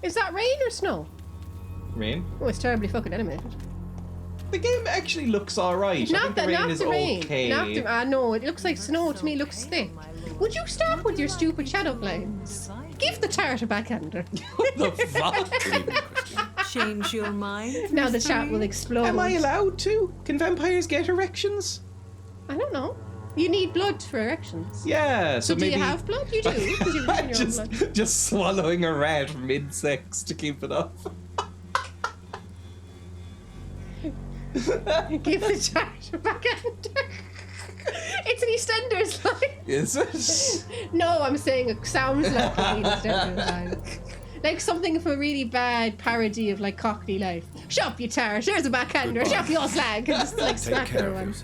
Is that rain or snow? Rain? Oh, it's terribly fucking animated. The game actually looks alright. I think the rain is okay. No, it looks like snow to me. It looks thick. Would you stop with your stupid shadow blinds? Give the tart a backhander. What the fuck? Change your mind? Now the chat will explode. Am I allowed to? Can vampires get erections? I don't know. You need blood for erections. Yeah, so do maybe... you have blood? You do. 'Cause you retain your own blood. just swallowing a rat mid-sex to keep it up. Give the tart a backhander. It's an EastEnders line. Is it? No, I'm saying it sounds like an EastEnders line. Like something from a really bad parody of like Cockney life. Shop you tart, there's a backhander, shop your slag, and just like smack her one.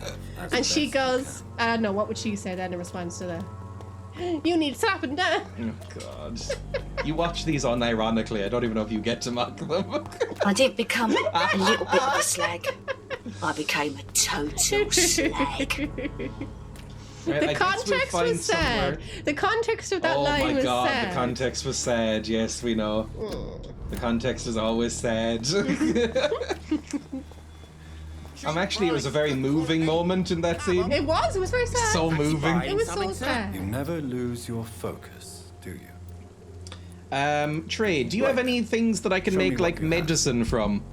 And she goes, I don't know, what would she say then in response to that? You need slapping down. Oh God. You watch these unironically, I don't even know if you get to mock them. I didn't become a little bit of a slag. I became a total slag. The context was sad. The context of that line was sad. Oh my God, the context was sad. Yes, we know. The context is always sad. It was a very moving moment in that scene. It was very sad. So moving. It was so sad. You never lose your focus, do you? Trey, do you have any things that I can make like medicine from?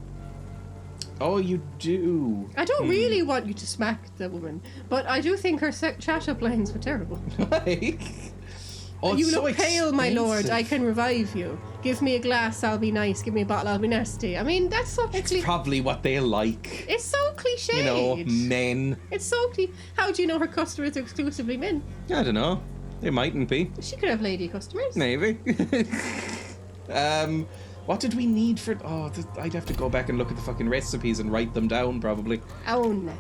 Oh, you do. I don't really want you to smack the woman, but I do think her chat-up lines were terrible. Oh, You it's look so pale, my lord. expensive. I can revive you. Give me a glass, I'll be nice. Give me a bottle, I'll be nasty. I mean, that's so Probably what they like. It's so cliched. You know, men. It's so cliche. How do you know her customers are exclusively men? I don't know. They mightn't be. She could have lady customers. Maybe. What did we need for... Oh, I'd have to go back and look at the fucking recipes and write them down, probably. Oh, no.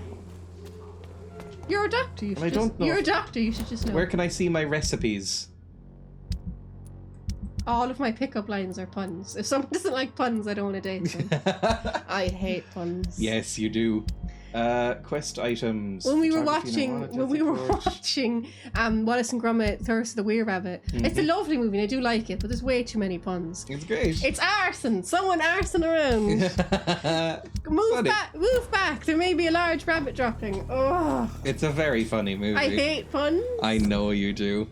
You're a doctor. You should I don't know. You're a doctor. You should just know. Where can I see my recipes? All of my pickup lines are puns. If someone doesn't like puns, I don't want to date them. I hate puns. Yes, you do. Quest items. When we were Photography, watching Wallace and Gromit Thirst of the Were Rabbit, it's a lovely movie and I do like it, but there's way too many puns. It's great. It's arson. Someone arson around. Move back. There may be a large rabbit dropping. Oh. It's a very funny movie. I hate puns. I know you do.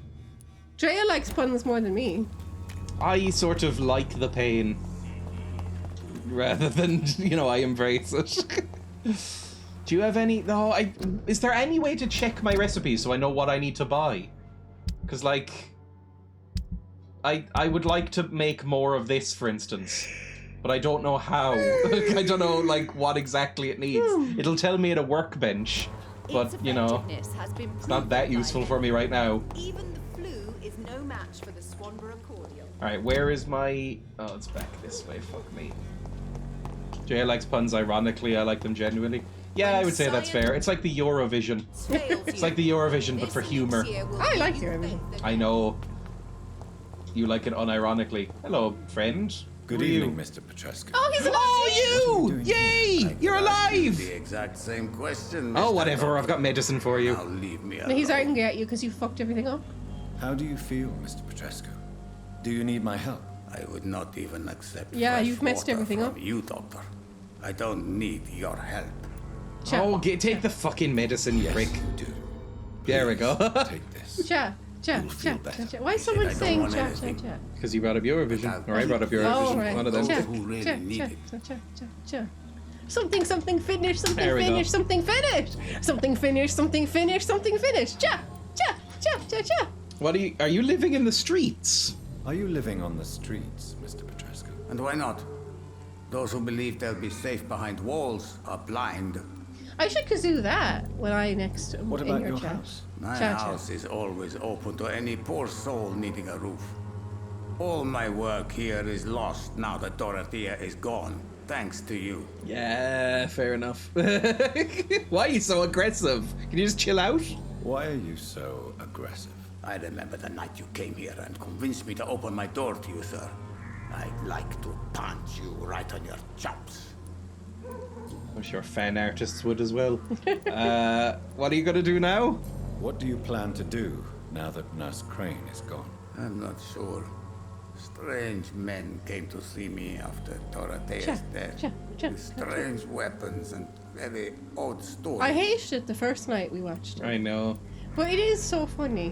Dreya likes puns more than me. I sort of like the pain rather than, I embrace it. Do you have any... No, is there any way to check my recipes so I know what I need to buy? Because, I would like to make more of this, for instance. But I don't know how. I don't know, what exactly it needs. It'll tell me at a workbench. But, it's not that useful for me right now. Even the flu is no match for the Swanborough cordial. Alright, where is my... Oh, it's back this way, fuck me. Jay likes puns ironically, I like them genuinely. Yeah, I would say that's fair. It's like the Eurovision. It's like the Eurovision, but for humor. I like Eurovision. I know. You like it unironically. Hello, friend. Good evening, Mr. Petrescu. Oh, he's alive! Oh, you! Yay! You're alive! The exact same question. Oh, Mr. whatever. Doctor. I've got medicine for you. Now leave me No, alone. he's angry at you because you fucked everything up. How do you feel, Mr. Petrescu? Do you need my help? I would not even accept. Yeah, fresh you've messed water everything from up. You, doctor. I don't need your help. Oh, take the fucking medicine, you prick. There we go. Take this. Cha. Why is someone saying cha? Because you brought up Eurovision. Or I brought up Eurovision. Oh, right. One of them. Cha. Something finish, There we go. something finish. Cha. What are you living in the streets? Are you living on the streets, Mr. Petrescu? And why not? Those who believe they'll be safe behind walls are blind. I should kazoo that when I next What in about your your chat. house? My Cha. house is always open to any poor soul needing a roof. All my work here is lost now that Dorothea is gone, thanks to you. Yeah, fair enough. Why are you so aggressive? Can you just chill out? Why are you so aggressive? I remember the night you came here and convinced me to open my door to you, sir. I'd like to punch you right on your chops. I'm sure fan artists would as well. What are you gonna do now? What do you plan to do now that Nurse Crane is gone? I'm not sure. Strange men came to see me after Dorothea's death. With strange weapons and very odd stories. I hated it the first night we watched it. I know. But it is so funny.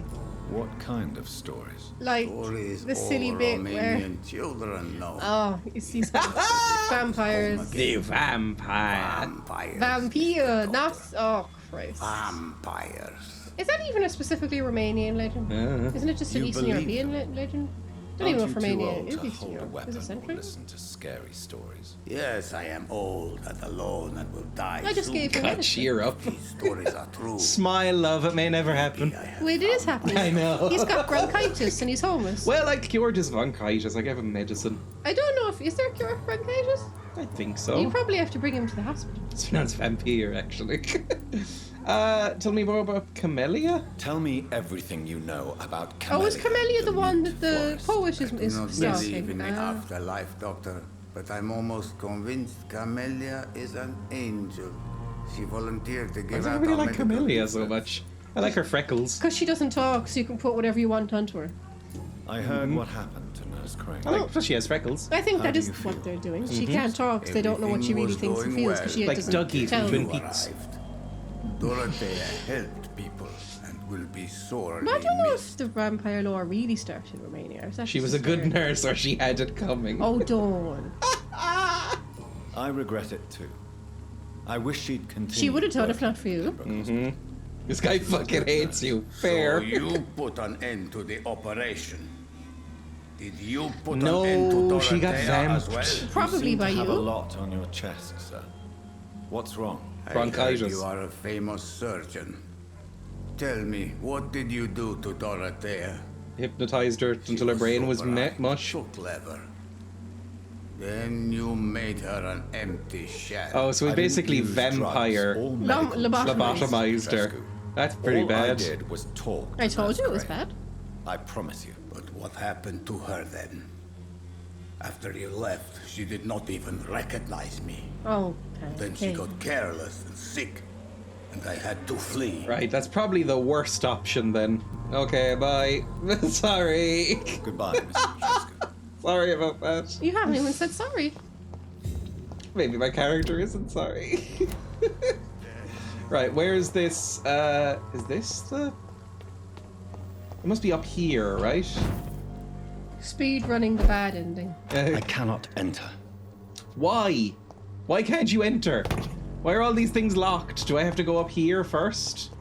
What kind of stories? Like Stories the silly all bit where Romanian children know. oh, it's these vampires. The vampire. Vampyr, not Christ. Vampires. Is that even a specifically Romanian legend? Isn't it just an You Eastern believe European legend? I don't even know if Aren't you too Romania old is to Eastern hold a Europe. Is weapon it or Central? listen to scary stories? Yes, I am old and alone and will die I just soon. gave you God, medicine. cheer up. These stories are true. Smile, love. It may never happen. Well, it is happening. I know. He's got bronchitis and he's homeless. Well, I cured his bronchitis. I gave him medicine. I don't know if is there a cure for bronchitis? I think so. You probably have to bring him to the hospital. It's pronounced Vampyr, actually. Tell me more about Camellia? Tell me everything you know about Camellia. Oh, is Camellia the one that the poet is I do not stalking? believe in the afterlife, Doctor, but I'm almost convinced Camellia is an angel. She volunteered to I give don't out really our like medical Camellia so leaflets. much. I like her freckles. Because she doesn't talk, so you can put whatever you want onto her. I heard what happened to Nurse Crane. I like, she has freckles. I think How that do is you feel? what they're doing. She can't talk, so they don't know what she really thinks and feels because she Like doesn't Dougie from tell. Twin You Peaks. arrived. Dorothea helped people and will be sorely But I don't know missed. if the vampire lore really started in Romania. Or is that She just was a good story? nurse, or she had it coming. Oh, Dawn. I regret it too. I wish she'd continue. She would have done if not for you. Mm-hmm. This guy fucking hates you. Fair. So you put an end to the operation. Did you put No, an end to she got Dorothea as vamped. well? Probably by have a you. lot on your chest, sir. What's wrong? I Bronchitis. heard you are a famous surgeon. Tell me, what did you do to Dorothea? Hypnotized her until her brain was mush. So clever. Then you made her an empty shell. Oh, so we basically vampire lobotomized her. That's pretty bad. I did was talk. I told you it was bad. I promise you. But what happened to her then? After you left, she did not even recognize me. Oh, Then she got careless and sick, and I had to flee. Right, that's probably the worst option then. Okay, bye. Sorry. Goodbye, Mr. Petrescu. Sorry about that. You haven't even said sorry. Maybe my character isn't sorry. Right, where is this? Is this the... It must be up here, right? Speed running the bad ending. I cannot enter. Why? Why can't you enter? Why are all these things locked? Do I have to go up here first?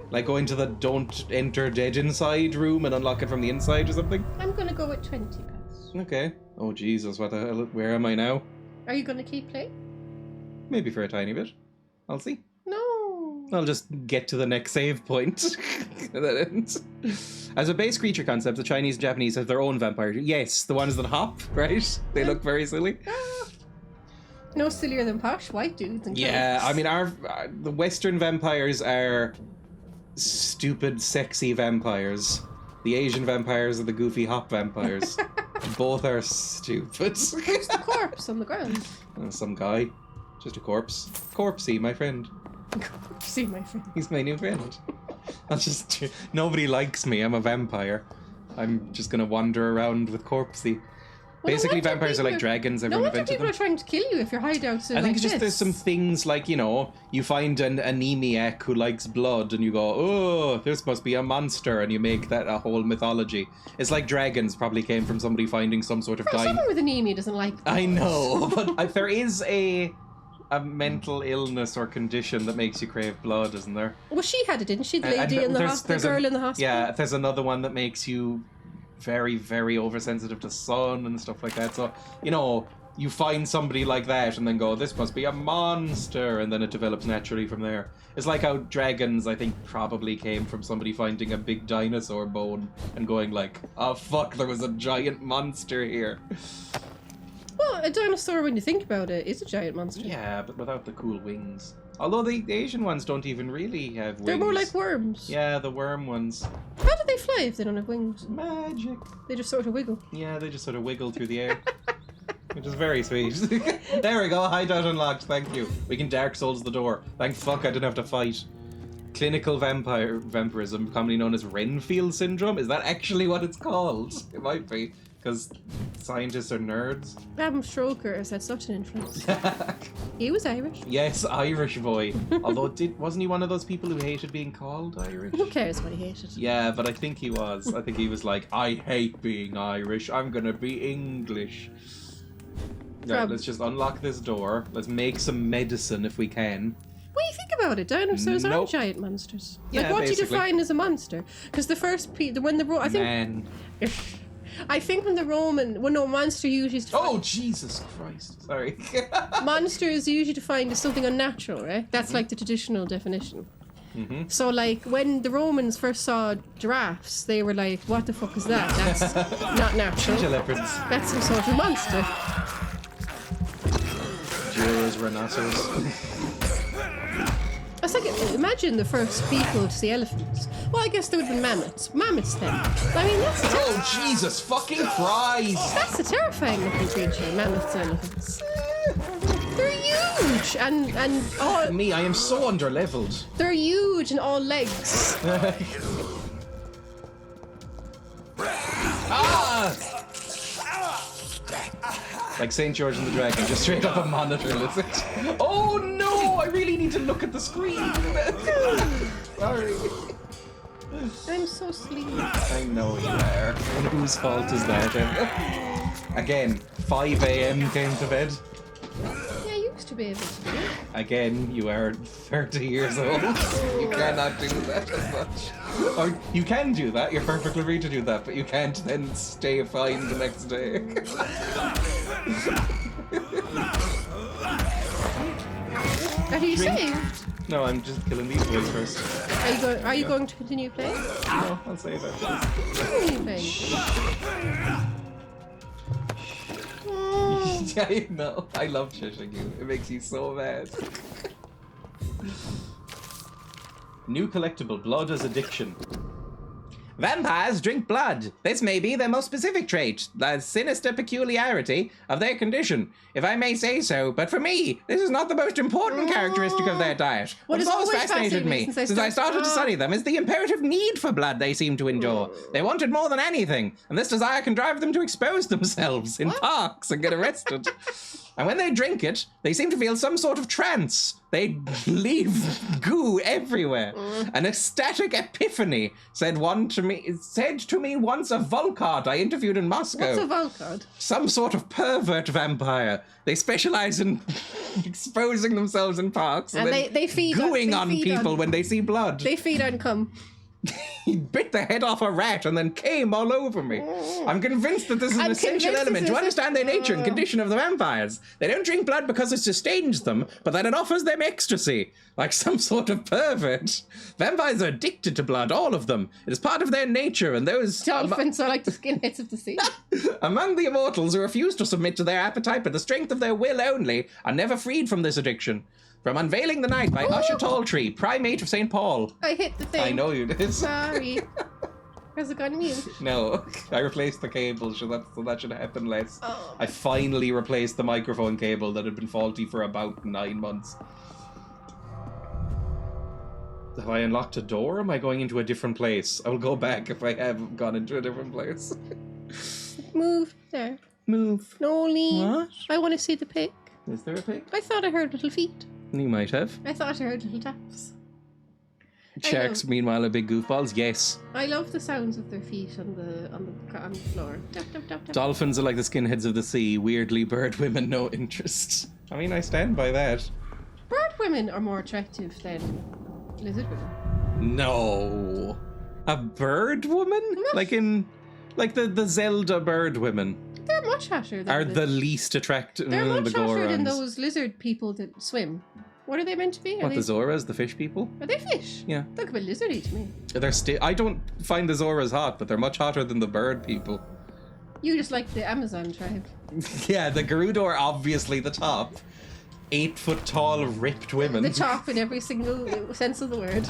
Like go into the don't enter dead inside room and unlock it from the inside or something? I'm gonna go with 20 pass. Okay. Oh Jesus, what the hell? Where am I now? Are you gonna keep playing? Maybe for a tiny bit. I'll see. No. I'll just get to the next save point. And that ends. As a base creature concept, the Chinese and Japanese have their own vampire. Yes, the ones that hop, right? They look very silly. No sillier than posh white dudes. And Yeah, I mean, the Western vampires are stupid, sexy vampires. The Asian vampires are the goofy hop vampires. Both are stupid. Just a corpse on the ground. Some guy. Just a corpse. Corpsey, my friend. Corpsey, my friend. He's my new friend. Nobody likes me. I'm a vampire. I'm just gonna wander around with Corpsey. Well, Basically, no wonder vampires are like dragons. Everyone No wonder invented people them. are trying to kill you if your hideouts are I think like it's just there's some things like, you know, you find an anemiac who likes blood and you go, oh, this must be a monster, and you make that a whole mythology. It's like dragons probably came from somebody finding some sort of Someone with anemia doesn't like them. I know, but there is a mental illness or condition that makes you crave blood, isn't there? Well, she had it, didn't she? The lady in the hospital, the girl in the hospital. Yeah, there's another one that makes you very, very oversensitive to sun and stuff like that. So, you know, you find somebody like that and then go, this must be a monster, and then it develops naturally from there. It's like how dragons, I think, probably came from somebody finding a big dinosaur bone and going like, oh fuck, there was a giant monster here. Well, a dinosaur, when you think about it, is a giant monster. Yeah, but without the cool wings. Although the Asian ones don't even really have wings. They're more like worms. Yeah, the worm ones. How do they fly if they don't have wings? Magic. They just sort of wiggle. Yeah, they just sort of wiggle through the air. Which is very sweet. There we go, hideout unlocked, thank you. We can Dark Souls the door. Thank fuck I didn't have to fight. Clinical vampirism, commonly known as Renfield syndrome. Is that actually what it's called? It might be, because scientists are nerds. Bram Stoker has had such an influence. He was Irish. Yes, Irish boy. Although, wasn't he one of those people who hated being called Irish? Who cares what he hated? Yeah, but I think he was. I think he was like, I hate being Irish. I'm gonna be English. Right, let's just unlock this door. Let's make some medicine if we can. Well, you think about it, dinosaurs are Nope. giant monsters. Yeah, Like, what do you basically. define as a monster? Because the first when the I think Man. I think when the Roman monster usually is Oh Jesus Christ! Sorry. monster is usually defined as something unnatural, right? That's like the traditional definition. Mm-hmm. So like when the Romans first saw giraffes, they were like, "What the fuck is that? That's not natural. Ginger leopards. That's some sort of monster." Giraffes, rhinoceros. It's like, imagine the first people to see elephants. Well, I guess there would have been mammoths. Mammoths then. I mean, that's Oh Jesus fucking Christ! That's a terrifying looking creature, mammoths and elephants. They're huge and all. Me, I am so underleveled. They're huge and all legs. Ah! Like St. George and the Dragon, just straight up a monitor, listen. Oh no! I really need to look at the screen. Sorry. I'm so sleepy. I know you are. And whose fault is that? Again, 5 a.m. came to bed. Yeah, you used to be able to do. Again, you are 30 years old. You cannot do that as much. Or you can do that, you're perfectly free to do that, but you can't then stay fine the next day. Are you saved? No, I'm just killing these boys first. Are you going to continue playing? No, I'll save it. Continue playing. Yeah, I know. I love shushing you. It makes you so mad. New collectible, blood as addiction. Vampires drink blood. This may be their most specific trait, the sinister peculiarity of their condition, if I may say so. But for me, this is not the most important characteristic of their diet. What has always fascinated me since I started to study them is the imperative need for blood they seem to endure. They want it more than anything, and this desire can drive them to expose themselves in parks and get arrested. And when they drink it, they seem to feel some sort of trance. They leave goo everywhere. An ecstatic epiphany, said to me once a Volkart I interviewed in Moscow. What's a Volkart? Some sort of pervert vampire. They specialize in exposing themselves in parks and then they feed gooing on, on people when they see blood. They feed on cum. He bit the head off a rat and then came all over me. I'm convinced that this is an essential element to understand their nature and condition of the vampires. They don't drink blood because it sustains them, but that it offers them ecstasy, like some sort of pervert. Vampires are addicted to blood, all of them. It is part of their nature, and those... Dolphins are like the skinheads of the sea. Among the immortals who refuse to submit to their appetite by the strength of their will only are never freed from this addiction. From Unveiling the Night by Usher Talltree, Primate of St. Paul. I hit the thing. I know you did. Sorry. Has it gone mute? No, I replaced the cable, so that should happen less. Oh. I finally replaced the microphone cable that had been faulty for about 9 months. Have I unlocked a door? Am I going into a different place? I will go back if I have gone into a different place. Move there. Move. No, leave. What? I want to see the pig. Is there a pig? I thought I heard little feet. You might have. I thought I heard little taps. Sharks, meanwhile, are big goofballs. Yes. I love the sounds of their feet on the floor. Tap, tap, tap, tap. Dolphins are like the skinheads of the sea. Weirdly, bird women, no interest. I mean, I stand by that. Bird women are more attractive than lizard women. No. A bird woman? Like the Zelda bird women. They're much hotter than are the least attractive. They're much hotter than Gorons. those lizard people that swim. What are they meant to be? What, the Zoras, the fish people? Are they fish? Yeah. They look a bit lizardy to me. They're I don't find the Zoras hot, but they're much hotter than the bird people. You just like the Amazon tribe. Yeah, the Gerudo are obviously the top. 8 foot tall, ripped women. The top in every single sense of the word.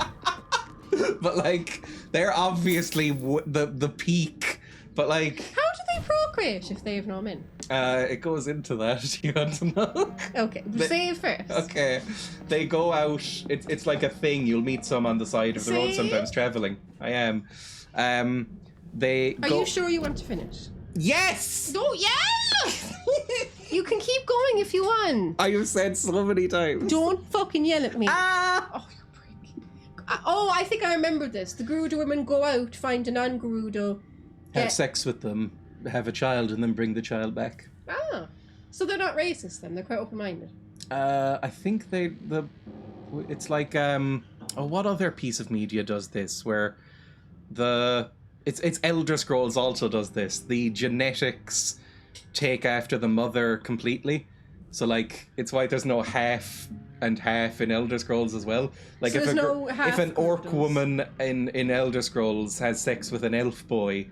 But like, they're obviously the peak. But like, how do they procreate if they have no men? It goes into that. You want to know? Okay, say it first. Okay, they go out. It's like a thing. You'll meet some on the side of the road sometimes traveling. I am. They. Are you sure you want to finish? Yes. Oh yeah. You can keep going if you want. I have said so many times. Don't fucking yell at me. Ah. Oh, you prick. Oh, I think I remember this. The Gerudo women go out, find a non-Gerudo. Have sex with them, have a child, and then bring the child back. Ah, so they're not racist then? They're quite open-minded. I think it's like what other piece of media does this? Where it's Elder Scrolls also does this. The genetics take after the mother completely. So like it's why there's no half and half in Elder Scrolls as well. Like so if an orc woman in Elder Scrolls has sex with an elf boy,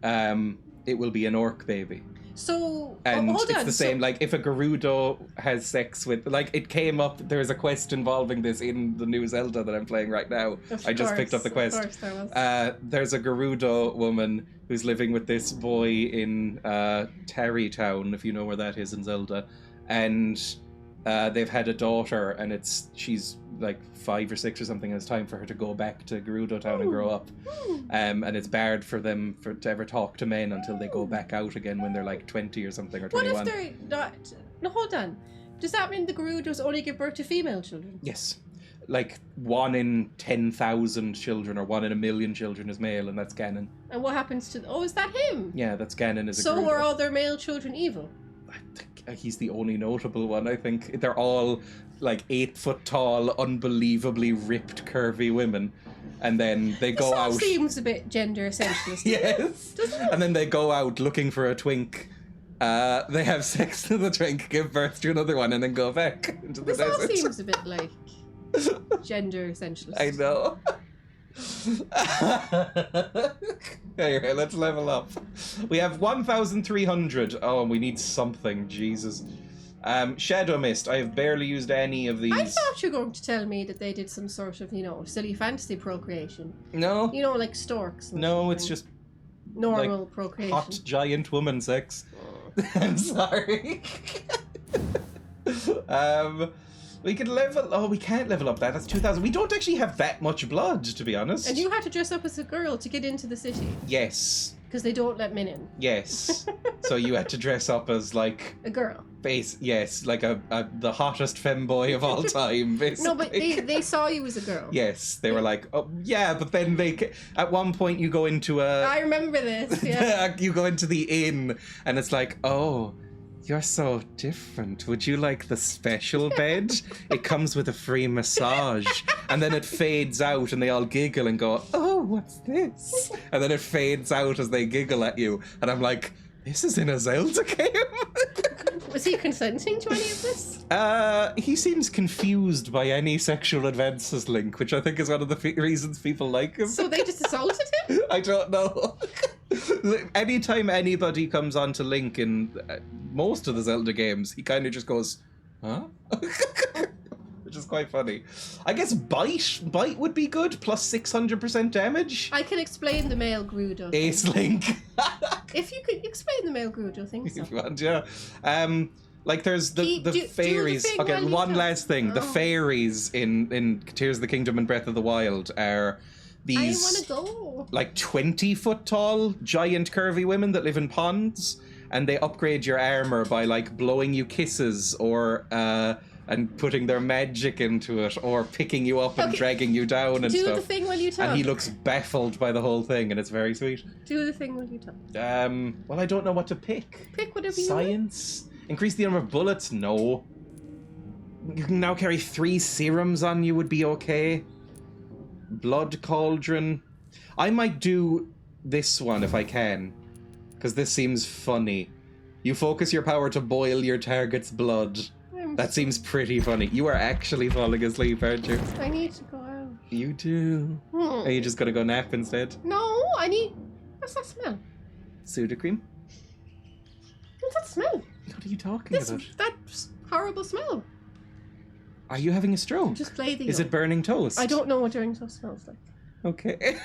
it will be an orc baby. So, and hold on. It's the same, like, if a Gerudo has sex with... Like, it came up, there was a quest involving this in the new Zelda that I'm playing right now. I just picked up the quest. Of course there was. There's a Gerudo woman who's living with this boy in Tarry Town, if you know where that is in Zelda. And they've had a daughter, and she's like 5 or 6 or something, and it's time for her to go back to Gerudo Town and grow up. And it's barred for them to ever talk to men until they go back out again when they're like 20 or something, or 21. What if they're not... No, hold on. Does that mean the Gerudos only give birth to female children? Yes. Like 1 in 10,000 children or 1 in a million children is male, and that's Ganon. And what happens to... Oh, is that him? Yeah, that's Ganon as a So Gerudo. are all their male children evil? he's the only notable one, I think. They're all like 8 foot tall, unbelievably ripped, curvy women. And then they go out. This all seems a bit gender essentialist. Yes. Doesn't it? And then they go out looking for a twink. They have sex with the twink, give birth to another one, and then go back into the desert. This all seems a bit like gender essentialist. I know. Anyway, let's level up. We have 1,300. Oh, and we need something. Jesus. Shadow Mist. I have barely used any of these. I thought you were going to tell me that they did some sort of, silly fantasy procreation. No. Like storks. No, it's just normal like procreation. Hot giant woman sex. I'm sorry. We could level. Oh, we can't level up that. That's 2,000. We don't actually have that much blood, to be honest. And you had to dress up as a girl to get into the city. Yes. Because they don't let men in. Yes. So you had to dress up as like a girl. Yes, like the hottest femboy of all time, basically. No, but they saw you as a girl. Yes, they were like, oh yeah, but then at one point you go into I remember this. Yeah. You go into the inn, and it's like, oh, you're so different. Would you like the special bed? It comes with a free massage. And then it fades out and they all giggle and go, oh, what's this? And then it fades out as they giggle at you. And I'm like, this is in a Zelda game? Was he consenting to any of this? He seems confused by any sexual advances, Link, which I think is one of the reasons people like him. So they just assaulted him? I don't know. Anytime anybody comes onto Link in most of the Zelda games, he kind of just goes, huh? Which is quite funny. I guess Bite would be good, plus 600% damage. I can explain the male Gerudo. Ace Link. If you could explain the male Gerudo thing, so. If you want, yeah. Like there's the fairies. Okay, one last thing. The fairies in Tears of the Kingdom and Breath of the Wild are these I want to go. Like 20-foot tall, giant curvy women that live in ponds, and they upgrade your armor by like blowing you kisses or and putting their magic into it, or picking you up and dragging you down and stuff. Do the thing while you talk. And he looks baffled by the whole thing, and it's very sweet. Do the thing while you talk. Well, I don't know what to pick. Pick whatever you Science? Increase the number of bullets? No. You can now carry 3 serums on you would be okay. Blood Cauldron. I might do this one if I can, because this seems funny. You focus your power to boil your target's blood. That seems pretty funny. You are actually falling asleep, aren't you? I need to go out. You do. Are you just gonna go nap instead? No, I need... What's that smell? Sudocrem? What's that smell? What are you talking about? That horrible smell. Are you having a stroke? Just play the... Is it burning toast? I don't know what burning toast smells like. Okay.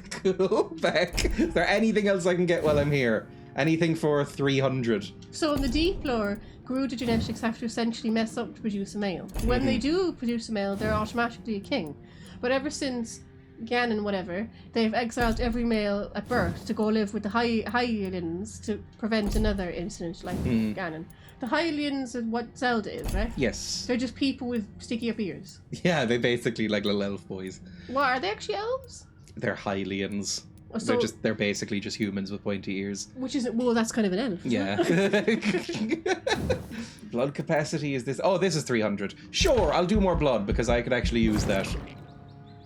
Cool. Back. Is there anything else I can get while I'm here? Anything for 300? So in the deep lore, Gerudo genetics have to essentially mess up to produce a male. When they do produce a male, they're automatically a king. But ever since Ganon, whatever, they've exiled every male at birth to go live with the Hylians to prevent another incident like Ganon. The Hylians are what Zelda is, right? Yes. They're just people with sticky up ears. Yeah, they basically like little elf boys. What, are they actually elves? They're Hylians. So, they're basically just humans with pointy ears. Which isn't, well, that's kind of an elf. Yeah. Blood capacity is this. Oh, this is 300. Sure, I'll do more blood because I could actually use that.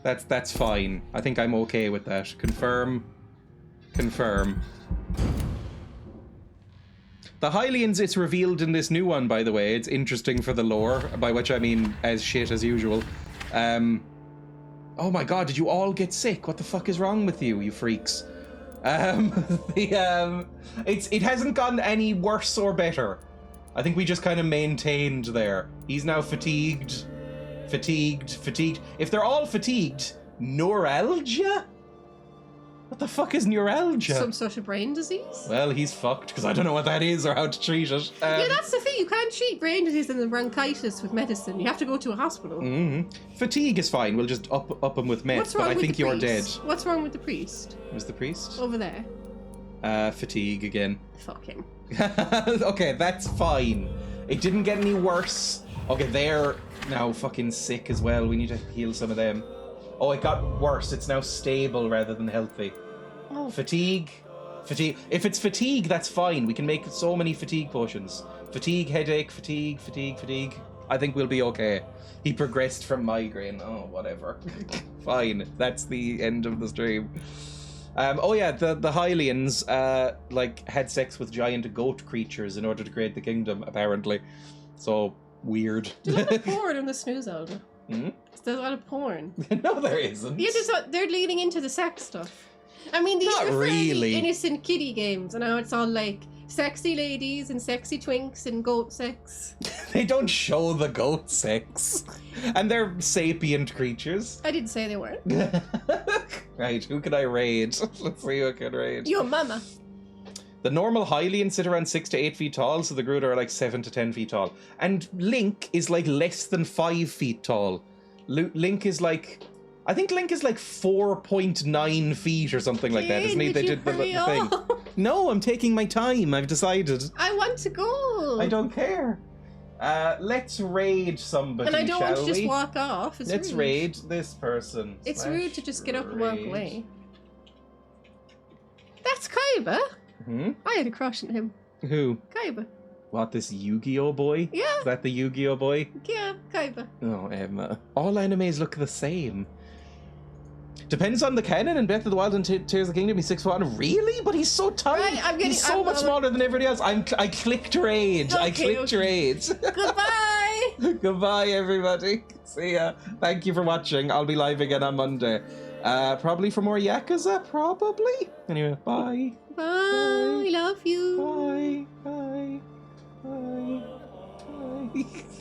That's fine. I think I'm okay with that. Confirm. Confirm. The Hylians, it's revealed in this new one, by the way. It's interesting for the lore, by which I mean as shit as usual. Oh my god, did you all get sick? What the fuck is wrong with you freaks? It hasn't gotten any worse or better. I think we just kind of maintained there. He's now fatigued. If they're all fatigued, neuralgia? What the fuck is neuralgia? Some sort of brain disease? Well, he's fucked, because I don't know what that is or how to treat it. Yeah, that's the thing. You can't treat brain disease and bronchitis with medicine. You have to go to a hospital. Fatigue is fine. We'll just up him with meth, but I think you're dead. What's wrong with the priest? Who's the priest? Over there. Fatigue again. Fuck him. Okay, that's fine. It didn't get any worse. Okay, they're now fucking sick as well. We need to heal some of them. Oh, it got worse. It's now stable rather than healthy. Oh. Fatigue. Fatigue. If it's fatigue, that's fine. We can make so many fatigue potions. Fatigue, headache, fatigue. I think we'll be okay. He progressed from migraine. Oh, whatever. Fine. That's the end of the stream. Oh yeah, the Hylians like had sex with giant goat creatures in order to create the kingdom, apparently. So weird. There's a lot of porn in the snooze album. Hmm? There's a lot of porn. No, there isn't. Yeah, they're leaning into the sex stuff. I mean, these Not are fairly really. innocent kiddie games, and now it's all like sexy ladies and sexy twinks and goat sex. They don't show the goat sex. And they're sapient creatures. I didn't say they weren't. Right, who can I raid? Let's see who I can raid. Your mama. The normal Hylians sit around 6 to 8 feet tall, so the Groot are like 7 to 10 feet tall. And Link is like less than 5 feet tall. Link is like... I think Link is like 4.9 feet or something like that, isn't he? They did the thing. No, I'm taking my time. I've decided. I want to go. I don't care. Let's raid somebody, and I don't want to just we? walk off. It's Let's rude. raid this person. It's rude to just get up and walk away. That's Kaiba. Hmm? I had a crush on him. Who? Kaiba. What, this Yu-Gi-Oh boy? Yeah. Is that the Yu-Gi-Oh boy? Yeah, Kaiba. Oh, Emma. All animes look the same. Depends on the canon. In Breath of the Wild and Tears of the Kingdom, he's 6'1". Really? But he's so tiny. Right, he's so much smaller than everybody else. I clicked raid. I clicked raid. Goodbye. Goodbye, everybody. See ya. Thank you for watching. I'll be live again on Monday. Probably for more Yakuza, probably. Anyway, bye. Bye. I love you. Bye. Bye. Bye. Bye.